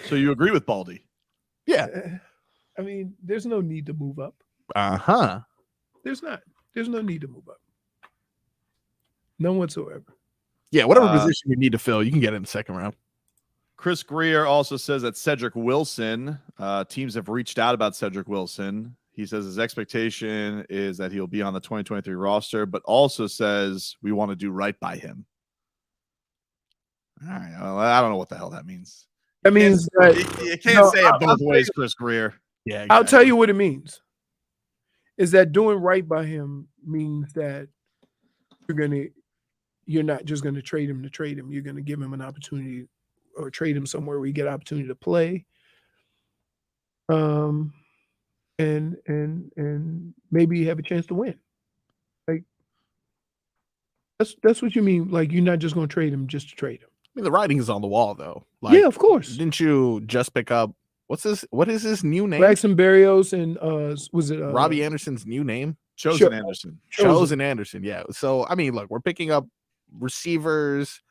So you agree with Baldy? Yeah. I mean, there's no need to move up. There's not. There's no need to move up. None whatsoever. Yeah, whatever position you need to fill, you can get in the second round. Chris Grier also says that Cedric Wilson, teams have reached out about Cedric Wilson. He says his expectation is that he'll be on the 2023 roster, but also says we want to do right by him. All right. Well, I don't know what the hell that means. That means that you can't say it both ways, Chris Grier. Yeah, exactly. I'll tell you what it means. Is that doing right by him means that you're not just going to trade him to trade him. You're going to give him an opportunity or trade him somewhere where you get an opportunity to play. And maybe you have a chance to win. Like that's what you mean. Like you're not just going to trade him just to trade him. I mean, the writing is on the wall, though. Like, yeah, of course. Didn't you just pick up what is his new name? Braxton Berrios and was it Robbie Anderson's new name? Chosen Anderson. Chosen Anderson. Yeah. So I mean, look, we're picking up receivers.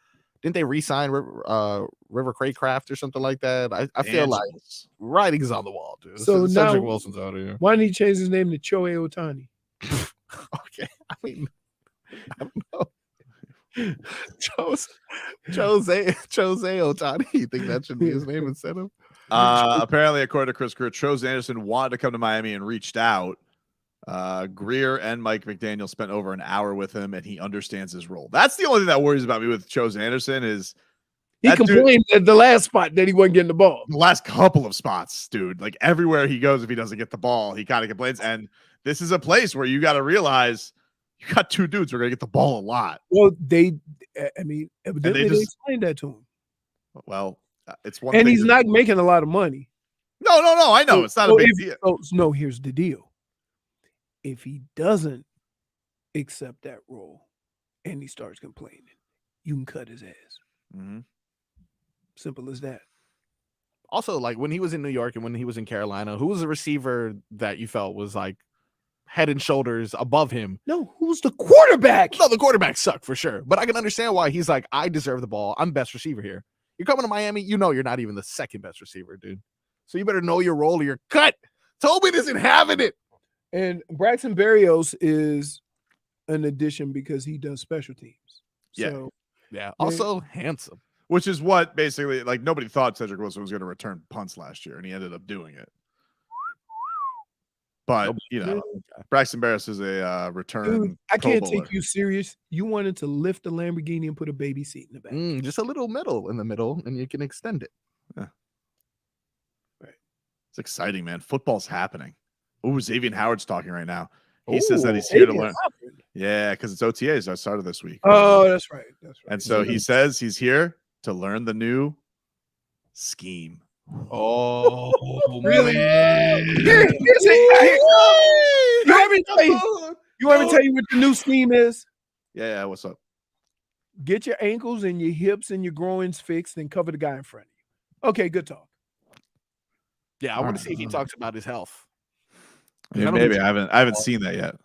Didn't they re-sign River Craycraft or something like that? I feel like writing's on the wall, dude. So Cedric now, Wilson's out of here. Why didn't he change his name to Choe Otani? Okay. I mean, I don't know. Jose Otani. You think that should be his name instead of? Apparently, according to Chris Grier, Chosen Anderson wanted to come to Miami and reached out. Grier and Mike McDaniel spent over an hour with him, and he understands his role. That's the only thing that worries about me with Chosen Anderson is he complained at the last spot that he wasn't getting the ball. The last couple of spots, dude. Like everywhere he goes, if he doesn't get the ball, he kind of complains. And this is a place where you got to realize you got two dudes who are going to get the ball a lot. Well, evidently they explained that to him. Well, it's one and thing he's not making a lot of money. No, I know. It's not a big deal. No, here's the deal. If he doesn't accept that role and he starts complaining, you can cut his ass. Mm-hmm. Simple as that. Also, like when he was in New York and when he was in Carolina, who was the receiver that you felt was like head and shoulders above him? No, who's the quarterback? No, the quarterback sucked for sure. But I can understand why he's like, I deserve the ball. I'm best receiver here. You're coming to Miami, you know you're not even the second best receiver, dude. So you better know your role or you're cut. Tobin isn't having it. And Braxton Berrios is an addition because he does special teams. So, yeah. Also handsome. Which is what basically, like, nobody thought Cedric Wilson was going to return punts last year, and he ended up doing it. But, you know, Braxton Berrios is a return. Dude, I can't take you serious. You wanted to lift the Lamborghini and put a baby seat in the back. Just a little middle in the middle, and you can extend it. Yeah. Right. It's exciting, man. Football's happening. Oh, Xavier Howard's talking right now. He says that he's here to learn. Yeah, because it's OTAs. I started this week. Oh, that's right. That's right. And so he says he's here to learn the new scheme. Oh, really? You want me to tell you what the new scheme is? Yeah. What's up? Get your ankles and your hips and your groins fixed and cover the guy in front of you. Okay, good talk. Yeah, I want to see if he talks about his health. Yeah, maybe I haven't seen that yet.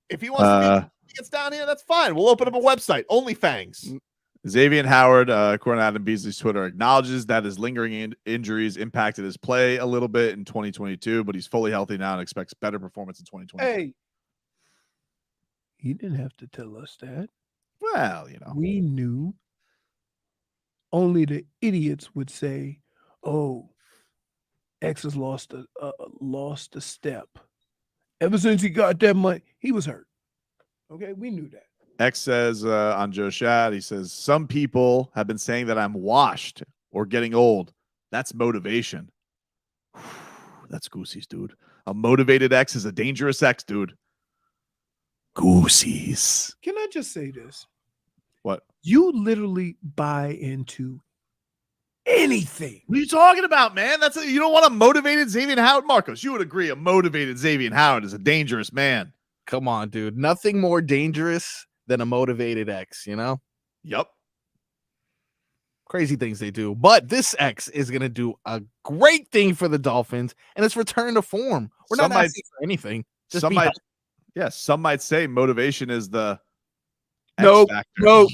If he wants to gets down here, that's fine. We'll open up a website, OnlyFangs. Xavier Howard, according to Adam Beasley's Twitter, acknowledges that his lingering injuries impacted his play a little bit in 2022, but he's fully healthy now and expects better performance in 2023. Hey, he didn't have to tell us that. Well, you know, we knew. Only the idiots would say, "Oh, X has lost a step. Ever since he got that money, he was hurt." Okay, we knew that. X says on Joe Shad, he says, some people have been saying that I'm washed or getting old. That's motivation. That's Goosey's, dude. A motivated X is a dangerous X, dude. Goosey's. Can I just say this? What? You literally buy into anything. What are you talking about, man? You don't want a motivated Xavier Howard? Marcos, you would agree a motivated Xavier Howard is a dangerous man. Come on, dude. Nothing more dangerous than a motivated X, you know? Yep. Crazy things they do. But this X is going to do a great thing for the Dolphins, and it's return to form. We're not asking for anything. Some might say motivation is the Nope. X factor. Nope.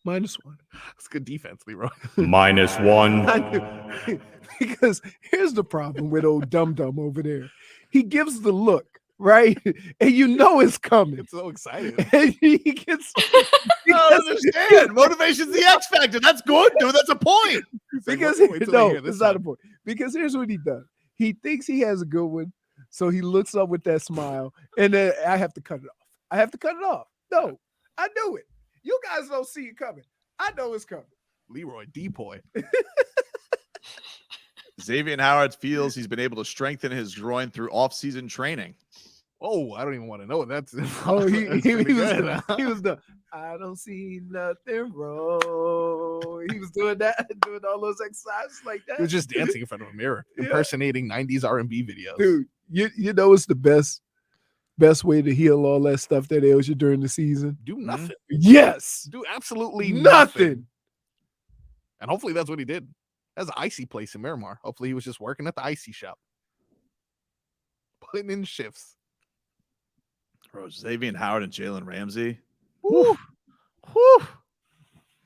-1. That's good defense, Leroy. -1. Because here's the problem with old dum-dum over there. He gives the look, right? And you know it's coming. It's so excited. And he gets I don't understand. Motivation's the X factor. That's good, dude. That's a point. Because it's not a point. Because here's what he does. He thinks he has a good one, so he looks up with that smile, and then I have to cut it off. No, I knew it. You guys don't see it coming. I know it's coming. Leroy Depoy. Xavier Howard feels he's been able to strengthen his groin through off-season training. Oh, I don't even want to know what that's. Oh, he was the I don't see nothing wrong. He was doing that, doing all those exercises like that. He was just dancing in front of a mirror, impersonating 90s R&B videos. Dude, you know it's the best way to heal all that stuff that ails you during the season? Do nothing. Yes. Do absolutely nothing. And hopefully that's what he did. That's an icy place in Miramar. Hopefully he was just working at the icy shop. Putting in shifts. Bro, Xavier Howard and Jalen Ramsey. Woo. Woo.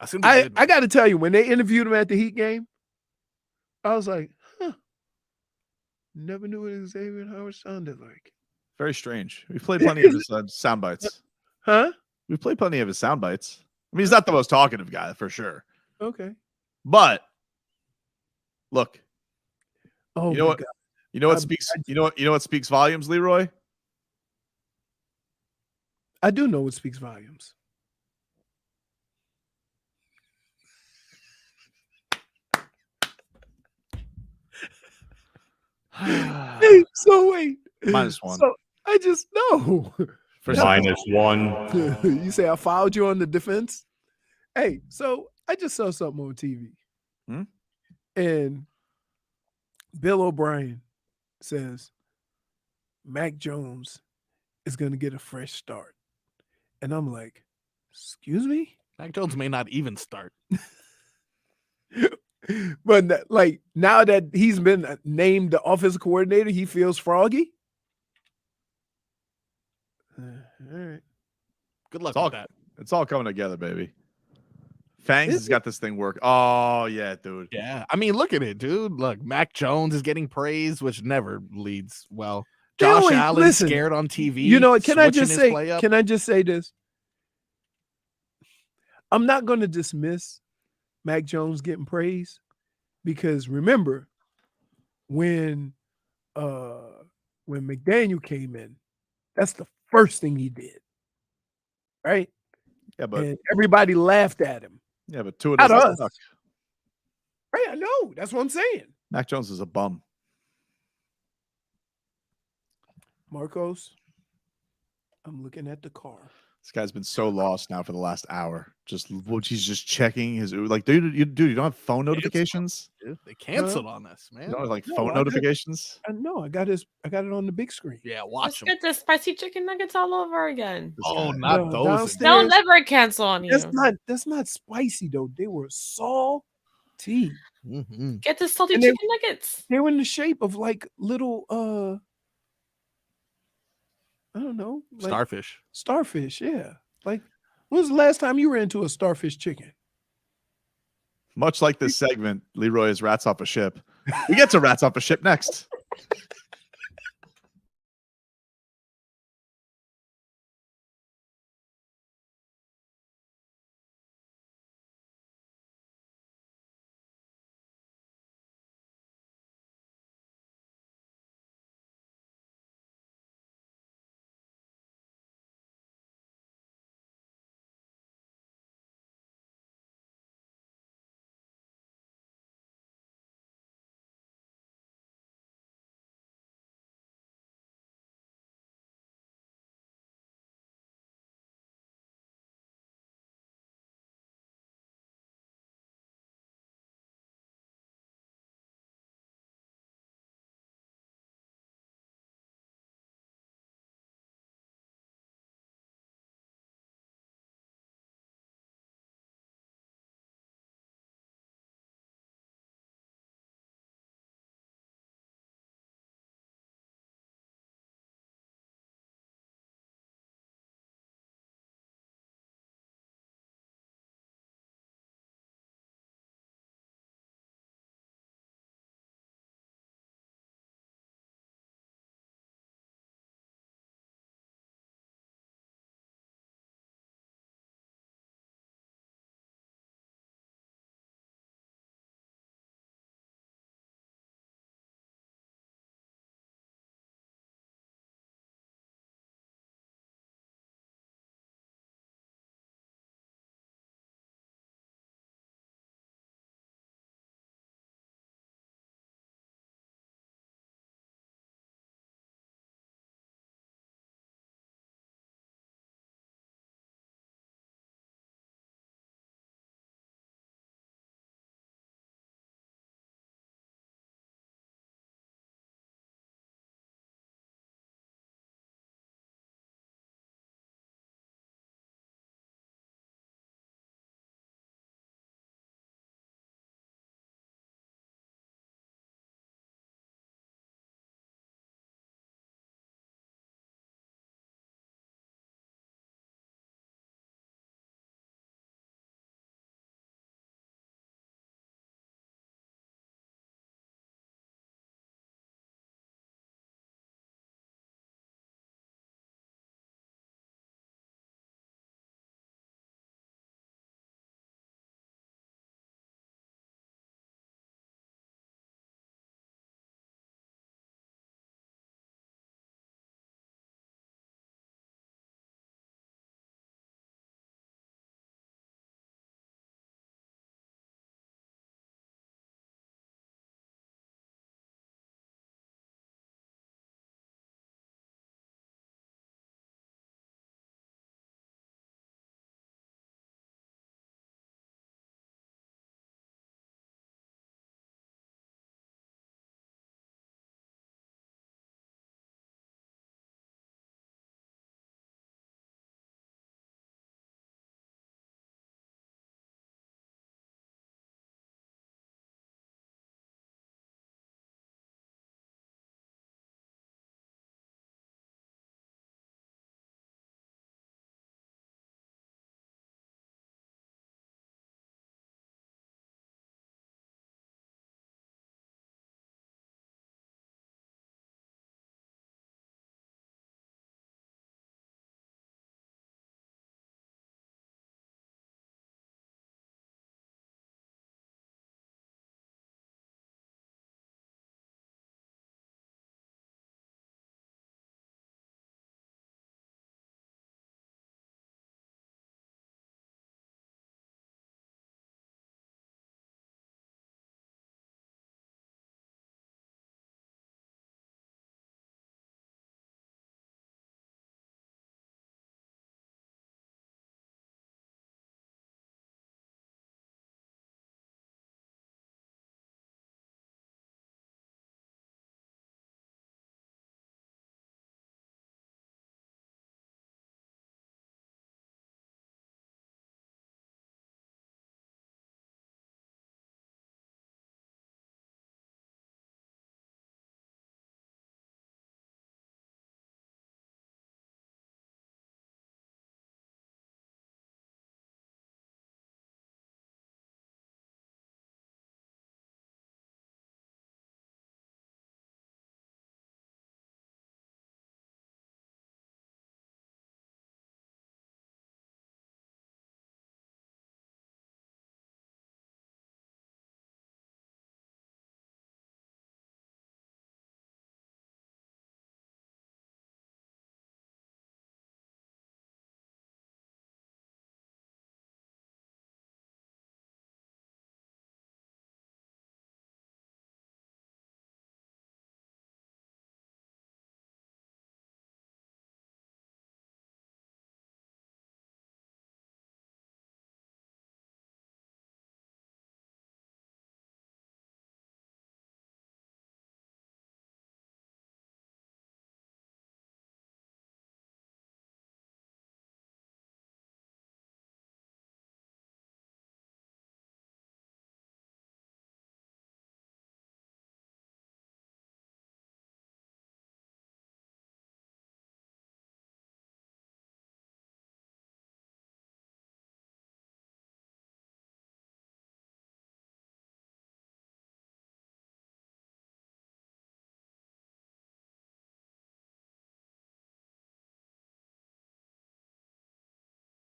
That's gonna be I good. got to tell you, when they interviewed him at the Heat game, I was like, huh. Never knew what Xavier Howard sounded like. Very strange. We've played plenty of his sound bites. Huh? We've played plenty of his sound bites. I mean, he's not the most talkative guy for sure. Okay. But look, Oh, you know my what? God. You know what speaks? You know what speaks volumes, Leroy? I do know what speaks volumes. Hey, so wait. -1. So I just know. For -1. You say I fouled you on the defense? Hey, so I just saw something on TV. Hmm? And Bill O'Brien says Mac Jones is going to get a fresh start. And I'm like, excuse me? Mac Jones may not even start. But like now that he's been named the offensive coordinator, he feels froggy. All right. Good luck It's all, with that. it's all coming together, baby. Fangs has got this thing work. Oh, yeah, dude. Yeah. I mean, look at it, dude. Look, Mac Jones is getting praise, which never leads well. They Josh always- Allen listen, scared on TV. You know what? Can I switching just his say? play up. Can I just say this? I'm not going to dismiss Mac Jones getting praise because remember when McDaniel came in, that's the first thing he did, right? Yeah, but And everybody laughed at him. yeah, but Tua Not doesn't us. suck. Right? I know. That's what I'm saying. Mac Jones is a bum. Marcos, I'm looking at the car. This guy's been so lost now for the last hour. He's just checking his like, dude. You don't have phone notifications. Dude, they canceled on us, man. You don't have like No, phone I got- notifications. I know. I got it on the big screen. Yeah, watch Let's them. get the spicy chicken nuggets all over again. This Oh, guy. not No, those. downstairs. They'll never cancel on you. That's not spicy though. They were salty. Mhm. Get the salty And they- chicken nuggets. They were in the shape of like little I don't know, like Starfish. starfish. Yeah. Like, when was the last time you were into a starfish chicken? Much like this segment, Leroy is rats off a ship. We get to rats off a ship next.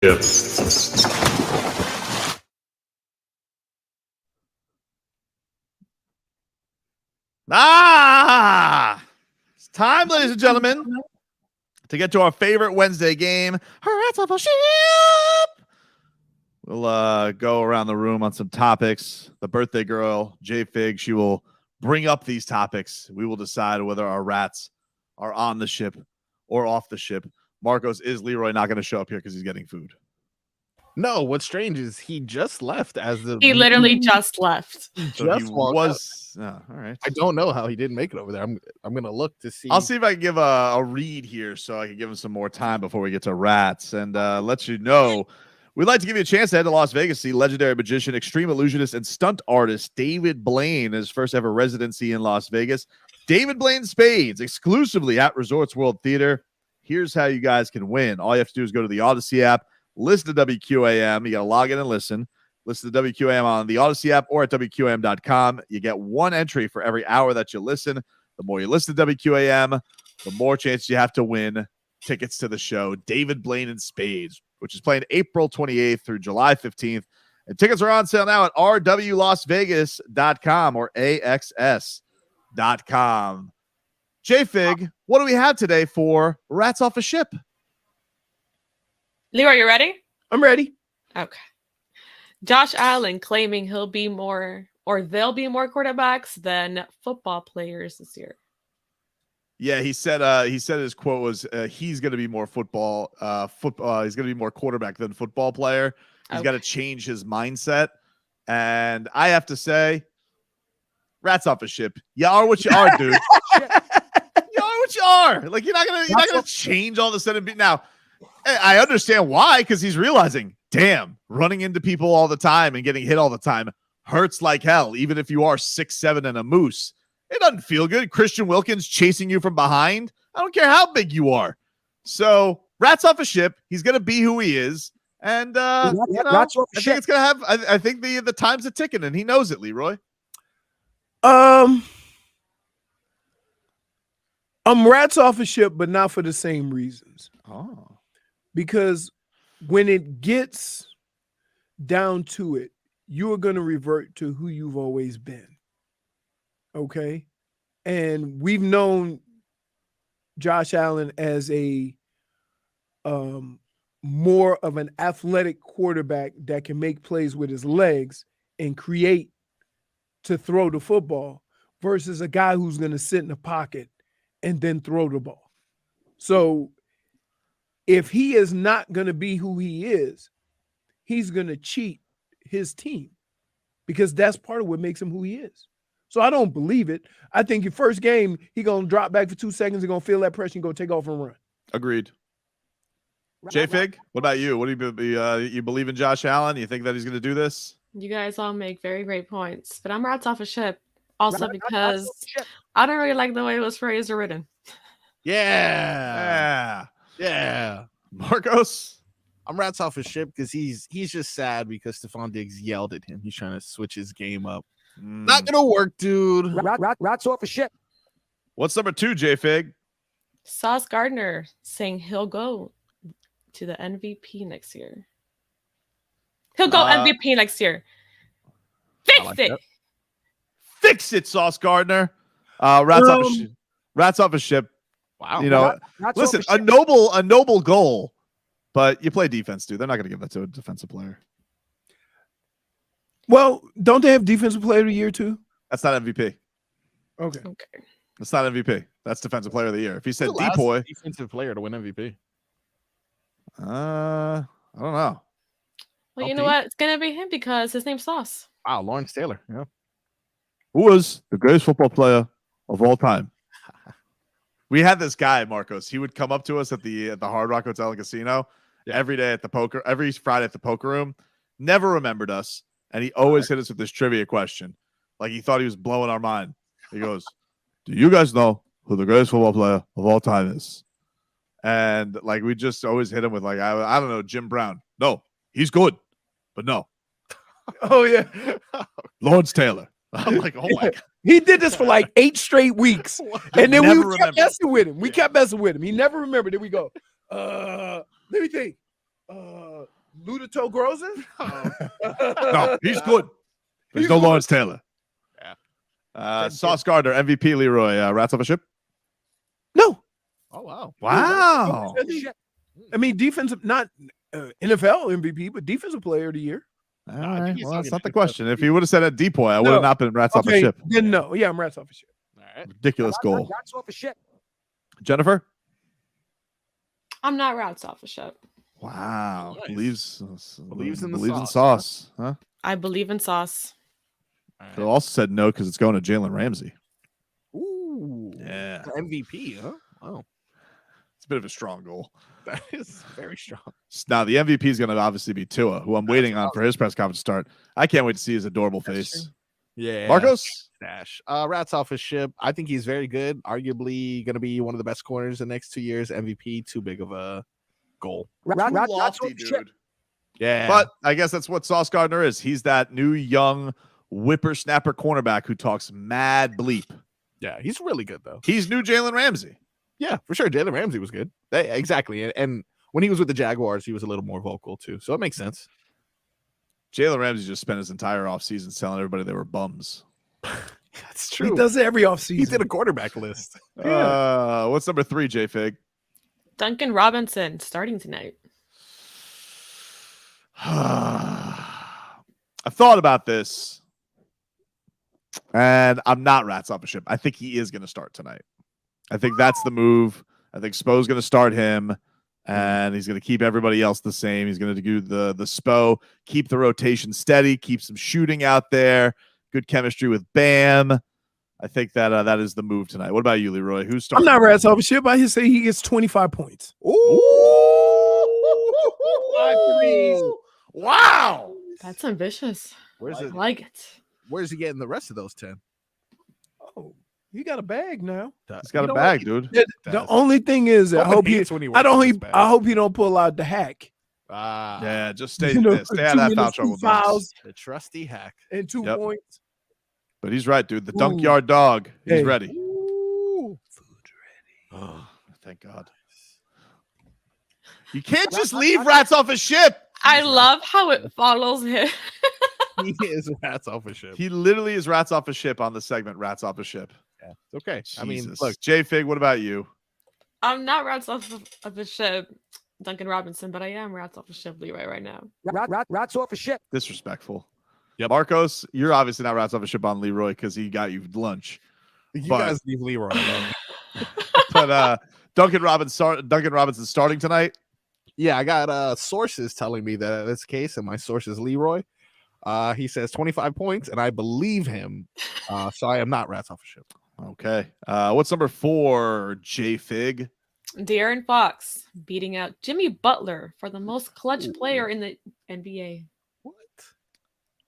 It's time, ladies and gentlemen, to get to our favorite Wednesday game. Rats off a ship. We'll go around the room on some topics. The birthday girl, JFig, she will bring up these topics. We will decide whether our rats are on the ship or off the ship. Marcos, is Leroy not going to show up here because he's getting food? No, what's strange is he just left as the. He literally just left. So he was. All right. I don't know how he didn't make it over there. I'm gonna look to see. I'll see if I can give a read here so I can give him some more time before we get to rats and let you know. We'd like to give you a chance to head to Las Vegas, see legendary magician, extreme illusionist, and stunt artist David Blaine, his first ever residency in Las Vegas. David Blaine Spades, exclusively at Resorts World Theater. Here's how you guys can win. All you have to do is go to the Odyssey app, listen to WQAM. You got to log in and listen. Listen to WQAM on the Odyssey app or at WQAM.com. You get one entry for every hour that you listen. The more you listen to WQAM, the more chance you have to win tickets to the show. David Blaine and Spades, which is playing April 28th through July 15th. And tickets are on sale now at rwlasvegas.com or axs.com. JFig, what do we have today for Rats Off a Ship? Leroy, you ready? I'm ready. Okay. Josh Allen claiming he'll be more, or there'll be more quarterbacks than football players this year. Yeah, he said his quote was he's going to be more football he's going to be more quarterback than football player. He's got to change his mindset. And I have to say, rats off a ship. You are what you are, dude. You are what you are. Like you're not gonna change all of a sudden. Now, I understand why, because he's realizing, damn, running into people all the time and getting hit all the time hurts like hell, even if you are 6'7" and a moose. It doesn't feel good. Christian Wilkins chasing you from behind. I don't care how big you are. So rats off a ship. He's going to be who he is. And I think it's going to have, I think the time's a ticking and he knows it, Leroy. I'm rats off a ship, but not for the same reasons. Oh. Because when it gets down to it, you are going to revert to who you've always been. Okay. And we've known Josh Allen as a more of an athletic quarterback that can make plays with his legs and create to throw the football versus a guy who's going to sit in the pocket and then throw the ball. So if he is not going to be who he is, he's going to cheat his team because that's part of what makes him who he is. So I don't believe it. I think your first game, he's going to drop back for 2 seconds and going to feel that pressure and go take off and run. Agreed. JFig, what about you? What do you believe in Josh Allen? You think that he's going to do this? You guys all make very great points, but I'm rats off a ship also because I don't really like the way it was phrased or written. Yeah. Marcos? I'm rats off his ship because he's just sad because Stephon Diggs yelled at him. He's trying to switch his game up. Not gonna work, dude. Rats off a ship. What's number 2, JFig? Sauce Gardner saying he'll go to the MVP next year. He'll go MVP next year. Fix it. That. Fix it, Sauce Gardner. Rats off a ship. Wow. You know, listen, a noble goal, but you play defense, dude. They're not going to give that to a defensive player. Well, don't they have defensive player of the year too? That's not MVP. Okay. That's not MVP. That's defensive player of the year. If he said Who's the last Depoy, defensive player to win MVP. I don't know. Well, you know what? It's gonna be him because his name's Sauce. Wow, Lawrence Taylor. Yeah. Who was the greatest football player of all time? We had this guy, Marcos. He would come up to us at the Hard Rock Hotel and Casino every day every Friday at the poker room. Never remembered us. And he always hit us with this trivia question. Like he thought he was blowing our mind. He goes, do you guys know who the greatest football player of all time is? And like we just always hit him with like, I don't know, Jim Brown. No, he's good, but no. Oh, yeah. Lawrence Taylor. I'm like, oh my God. He did this for like 8 straight weeks. And then we kept messing with him. We Yeah. kept messing with him. He never remembered. Then we go, let me think. Ludato Groza? No, he's good. There's no Lawrence Taylor. Yeah. Sauce Gardner, MVP Leroy. Rats off a ship? No. Oh wow. Wow. I mean, defensive, not NFL MVP, but defensive player of the year. All right. Well, that's not the question. If he would have said at Depoy, I would No. have not been rats off a ship. Then no. Yeah, I'm rats off a ship. All right. Ridiculous goal. Rats off a ship. Jennifer? I'm not rats off a ship. Wow. Nice. Believes in the sauce. Huh? I believe in sauce. All right. Phil also said no because it's going to Jalen Ramsey. Ooh. Yeah. MVP, huh? Wow. It's a bit of a strong goal. That is very strong. Now, the MVP is going to obviously be Tua, who I'm waiting on for his press conference to start. I can't wait to see his adorable face. Yeah. Marcos? Dash. Rats off his ship. I think he's very good. Arguably going to be one of the best corners the next 2 years. MVP, too big of a goal. Rats off a ship. Yeah. But I guess that's what Sauce Gardner is. He's that new young whippersnapper cornerback who talks mad bleep. Yeah, he's really good, though. He's new Jalen Ramsey. Yeah, for sure. Jalen Ramsey was good. Exactly. And when he was with the Jaguars, he was a little more vocal, too. So it makes sense. Jalen Ramsey just spent his entire offseason telling everybody they were bums. That's true. He does it every offseason. He did a quarterback list. What's number 3, JFig? Duncan Robinson starting tonight. I've thought about this, and I'm not rats off a ship. I think he is going to start tonight. I think that's the move. I think Spo's going to start him, and he's going to keep everybody else the same. He's going to do the Spo, keep the rotation steady, keep some shooting out there, good chemistry with Bam. I think that that is the move tonight. What about you, Leroy? Who's starting? I'm not rats off a ship. I just say he gets 25 points. Ooh. Wow. That's ambitious. Where's I it? like it. Where's he getting the rest of those 10? Oh, he got a bag now. He's got a bag, dude. The only thing is, I hope he don't pull out the hack. Yeah, just stay, You know, stay out of that 2 foul minutes, 2 trouble. fouls, The trusty hack. and 2 Yep. points. But he's right, dude. The dunk yard dog. He's Hey. ready. Ooh, food's ready. Oh, thank God. You can't just leave rats off a ship. I love how it follows him. He is rats off a ship. He literally is rats off a ship on the segment Rats Off a Ship. Yeah, it's okay. I mean, Jesus. look, JFig, what about you? I'm not rats off of a ship, Duncan Robinson, but I am rats off a ship, Leroy, right now. Rats off a ship. Disrespectful. Yep. Marcos, you're obviously not rats off a ship on Leroy because he got you lunch. you but- guys leave Leroy alone. But Duncan Robinson starting tonight. Yeah, I got sources telling me that that's the case, and my source is Leroy. He says 25 points, and I believe him. So I am not rats off a ship. Okay. What's number 4, JFig? De'Aaron Fox beating out Jimmy Butler for the most clutch player in the NBA.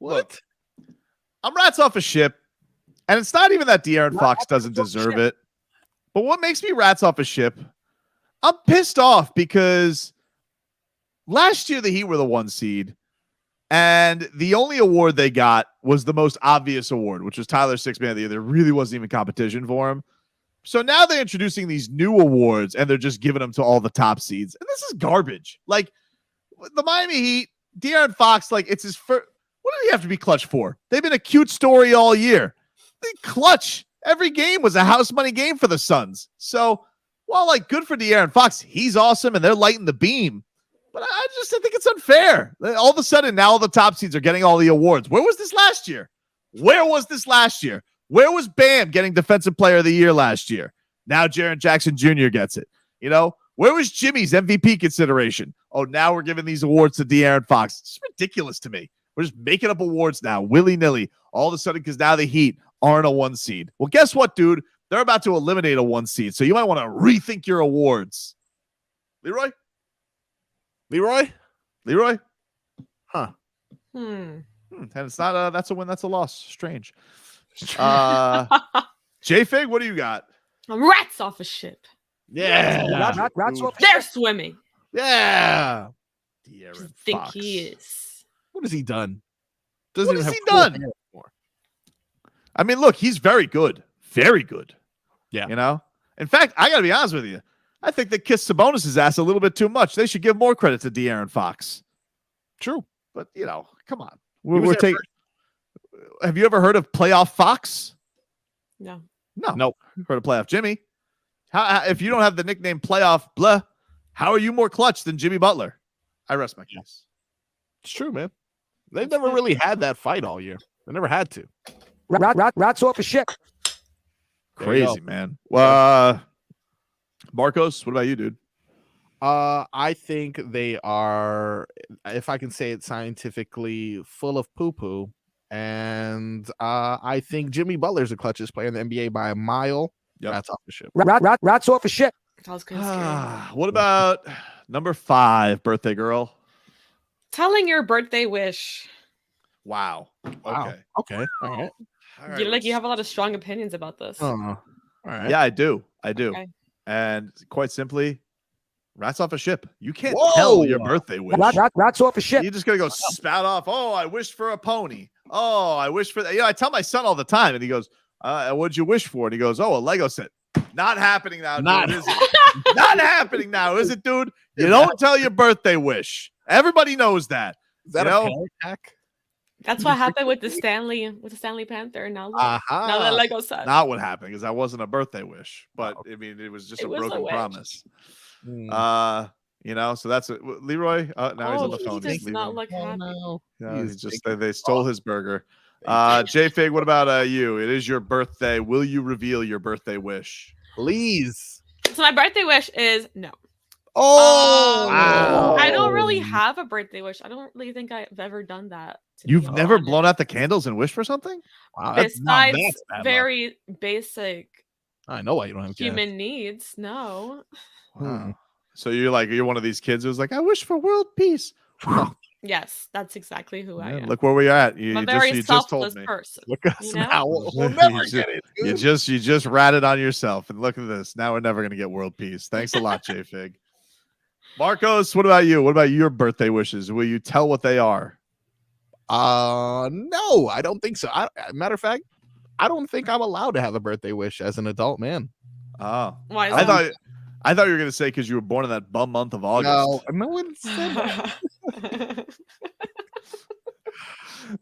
Look, I'm rats off a ship, and it's not even that De'Aaron Fox doesn't deserve it. But what makes me rats off a ship, I'm pissed off because last year the Heat were the 1 seed, and the only award they got was the most obvious award, which was Tyler Sixth Man of the Year. There really wasn't even competition for him. So now they're introducing these new awards, and they're just giving them to all the top seeds. And this is garbage. Like, the Miami Heat, De'Aaron Fox, like, it's his first. What do you have to be clutch for? They've been a cute story all year. They clutch. Every game was a house money game for the Suns. So, while, like, good for De'Aaron Fox, he's awesome, and they're lighting the beam. But I think it's unfair. All of a sudden, now all the top seeds are getting all the awards. Where was this last year? Where was Bam getting Defensive Player of the Year last year? Now Jaren Jackson Jr. gets it. You know, where was Jimmy's MVP consideration? Oh, now we're giving these awards to De'Aaron Fox. It's ridiculous to me. We're just making up awards now, willy-nilly, all of a sudden because now the Heat aren't a 1 seed. Well, guess what, dude? They're about to eliminate a 1 seed, so you might want to rethink your awards. Leroy? Huh. And it's not that's a win, that's a loss. Strange. JFig, what do you got? Rats off a ship. Yeah. Rats off a They're ship. swimming. Yeah. De'Aaron Think Fox. he is. What has he done? What has he done? I mean, look, he's very good. Very good. Yeah. You know? In fact, I got to be honest with you. I think they kissed Sabonis' ass a little bit too much. They should give more credit to De'Aaron Fox. True. But, come on. was We're there taking. Have you ever heard of Playoff Fox? No. No. Nope. Heard of Playoff Jimmy? How if you don't have the nickname Playoff Blah, how are you more clutch than Jimmy Butler? I rest my case. It's true, man. They've never really had that fight all year. They never had to. Rats off a ship. Crazy, man. Marcos, what about you, dude? I think they are, if I can say it scientifically, full of poo-poo. And I think Jimmy Butler's the clutchest player in the NBA by a mile. Yep. That's off the ship. Rats off a ship. What about number 5, birthday girl? Telling your birthday wish. Wow. Wow. Okay. All right. You have a lot of strong opinions about this. All right. Yeah, I do. Okay. And quite simply, rats off a ship. You can't Whoa. tell your birthday wish. Rats off a ship. You're just gonna go spout off. Oh, I wish for a pony. Oh, I wish for that. I tell my son all the time, and he goes, "What'd you wish for?" And he goes, "Oh, a Lego set." Not happening now, dude. Is it? Not happening now, is it, dude? You don't tell your birthday wish. Everybody knows that. Is that a panic attack? That's what happened with the Stanley Panther. Now the Lego set. Not what happened, because that wasn't a birthday wish, but I mean, it was just a broken promise. So that's it. Leroy. Now he's on the phone. He does not look happy. Yeah, he's just they stole his burger. JFig, what about you? It is your birthday. Will you reveal your birthday wish? Please. So my birthday wish is no. Oh, wow. I don't really have a birthday wish. I don't really think I've ever done that. You've never blown out the candles and wished for something? Wow, besides very basic I know why you don't have human needs. No. Wow. So you're one of these kids who's like, I wish for world peace. Yes, that's exactly who I am. Look where we at. I'm a very selfless person. Look at us now. We'll never get it. You just ratted on yourself, and look at this. Now we're never gonna get world peace. Thanks a lot, JFig. Marcos, what about you? What about your birthday wishes? Will you tell what they are? No, I don't think so. Matter of fact, I don't think I'm allowed to have a birthday wish as an adult man. Oh, why? I thought you were gonna say because you were born in that bum month of August. No one said that.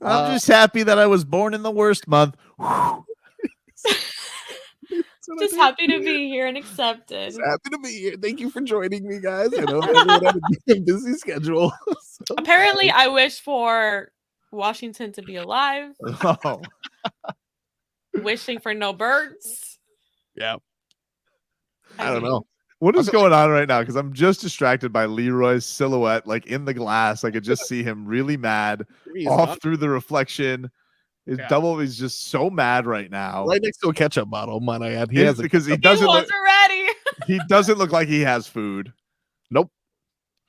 I'm just happy that I was born in the worst month. Just happy to be here and accepted. Happy to be here. Thank you for joining me, guys. I know everyone had a busy schedule. Apparently, I wish for Washington to be alive. Oh. Wishing for no birds. Yeah. I don't know. What is going on right now? Because I'm just distracted by Leroy's silhouette, like in the glass. I could just see him really mad off through the reflection. His double is just so mad right now. Right next to a ketchup bottle, might I add. He doesn't look ready. He doesn't look like he has food. Nope.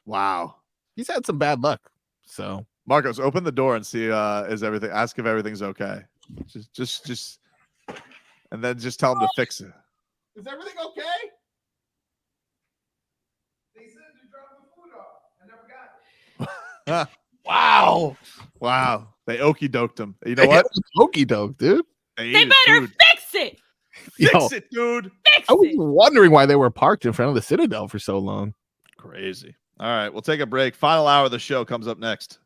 Wow. He's had some bad luck. So Marcos, open the door and see ask if everything's okay. Just and then just tell him to fix it. Is everything okay? They said to drop the food off. I never got it. Wow. They okey doked him. You know what? Okey doke, dude. They better fix it. Fix it, dude. I was wondering why they were parked in front of the Citadel for so long. Crazy. All right, we'll take a break. Final hour of the show comes up next.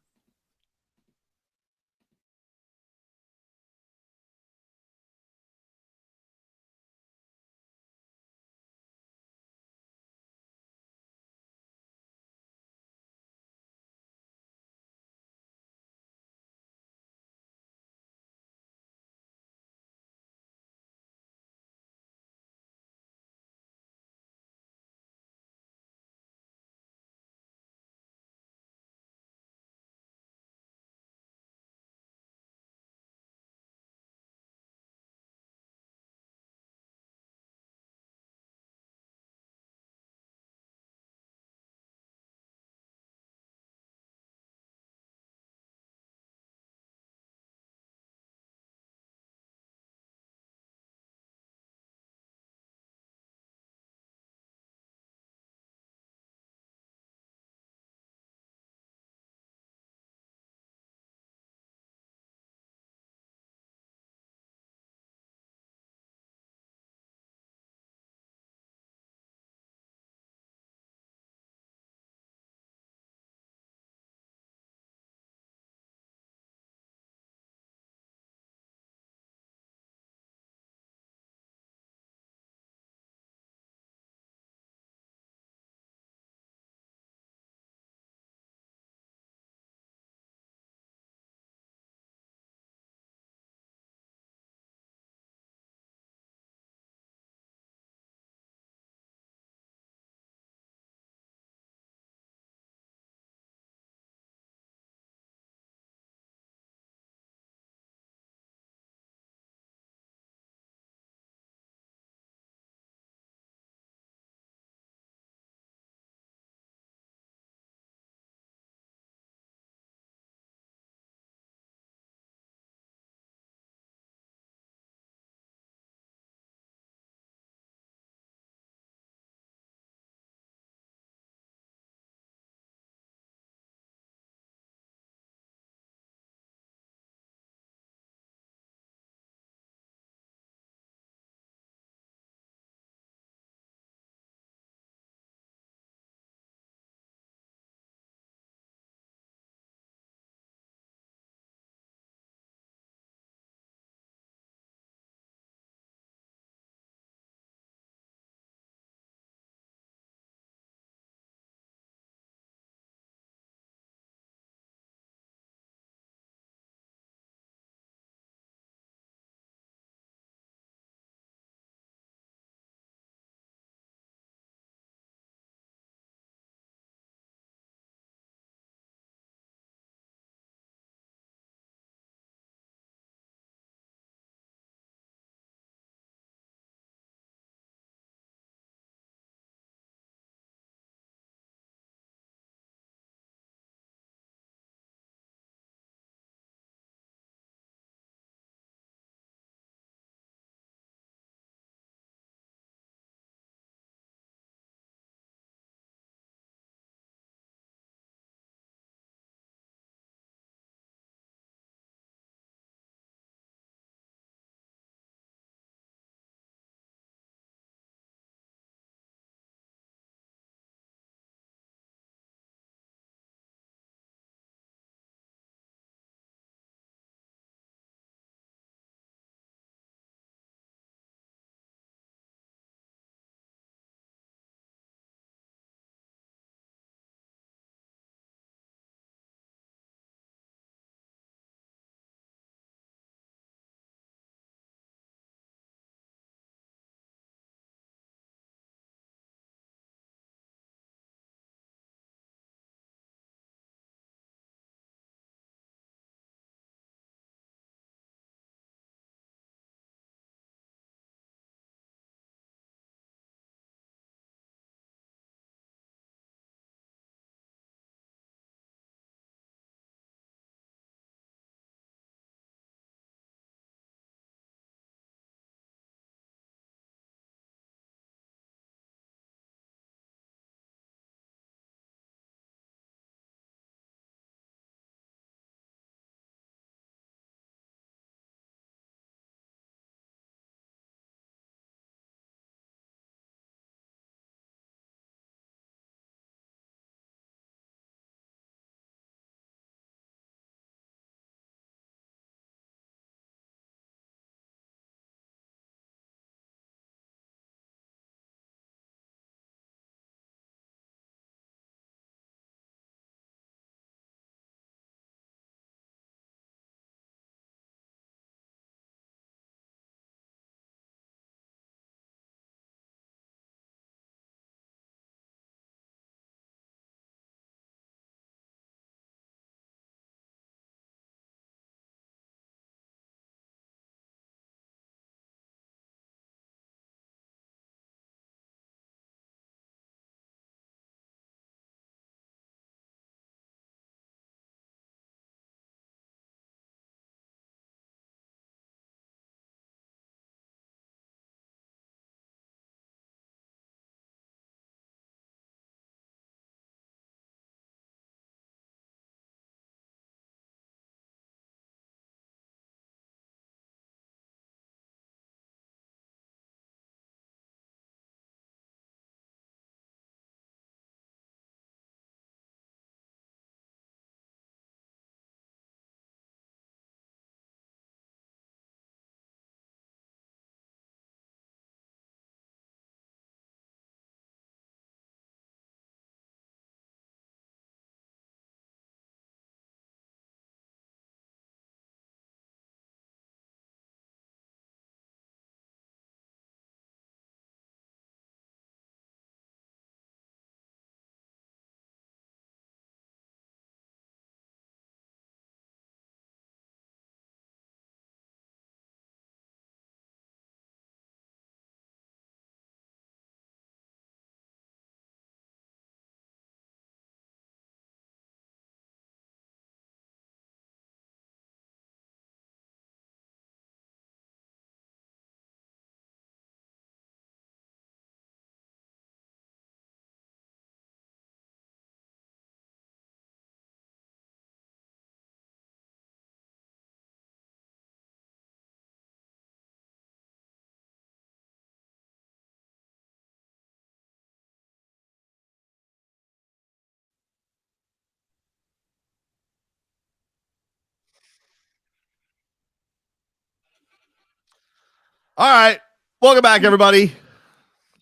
All right. Welcome back, everybody.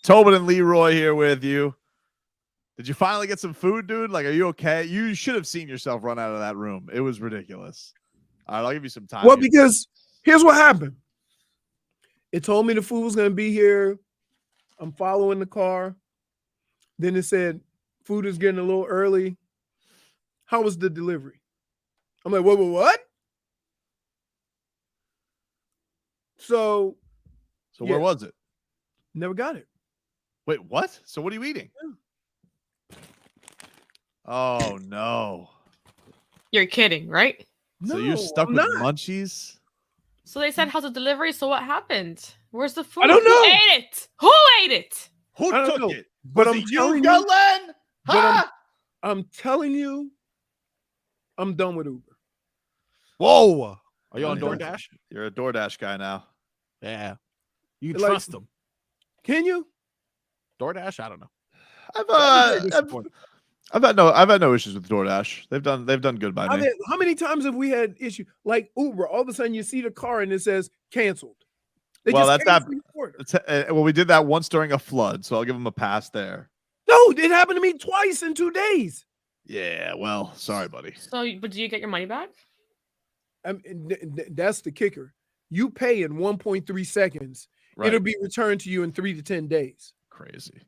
Tobin and Leroy here with you. Did you finally get some food, dude? Like, are you okay? You should have seen yourself run out of that room. It was ridiculous. All right, I'll give you some time. Well, because here's what happened. It told me the food was going to be here. I'm following the car. Then it said food is getting a little early. How was the delivery? I'm like, what? So where was it? Never got it. Wait, what? So what are you eating? Yeah. Oh, no. You're kidding, right? So you're stuck with munchies? So they said, how's the delivery? So what happened? Where's the food? I don't know. Who ate it? Who ate it? Who took it? But Was I'm it telling you, you, Galen? I'm telling you, I'm done with Uber. Whoa. Are you on DoorDash? You're a DoorDash guy now. Yeah. You can trust them. Can you? DoorDash? I don't know. I've had no issues with DoorDash. They've done good by me. How many times have we had issues like Uber? All of a sudden you see the car and it says canceled. Well, we did that once during a flood, so I'll give them a pass there. No, it happened to me twice in 2 days. Yeah, well, sorry, buddy. So, but do you get your money back? That's the kicker. You pay in 1.3 seconds. Right. It'll be returned to you in 3 to 10 days. Crazy.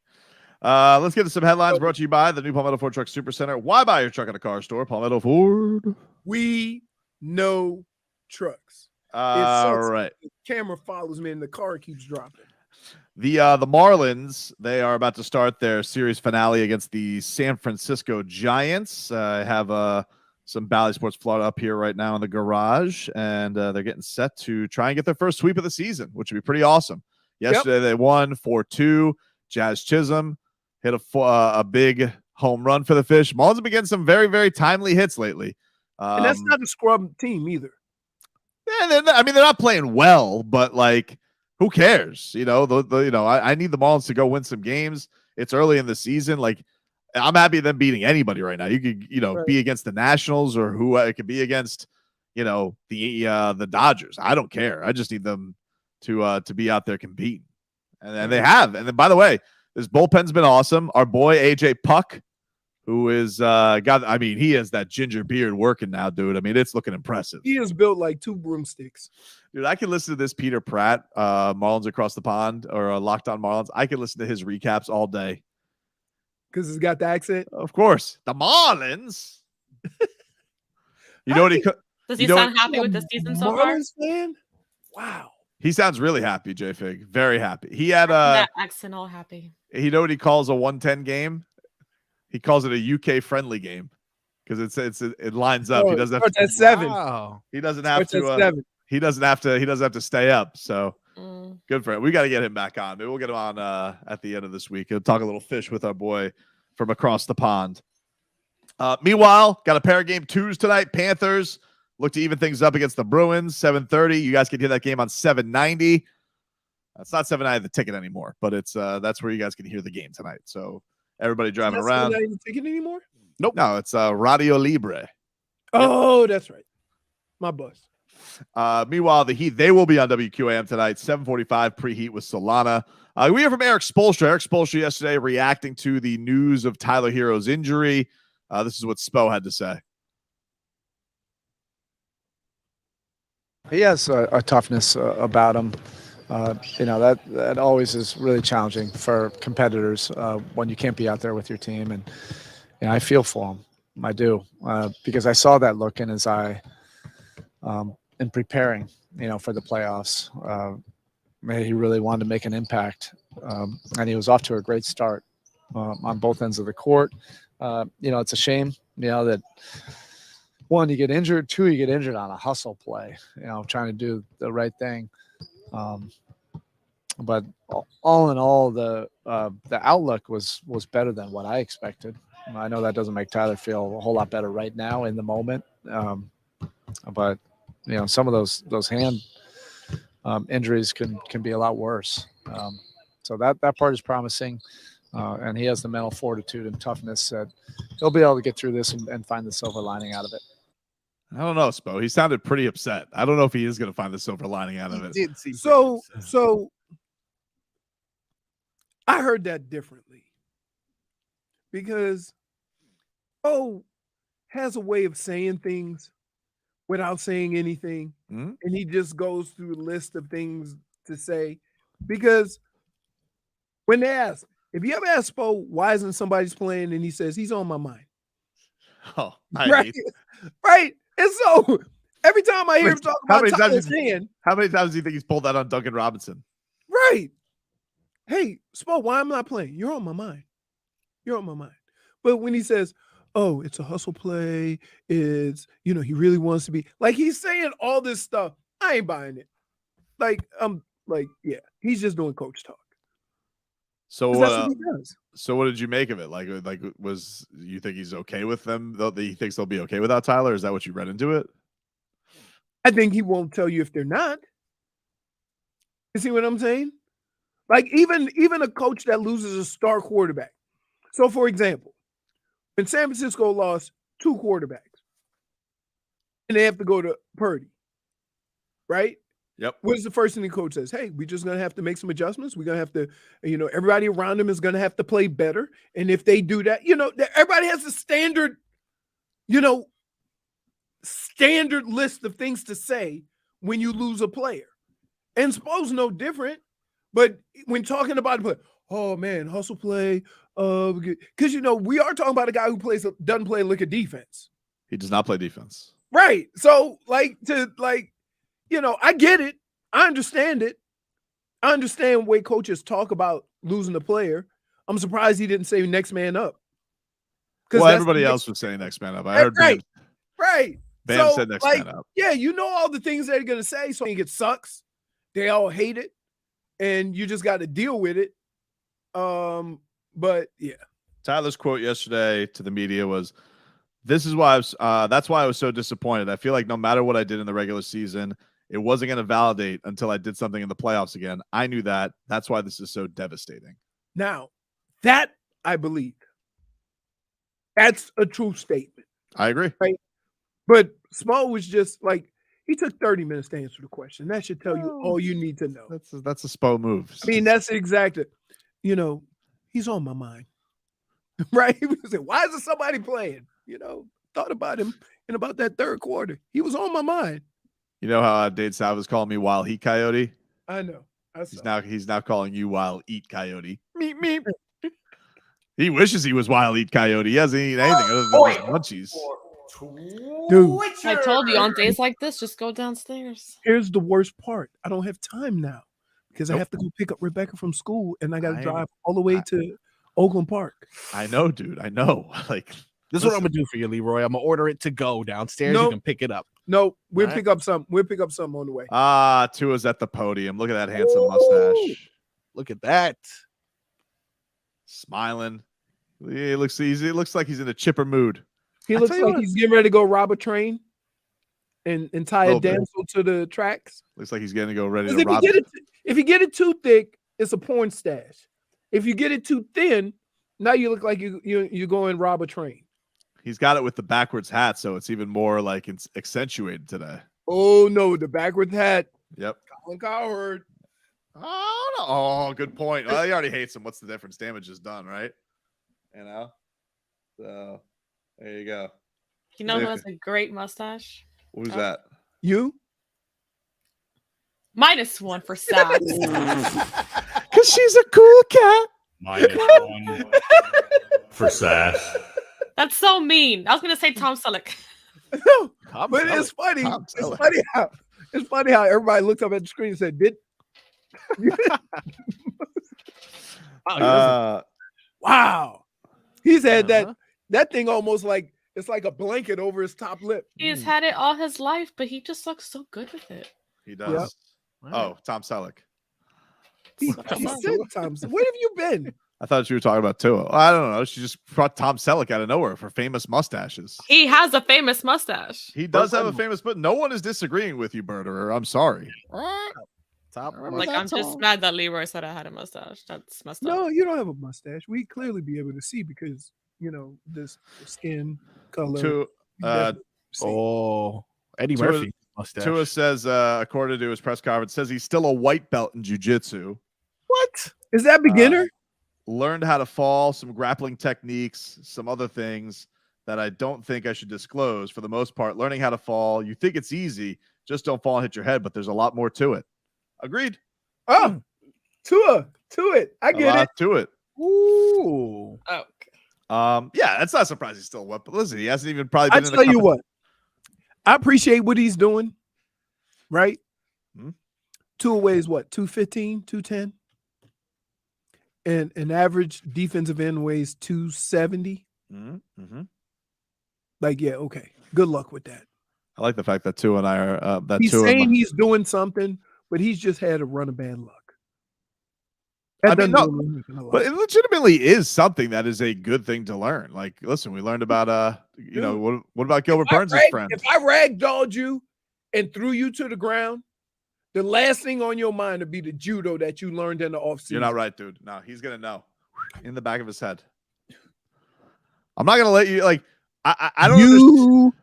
Let's get to some headlines brought to you by the new Palmetto Ford Truck Super Center. Why buy your truck at a car store? Palmetto Ford. We know trucks. All right. The camera follows me and the car keeps dropping. The Marlins, they are about to start their series finale against the San Francisco Giants. I have some Bally Sports Florida up here right now in the garage, and they're getting set to try and get their first sweep of the season, which would be pretty awesome. Yesterday they won 4-2. Jazz Chisholm hit a big home run for the Fish. Marlins have been getting some very, very timely hits lately. And that's not a scrub team either. Yeah, they're not playing well, but like, who cares? You know, I need the Marlins to go win some games. It's early in the season. Like, I'm happy with them beating anybody right now. You could, be against the Nationals or who it could be against, the Dodgers. I don't care. I just need them to be out there competing. And they have. And then, by the way, this bullpen's been awesome. Our boy AJ Puck, who is he has that ginger beard working now, dude. I mean, it's looking impressive. He is built like 2 broomsticks. Dude, I can listen to this Peter Pratt, Marlins Across the Pond, or Locked On Marlins. I can listen to his recaps all day. Because he's got the accent? Of course. The Marlins. You know what he does he sound happy with the season so far? Marlins fan? Wow. He sounds really happy, JFig. Very happy. He had that accent all happy. You know what he calls a 110 game? He calls it a UK friendly game because it lines up. He doesn't have to. At 7. Wow. He doesn't have to. He doesn't have to stay up. So good for him. We got to get him back on. Maybe we'll get him on at the end of this week. He'll talk a little fish with our boy from across the pond. Meanwhile, got a pair of game 2s tonight. Panthers look to even things up against the Bruins. 7:30. You guys can hear that game on 790. It's not 790 the ticket anymore, but it's that's where you guys can hear the game tonight. So everybody driving around. Not even ticket anymore? Nope. No, it's Radio Libre. Oh, that's right. My bus. Meanwhile, the Heat, they will be on WQAM tonight, 7:45 preheat with Solana. We hear from Eric Spoelstra. Eric Spoelstra yesterday reacting to the news of Tyler Hero's injury. This is what Spo had to say. He has a toughness about him. That always is really challenging for competitors when you can't be out there with your team. And I feel for him. I do because I saw that look in his eye in preparing, for the playoffs. He really wanted to make an impact, and he was off to a great start on both ends of the court. It's a shame, that one, you get injured, 2, you get injured on a hustle play, trying to do the right thing. But all in all, the outlook was better than what I expected. I know that doesn't make Tyler feel a whole lot better right now in the moment. But some of those hand injuries can be a lot worse. So that part is promising. And he has the mental fortitude and toughness that he'll be able to get through this and find the silver lining out of it. I don't know, Spo. He sounded pretty upset. I don't know if he is going to find the silver lining out of it. Did seem So I heard that differently because has a way of saying things without saying anything, and he just goes through a list of things to say. Because when they ask, if you ever ask Spo, why isn't somebody's playing, and he says he's on my mind. Oh, right. And so every time I hear him talk about Tyler's hand, how many times do you think he's pulled that on Duncan Robinson? Right. Hey, Spo, why am I not playing? You're on my mind. You're on my mind. But when he says, oh, it's a hustle play, it's, he really wants to be, like, he's saying all this stuff. I ain't buying it. Yeah, he's just doing coach talk. So that's what he does. So what did you make of it? Like was you think he's okay with them? He thinks they'll be okay without Tyler? Is that what you read into it? I think he won't tell you if they're not. You see what I'm saying? Like even a coach that loses a star quarterback. So for example, when San Francisco lost 2 quarterbacks and they have to go to Purdy, right? Yep. What is the first thing the coach says? Hey, we're just going to have to make some adjustments. We're going to have to, everybody around them is going to have to play better. And if they do that, everybody has a standard, standard list of things to say when you lose a player. And Spo's no different. But when talking about it, oh man, hustle play, because we are talking about a guy who doesn't play a lick of defense. He does not play defense. Right. So I get it. I understand it. I understand the way coaches talk about losing a player. I'm surprised he didn't say next man up. Well, everybody else was saying next man up. I heard right. Bam said next man up. Yeah, all the things they're going to say. So I think it sucks. They all hate it. And you just got to deal with it. But yeah. Tyler's quote yesterday to the media was, that's why I was so disappointed. I feel like no matter what I did in the regular season, it wasn't going to validate until I did something in the playoffs again. I knew that. That's why this is so devastating. Now, that I believe. That's a true statement. I agree. Right? But Spo was just like, he took 30 minutes to answer the question. That should tell you all you need to know. That's a Spo move. I mean, that's exactly. He's on my mind. Right? He was like, why isn't somebody playing? Thought about him in about that third quarter. He was on my mind. You know how Dade Salva's calling me Wild Heat Coyote? I know. He's now calling you Wild Eat Coyote. Meep, meep. He wishes he was Wild Eat Coyote. He hasn't eaten anything other than munchies. Dude, I told you on days like this, just go downstairs. Here's the worst part. I don't have time now because I have to go pick up Rebecca from school and I got to drive all the way to Oakland Park. I know, dude. I know. This is what I'm gonna do for you, Leroy. I'm gonna order it to go downstairs. You can pick it up. No, we'll pick up some. We'll pick up some on the way. Tua's at the podium. Look at that handsome mustache. Look at that. Smiling. He looks easy. It looks like he's in a chipper mood. He looks like he's getting ready to go rob a train and tie a damsel to the tracks. Looks like he's getting to go ready to rob. If you get it too thick, it's a porn stash. If you get it too thin, now you look like you go and rob a train. He's got it with the backwards hat, so it's even more like it's accentuated today. Oh no, the backwards hat. Yep. Colin Cowherd. Oh, no. Oh, good point. Well, he already hates him. What's the difference? Damage is done, right? So there you go. You know who has a great mustache? Who's that? You? -1 for Sass. Because she's a cool cat. -1 for Sass. That's so mean. I was gonna say Tom Selleck. No, but it's funny. It's funny how everybody looked up at the screen and said, "Did?" Wow, he's had that thing almost like it's like a blanket over his top lip. He's had it all his life, but he just looks so good with it. He does. Yep. Oh, Tom Selleck. He said Tom. Where have you been? I thought you were talking about Tua. I don't know. She just brought Tom Selleck out of nowhere for famous mustaches. He has a famous mustache. He does have a famous, but no one is disagreeing with you, Birderer. I'm sorry. I'm just mad that Leroy said I had a mustache. That's messed up. No, you don't have a mustache. We clearly be able to see because the skin color. Oh, Eddie Tua- Murphy mustache. Tua says, according to his press conference, says he's still a white belt in jiu-jitsu. What? Is that beginner? Learned how to fall, some grappling techniques, some other things that I don't think I should disclose. For the most part, learning how to fall, you think it's easy, just don't fall and hit your head, but there's a lot more to it. Agreed. Oh, to it. I get it. To it. Ooh. Okay. Yeah, that's not surprising he's still a white, but listen, he hasn't even probably I been in tell you what, I appreciate what he's doing, right? Tua weighs what, 215, 210? And an average defensive end weighs 270. Like, yeah, okay. Good luck with that. I like the fact that Tua and I are He's saying he's doing something, but he's just had a run of bad luck. I mean, no, but it legitimately is something that is a good thing to learn. Like, listen, we learned about what about Gilbert Burns' friend? If I ragdolled you and threw you to the ground, the last thing on your mind would be the judo that you learned in the offseason. You're not right, dude. No, he's gonna know in the back of his head. I'm not gonna let you like. I don't. You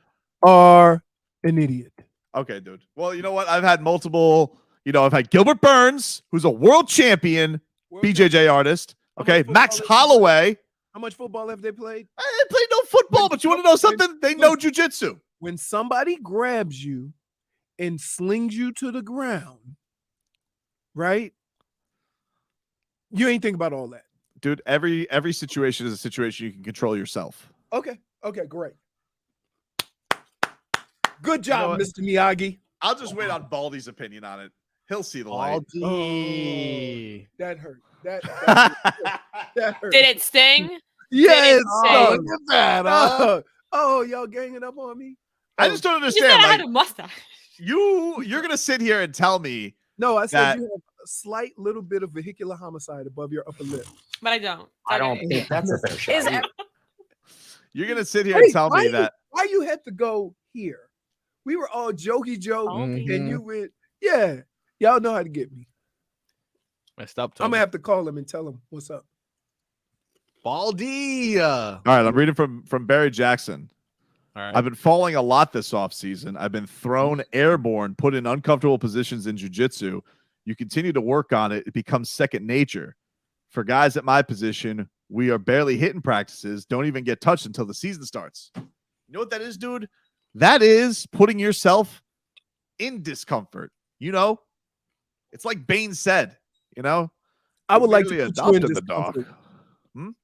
are an idiot. Okay, dude. Well, you know what? I've had multiple. I've had Gilbert Burns, who's a world champion BJJ artist. Okay, Max Holloway. How much football have they played? They played no football, but you want to know something? They know jiu-jitsu. When somebody grabs you and slings you to the ground, right? You ain't think about all that. Dude, every situation is a situation you can control yourself. Okay, great. Good job, Mr. Miyagi. I'll just wait on Baldy's opinion on it. He'll see the light. Oh, that hurt. That hurt. Did it sting? Yes. Oh, look at that. Oh, y'all ganging up on me? I just don't You understand. said I Like, had a mustache. you're gonna sit here and tell me. No, I said that you have a slight little bit of vehicular homicide above your upper lip. But I don't. I don't think that's a fair shot. You're gonna sit here and tell me that. Why you had to go here? We were all jokey joke, and you went, yeah. Y'all know how to get me. Messed up. I'm gonna have to call him and tell him what's up. Baldy. All right, I'm reading from Barry Jackson. All right. I've been falling a lot this offseason. I've been thrown airborne, put in uncomfortable positions in jiu-jitsu. You continue to work on it, it becomes second nature. For guys at my position, we are barely hitting practices, don't even get touched until the season starts. You know what that is, dude? That is putting yourself in discomfort. It's like Bane said, I would like to really put you in adopted the dog. discomfort.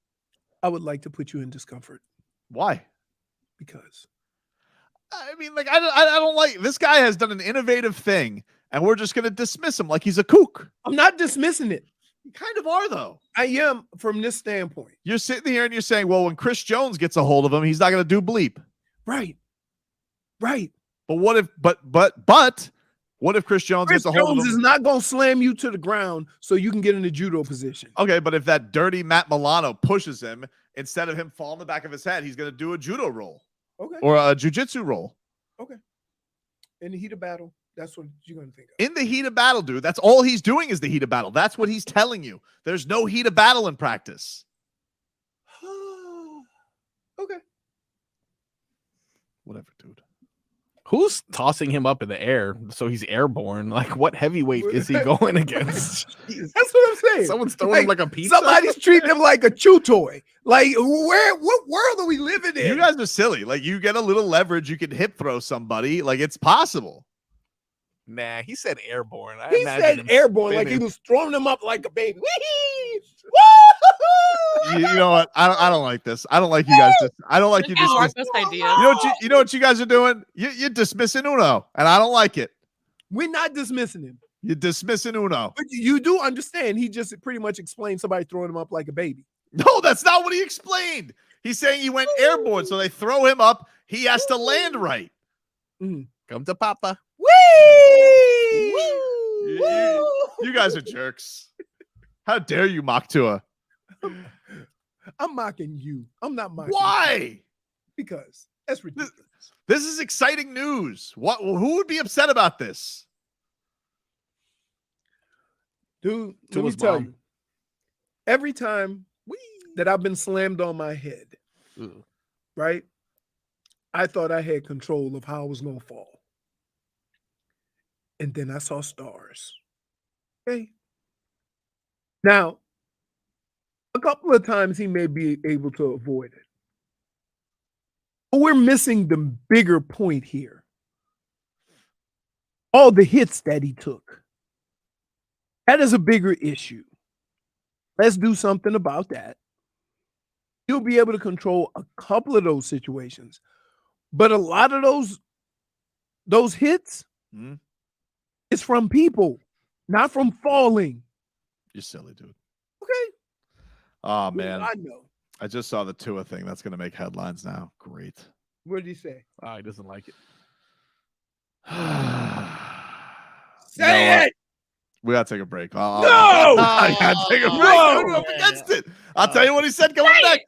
I would like to put you in discomfort. Why? Because I mean, like, I don't like this guy has done an innovative thing, and we're just gonna dismiss him like he's a kook. I'm not dismissing it. You kind of are, though. I am from this standpoint. You're sitting here and you're saying, well, when Chris Jones gets a hold of him, he's not gonna do bleep. Right. But what if what if Chris Jones gets a hold of him? Jones is not gonna slam you to the ground so you can get in a judo position. Okay, but if that dirty Matt Milano pushes him, instead of him falling the back of his head, he's gonna do a judo roll. Okay. Or a jiu-jitsu roll. Okay. In the heat of battle, that's what you're going to think of. In the heat of battle, dude. That's all he's doing is the heat of battle. That's what he's telling you. There's no heat of battle in practice. Okay. Whatever, dude. Who's tossing him up in the air so he's airborne? Like, what heavyweight is he going against? That's what I'm saying. Someone's throwing him like a pizza? Somebody's treating him like a chew toy. Like, what world are we living in? You guys are silly. Like, you get a little leverage, you can hip throw somebody. Like, it's possible. Nah, he said airborne. He said airborne, like he was throwing them up like a baby. You know what? I don't like this. I don't like you guys. I don't like you. Marcos idea. You know what you guys are doing? You're dismissing Uno, and I don't like it. We're not dismissing him. You're dismissing Uno. But you do understand he just pretty much explained somebody throwing him up like a baby. No, that's not what he explained. He's saying he went airborne, so they throw him up. He has to land right. Come to Papa. Whee! You guys are jerks. How dare you mock Tua? I'm mocking you. I'm not mocking Why? you. Because that's ridiculous. This is exciting news. Who would be upset about this? Dude, let me tell you. Every time that I've been slammed on my head, right? I thought I had control of how I was going to fall. And then I saw stars. Okay. Now, a couple of times he may be able to avoid it. But we're missing the bigger point here. All the hits that he took. That is a bigger issue. Let's do something about that. You'll be able to control a couple of those situations. But a lot of those hits is from people, not from falling. You're silly, dude. Okay. Oh, man. I know. I just saw the Tua thing. That's going to make headlines now. Great. What did he say? He doesn't like it. Say it! We got to take a break. No! I got to take a break. No! I'm up against it. I'll tell you what he said coming next.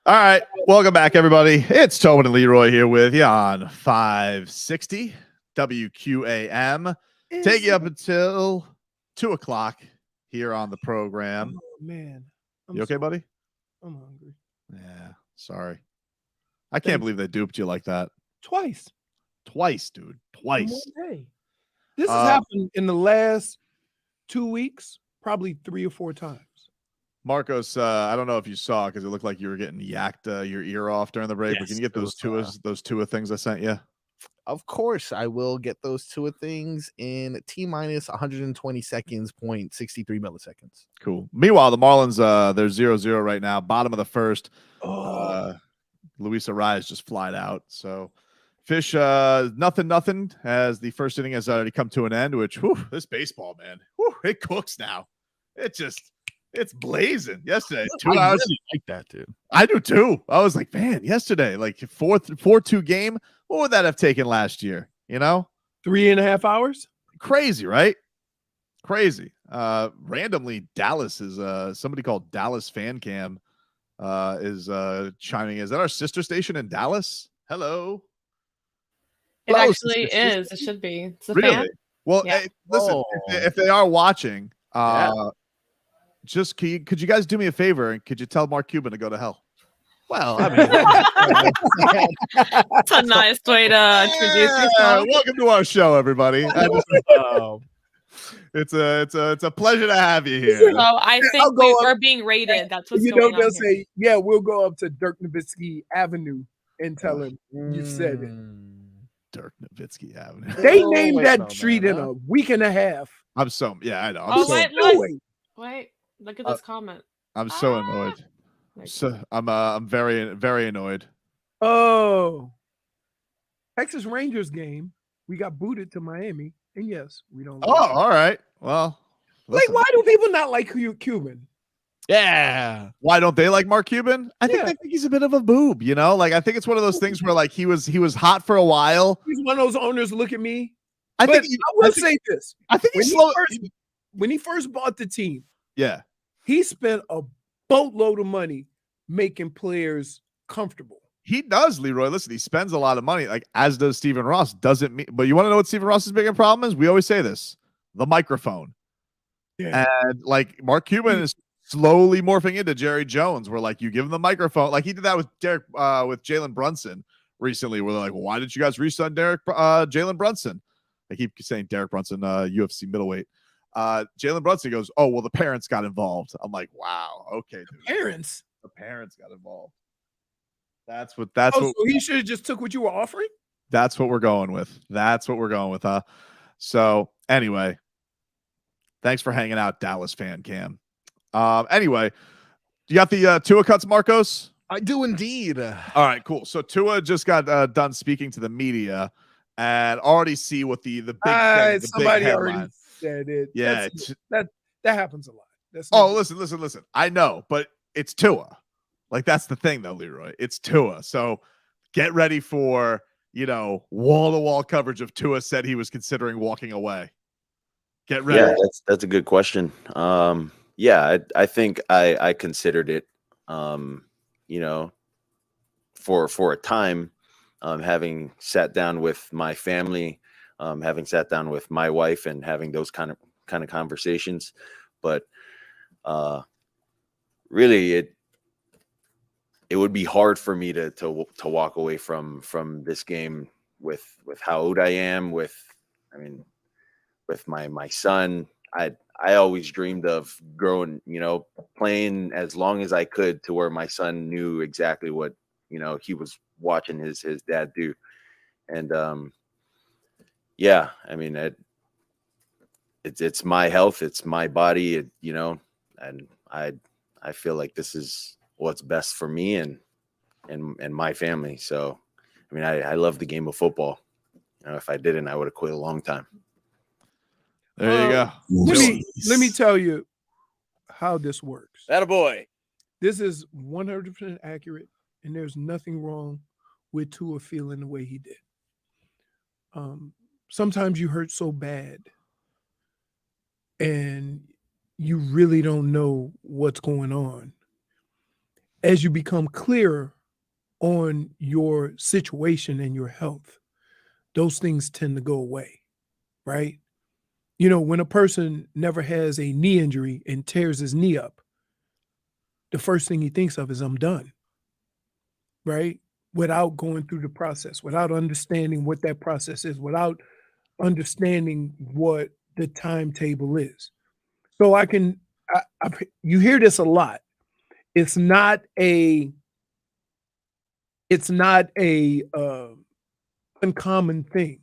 All right. Welcome back, everybody. It's Tobin and Leroy here with you on 560 WQAM. Take you up until 2 o'clock here on the program. Oh, man. You okay, buddy? I'm hungry. Yeah. Sorry. I can't believe they duped you like that. Twice, dude. Twice. In 1 day. This has happened in the last 2 weeks, probably 3 or 4 times. Marcos, I don't know if you saw because it looked like you were getting yacked your ear off during the break. But can you get those Tua things I sent you? Of course, I will get those Tua things in T-minus 120 seconds, 0.63 milliseconds. Cool. Meanwhile, the Marlins, they're 0-0 right now, bottom of the first. Luis Arias just flied out. So Fish, nothing as the first inning has already come to an end, which, this baseball, man, it cooks now. It's blazing. Yesterday, 2 hours. Really like that, dude. I do too. I was like, man, yesterday, like 4-2 game. What would that have taken last year? 3.5 hours. Crazy, right? Crazy. Randomly, Dallas is somebody called Dallas Fan Cam is chiming in. Is that our sister station in Dallas? Hello. It actually is. It should be. It's a Really? fan. Well, hey, listen, if they are watching, just could you guys do me a favor and could you tell Mark Cuban to go to hell? Well, I mean, that's a nice way to introduce yourself. Welcome to our show, everybody. It's a pleasure to have you here. So I think we're being rated. That's what's going on they'll here. say, yeah, we'll go up to Dirk Nowitzki Avenue and tell him you said it. Dirk Nowitzki Avenue. They named that street in a week and a half. I know. Wait, look at this comment. I'm so annoyed. So I'm very, very annoyed. Oh, Texas Rangers game. We got booted to Miami, and yes, we don't. All right. Well, listen. Why do people not like Cuban? Yeah. Why don't they like Mark Cuban? I think he's a bit of a boob. Like I think it's one of those things where like he was hot for a while. He's one of those owners. Look at me. I will say this. I think when he first bought the team. Yeah. He spent a boatload of money making players comfortable. He does, Leroy. Listen, he spends a lot of money, like as does Stephen Ross. Doesn't mean, but you want to know what Stephen Ross's biggest problem is? We always say this: the microphone. Yeah. And like Mark Cuban is slowly morphing into Jerry Jones, where like you give him the microphone, like he did that with Jalen Brunson recently, where they're like, well, "Why didn't you guys re-sign Jalen Brunson?" I keep saying Derek Brunson, UFC middleweight. Jalen Brunson goes, "Oh, well, the parents got involved." I'm like, "Wow, okay, dude. The parents got involved." So he should have just took what you were offering. That's what we're going with. Huh? So anyway, thanks for hanging out, Dallas Fan Cam. Anyway, you got the Tua cuts, Marcos? I do indeed. All right, cool. So Tua just got done speaking to the media, and already see what the big thing, the somebody big already said it. Yeah, that happens a Oh, lot. listen. I know, but it's Tua. Like that's the thing, though, Leroy. It's Tua. So get ready for wall-to-wall coverage of Tua said he was considering walking away. Get ready. Yeah, that's a good question. Yeah, I think I considered it. For a time, having sat down with my family, having sat down with my wife, and having those kind of conversations, but really it would be hard for me to walk away from this game with how old I am, with my son. I always dreamed of growing, playing as long as I could to where my son knew exactly what, he was watching his dad do. And it's my health, it's my body, and I feel like this is what's best for me and my family. So, I love the game of football. If I didn't, I would have quit a long time. There you go. Let me tell you how this works. Attaboy. This is 100% accurate, and there's nothing wrong with Tua feeling the way he did. Sometimes you hurt so bad, and you really don't know what's going on. as you become clearer on your situation and your health, those things tend to go away, right? You know, when a person never has a knee injury and tears his knee up, the first thing he thinks of is, I'm done, right? Without going through the process, without understanding what that process is, without understanding what the timetable is. So you hear this a lot. It's not a uncommon thing.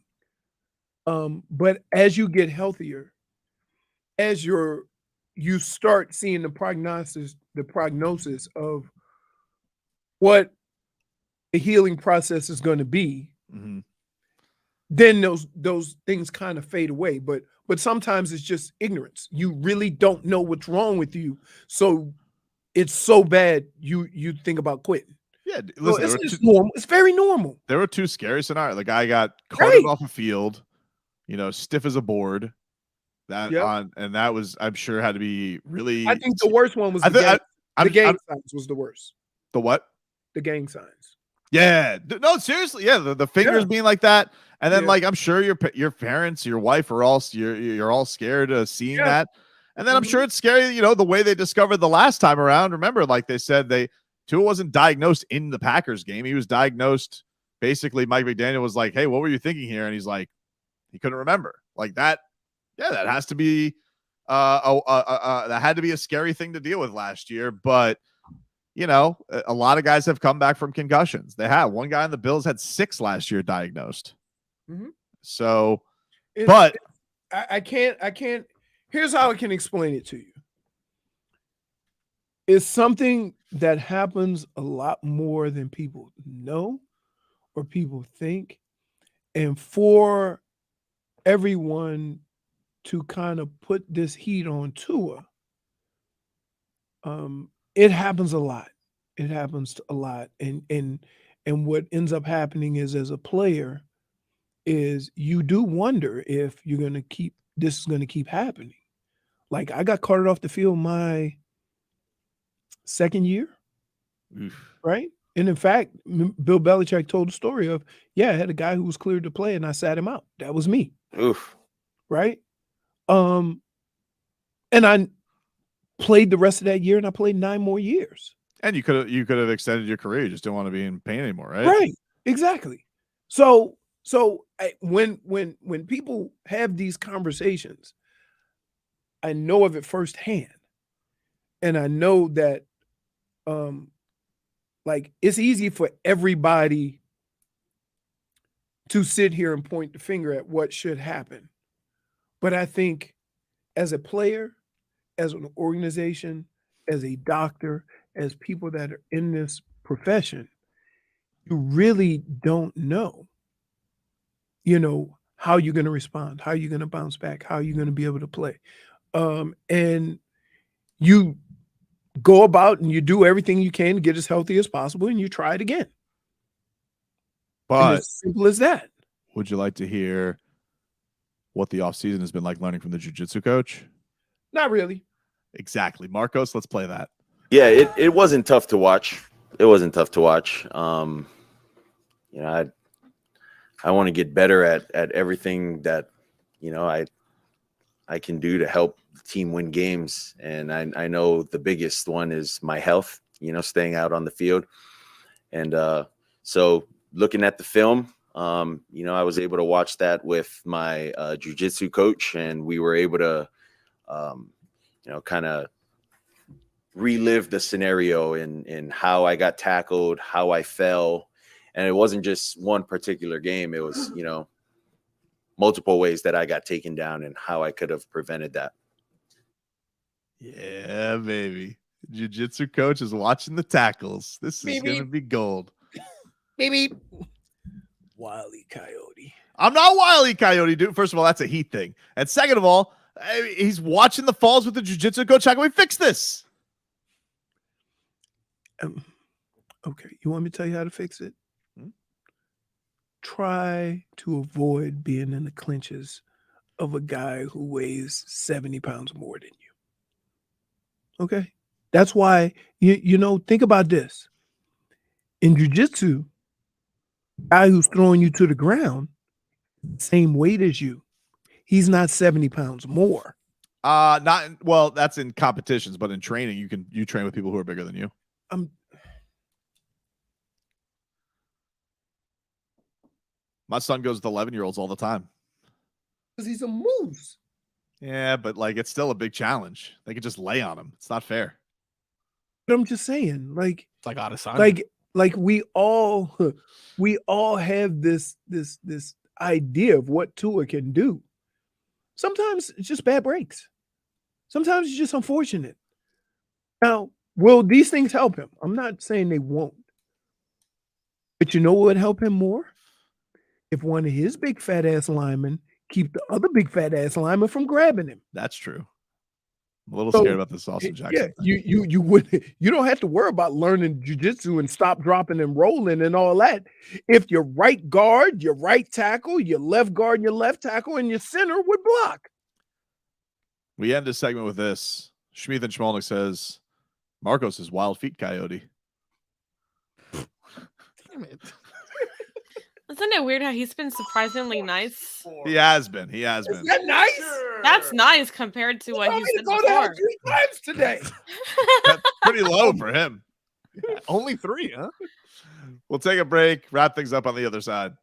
But as you get healthier, as you start seeing the prognosis of what the healing process is going to be, then those things kind of fade away. But sometimes it's just ignorance. You really don't know what's wrong with you, so it's so bad you think about quitting. Yeah, listen, so it's normal. It's very normal. There were two scary scenarios. The guy got carted off a field, stiff as a board. And that was, I'm sure, had to be really. I think the worst one was the gang signs was the worst. The what? The gang signs. Yeah. No, seriously. Yeah. The fingers being like that. And then I'm sure your parents, your wife are all, you're all scared of seeing that. And then I'm sure it's scary, the way they discovered the last time around. Remember, like they said, Tua wasn't diagnosed in the Packers game. He was diagnosed. Basically, Mike McDaniel was like, hey, what were you thinking here? And he's like, he couldn't remember. Like that. Yeah, that has to be that had to be a scary thing to deal with last year. But a lot of guys have come back from concussions. They have. One guy on the Bills had 6 last year diagnosed. So, I can't. Here's how I can explain it to you. It's something that happens a lot more than people know or people think. And for everyone to kind of put this heat on Tua, it happens a lot. It happens a lot. And what ends up happening is, as a player, is you do wonder if this is going to keep happening. Like, I got carted off the field my second year, right? And in fact, Bill Belichick told the story of, I had a guy who was cleared to play and I sat him out. That was me. Right? And I played the rest of that year, and I played 9 more years. And you could have extended your career. You just didn't want to be in pain anymore, right? Right. Exactly. So when people have these conversations, I know of it firsthand. And I know that it's easy for everybody to sit here and point the finger at what should happen. But I think as a player, as an organization, as a doctor, as people that are in this profession, you really don't know, how you're going to respond, how you're going to bounce back, how you're going to be able to play. And you go about and you do everything you can to get as healthy as possible, and you try it again. But as simple as that. Would you like to hear what the offseason has been like learning from the jiu-jitsu coach? Not really. Exactly. Marcos, let's play that. Yeah, it wasn't tough to watch. It wasn't tough to watch. I want to get better at everything that, I can do to help the team win games. And I know the biggest one is my health, staying out on the field. And so looking at the film, I was able to watch that with my jiu-jitsu coach, and we were able to, kind of relive the scenario in how I got tackled, how I fell. And it wasn't just one particular game. It was, multiple ways that I got taken down and how I could have prevented that. Yeah, baby. Jiu-jitsu coach is watching the tackles. This is going to be gold. Baby. Wile E. Coyote. I'm not Wile E. Coyote, dude. First of all, that's a Heat thing. And second of all, he's watching the falls with the jiu-jitsu coach. How can we fix this? Okay. You want me to tell you how to fix it? Try to avoid being in the clinches of a guy who weighs 70 pounds more than you. Okay? That's why think about this. In jiu-jitsu, guy who's throwing you to the ground, same weight as you. He's not 70 pounds more. That's in competitions, but in training, you train with people who are bigger than you. My son goes with 11-year-olds all the time. Because he's a moose. Yeah, but like it's still a big challenge. They could just lay on him. It's not fair. But I'm just saying, like Adesanya. like we all have this idea of what Tua can do. Sometimes it's just bad breaks. Sometimes it's just unfortunate. Now, will these things help him? I'm not saying they won't. But you know what would help him more? If one of his big fat ass linemen keep the other big fat ass lineman from grabbing him. That's true. I'm a little scared about the sausage accent. Yeah, you don't have to worry about learning jiu-jitsu and stop, dropping, and rolling and all that. If your right guard, your right tackle, your left guard, and your left tackle, and your center would block. We end this segment with this. Schmeeth and Schmolnick says, Marcos is wild feet coyote. Damn it. Isn't it weird how he's been surprisingly nice? He has been. Is that nice? That's nice compared to what he's been before. 3 times today. That's pretty low for him. Only 3, huh? We'll take a break, wrap things up on the other side.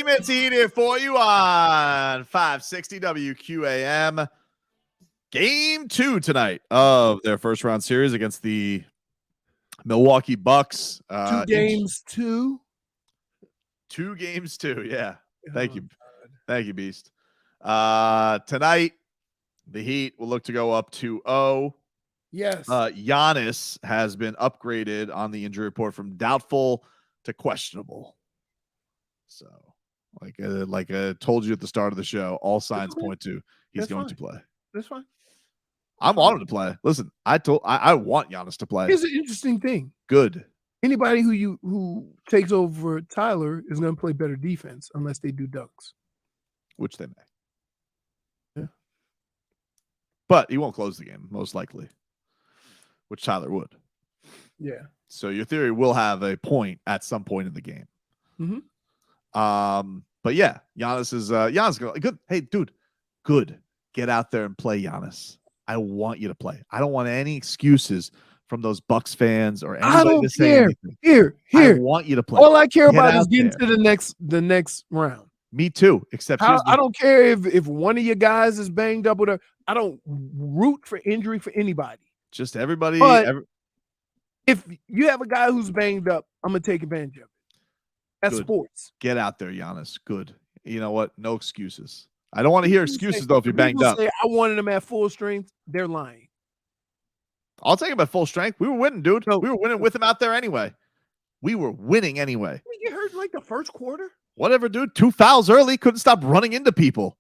Minutes here for you on 560 WQAM. Game 2 tonight of their first round series against the Milwaukee Bucks. 2 games, 2. 2 games, 2. Yeah. Thank you. Thank you, Beast. Tonight, the Heat will look to go up 2-0. Yes. Giannis has been upgraded on the injury report from doubtful to questionable. So, like I told you at the start of the show, all signs point to he's going to play. That's fine. I want him to play. Listen, I want Giannis to play. Here's an interesting thing. Good. Anybody who takes over Tyler is going to play better defense unless they do dunks, which they may. Yeah. But he won't close the game, most likely, which Tyler would. Yeah. So your theory will have a point at some point in the game. Mm-hmm. But yeah, Giannis is Giannis good. Hey, dude, good. Get out there and play, Giannis. I want you to play. I don't want any excuses from those Bucks fans or anybody I don't to say care. anything. Here. I want you to play. All I care about is Get getting out to the next round. Me too. Except I don't care if one of your guys is banged up with a. I don't root for injury for anybody. Just everybody. But if you have a guy who's banged up, I'm gonna take advantage of it. That's sports. Get out there, Giannis. Good. You know what? No excuses. I don't want to hear excuses though if you're banged up. Say, I wanted him at full strength. They're lying. I'll take him at full strength. We were winning, dude. We were winning with him out there anyway. We were winning anyway. You get hurt in like the first quarter? Whatever, dude. 2 fouls early. Couldn't stop running into people.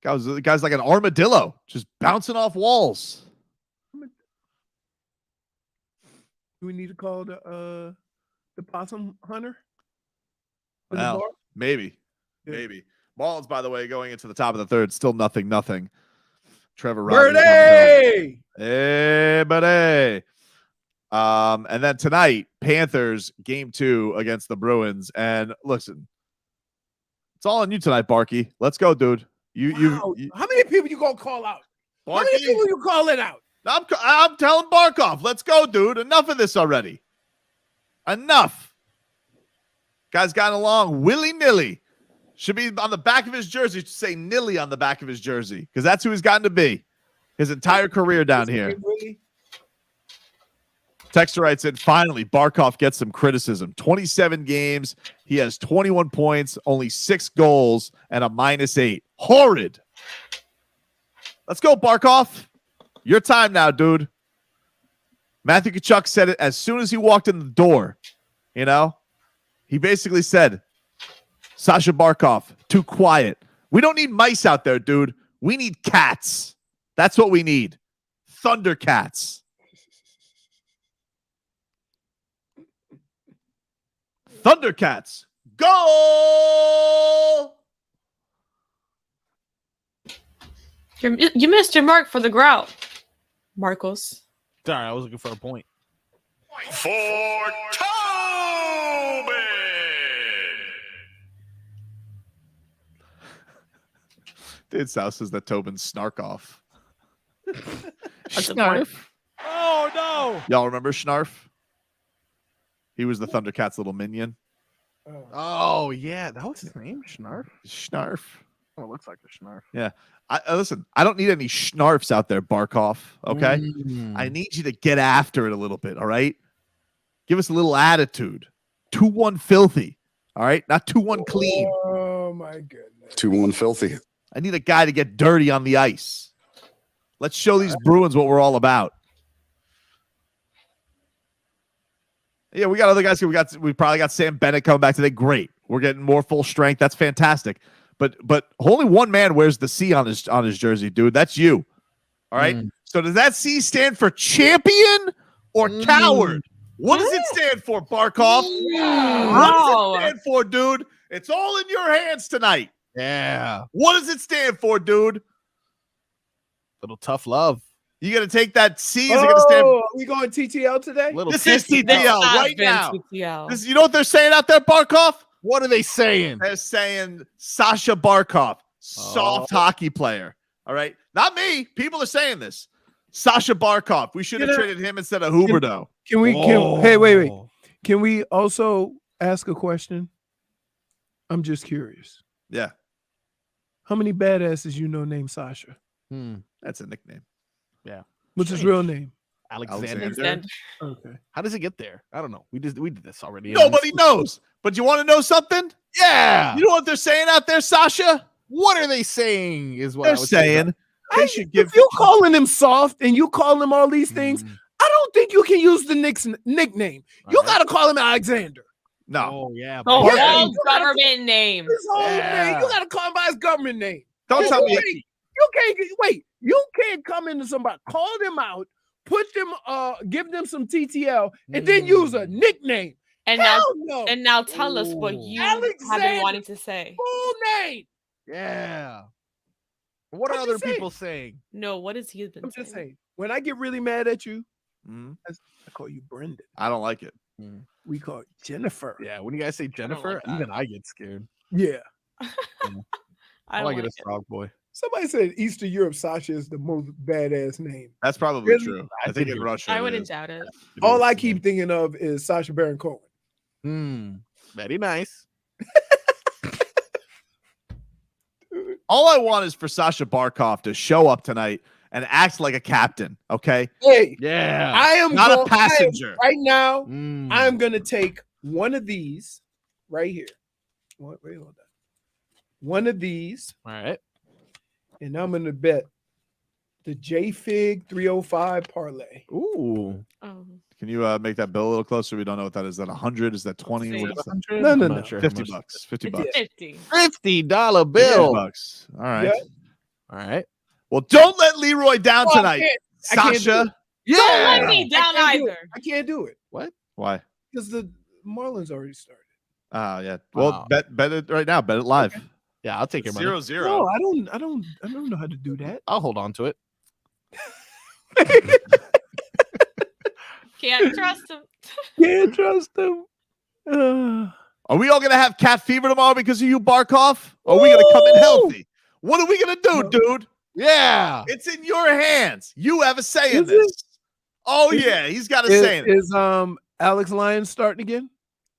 Guy's like an armadillo, just bouncing off walls. Do we need to call the possum hunter? Well, maybe. Yeah. Maybe. Marlins, by the way, going into the top of the third, still 0-0. Trevor Rodgers. Birdie! Hey, buddy. And then tonight, Panthers game 2 against the Bruins. And listen, it's all on you tonight, Barky. Let's go, dude. Wow. How many people you gonna call out? Barky? How many people you calling out? I'm telling Barkov, let's go, dude. Enough of this already. Enough. Guy's gotten along willy-nilly. Should be on the back of his jersey. Should say Nilly on the back of his jersey because that's who he's gotten to be his entire career down here. Texter writes in, finally, Barkov gets some criticism. 27 games. He has 21 points, only 6 goals, and a -8. Horrid. Let's go, Barkov. Your time now, dude. Matthew Tkachuk said it as soon as he walked in the door. You know? He basically said, Sasha Barkov, too quiet. We don't need mice out there, dude. We need cats. That's what we need. Thundercats. Thundercats. Goal! You missed your mark for the grout, Marcos. Sorry, I was looking for a point. For Tobin! Dave South says that Tobin snark off. Snarf. Oh, no. Y'all remember Snarf? He was the Thundercats' little minion. Oh, yeah. That was his name? Schnarf? Schnarf. Oh, it looks like a Schnarf. Yeah. Listen, I don't need any Schnarfs out there, Barkov. Okay? I need you to get after it a little bit, all right? Give us a little attitude. 2-1 filthy, all right? Not 2-1 clean. Oh, my goodness. 2-1 filthy. I need a guy to get dirty on the ice. Let's show these Bruins what we're all about. Yeah, we got other guys. We probably got Sam Bennett coming back today. Great. We're getting more full strength. That's fantastic. But only one man wears the C on his jersey, dude. That's you. All right. So does that C stand for champion or coward? What does it stand for, Barkov? What does it stand for, dude? It's all in your hands tonight. Yeah. What does it stand for, dude? Little tough love. You gonna take that C? Is it gonna stand? Are we going TTL today? This is TTL right now. TTL. This, you know what they're saying out there, Barkov? What are they saying? They're saying Sasha Barkov, soft hockey player. All right, not me. People are saying this. Sasha Barkov. We should have traded him instead of Huberdeau. Can we? Hey, wait. Can we also ask a question? I'm just curious. Yeah. How many badasses you know named Sasha? That's a nickname. Yeah. What's his real name? Alexander. Okay. How does it get there? I don't know. We did this already. Nobody knows. But you want to know something? Yeah. You know what they're saying out there, Sasha? What are they saying? Is what they're I was saying. They should give. If you calling him soft and you call him all these things, I don't think you can use the nickname. You got to call him Alexander. No. Oh yeah. The whole government name. His whole name. You got to call him by his government name. Don't tell me. You can't wait. You can't come into somebody, call them out, put them, give them some TTL, and then use a nickname. And now tell us what you have been wanting to say. Full name. Yeah. What are other people saying? No, what has he been saying? I'm just saying. When I get really mad at you, I call you Brendan. I don't like it. We call it Jennifer. Yeah, when you guys say Jennifer, even I get scared. Yeah. I like it as Frog Boy. Somebody said Eastern Europe Sasha is the most badass name. That's probably true. I think in Russia. I wouldn't doubt it. All I keep thinking of is Sacha Baron Cohen. Very nice. All I want is for Sasha Barkov to show up tonight and act like a captain. Okay. Hey. Yeah. I am not a passenger right now. I'm gonna take one of these right here. Wait, hold on. One of these. All right. And I'm gonna bet the JFig 305 parlay. Ooh. Oh. Can you make that bill a little closer? We don't know what that is. Is that 100? Is that 20? What is that? No. Sure $50. $50. $50 bill. $50. All right. Yeah. All right. Well, don't let Leroy down tonight, I can't do Sasha. it. Don't let me down either. I can't do it. What? Why? Because the Marlins already started. Yeah. Well, bet it right now. Bet it live. Okay. Yeah, I'll take your money. 0-0. No, I don't know how to do that. I'll hold on to it. Can't trust him. Can't trust him. Are we all gonna have cat fever tomorrow because of you, Barkov? Or are we gonna come in healthy? What are we gonna do, dude? Yeah. It's in your hands. You have a say in this. Oh yeah, he's got a say in it. Is Alex Lyons starting again?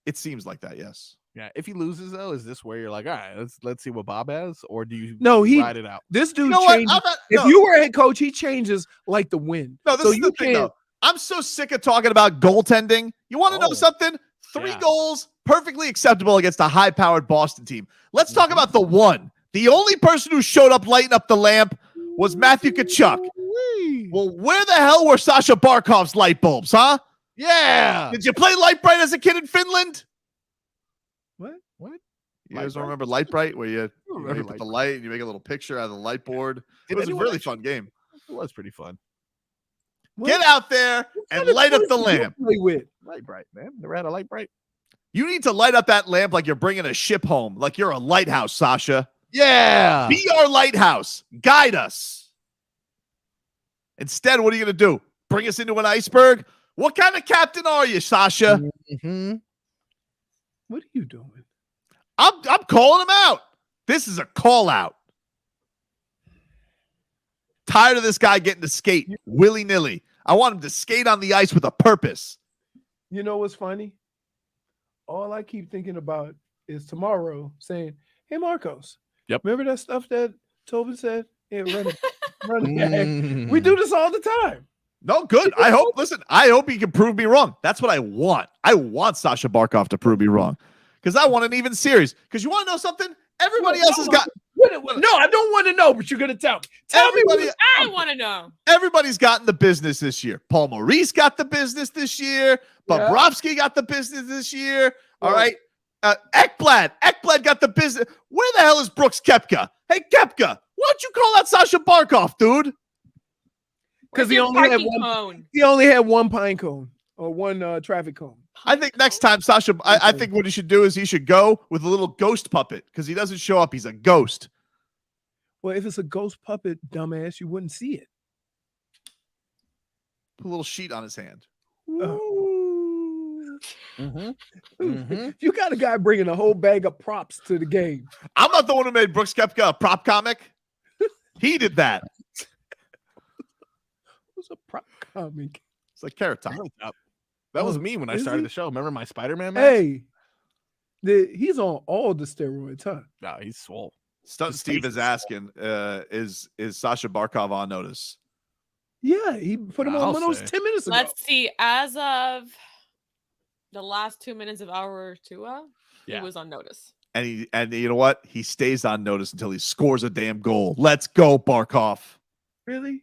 It seems like that, yes. Yeah. If he loses, though, is this where you're like, all right, let's see what Bob has, or do you ride it out? This dude You know what? changes. I'm not- If no. you were a head coach, he changes like the wind. No, this So is the thing, though. I'm so sick of talking about goaltending. You want to know something? 3 goals, perfectly acceptable against a high-powered Boston team. Let's talk about the one. The only person who showed up lighting up the lamp was Matthew Tkachuk. Well, where the hell were Sasha Barkov's light bulbs, huh? Yeah. Did you play Light Bright as a kid in Finland? What? You guys don't remember Light Bright, where you remember put Light the light and you make a little picture out of the light board? It was a anyone really actually- fun game. It was pretty fun. Get out there and light up the lamp. Play with. Light bright, man. Never had a light bright. You need to light up that lamp like you're bringing a ship home, like you're a lighthouse, Sasha. Yeah. Be our lighthouse. Guide us. Instead, what are you going to do? Bring us into an iceberg? What kind of captain are you, Sasha? Mm-hmm. What are you doing? I'm calling him out. This is a call out. Tired of this guy getting to skate willy-nilly. I want him to skate on the ice with a purpose. You know what's funny? All I keep thinking about is tomorrow saying, "Hey, Marcos, remember that stuff that Tobin said? Yeah, run it. We do this all the time." No, good. I hope he can prove me wrong. That's what I want. I want Sasha Barkov to prove me wrong because I want an even series. Because you want to know something? Everybody else has got. No, I don't want to know, but you're going to tell me. Everybody, I want to know. Everybody's gotten the business this year. Paul Maurice got the business this year. Bobrovsky got the business this year. All right. Ekblad got the business. Where the hell is Brooks Koepka? Hey, Koepka, why don't you call out Sasha Barkov, dude? Because he only had one pine cone or one traffic cone. I think next time, Sasha, I think what he should do is he should go with a little ghost puppet because he doesn't show up. He's a ghost. Well, if it's a ghost puppet, dumbass, you wouldn't see it. Put a little sheet on his hand. You got a guy bringing a whole bag of props to the game. I'm not the one who made Brooks Koepka a prop comic. He did that. What's a prop comic? It's like Carrot Top. That was me when I started the show. Remember my Spider-Man match? Hey, he's on all the steroids, huh? No, he's swole. Stunt Steve is asking, is Sasha Barkov on notice? Yeah, he put him on those 10 minutes ago. Let's see. As of the last 2 minutes of our Tua, he was on notice. And you know what? He stays on notice until he scores a damn goal. Let's go, Barkov. Really?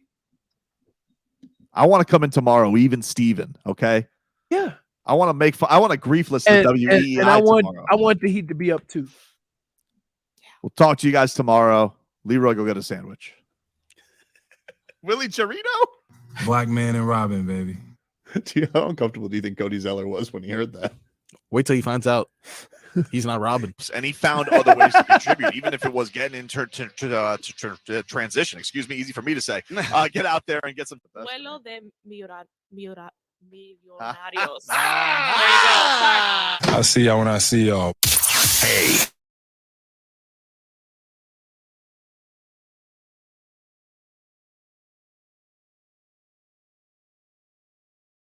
I want to come in tomorrow, even Steven. Okay. Yeah. I want to make fun. I want a grief list of WEI and I tomorrow. want the Heat to be up too. We'll talk to you guys tomorrow. Leroy, go get a sandwich. Willie Chirino? Black man and Robin, baby. How uncomfortable do you think Cody Zeller was when he heard that? Wait till he finds out he's not Robin. And he found other ways to contribute, even if it was getting into transition. Excuse me, easy for me to say. Get out there and get some. Vuelo de millonarios. I see y'all when I see y'all. Hey.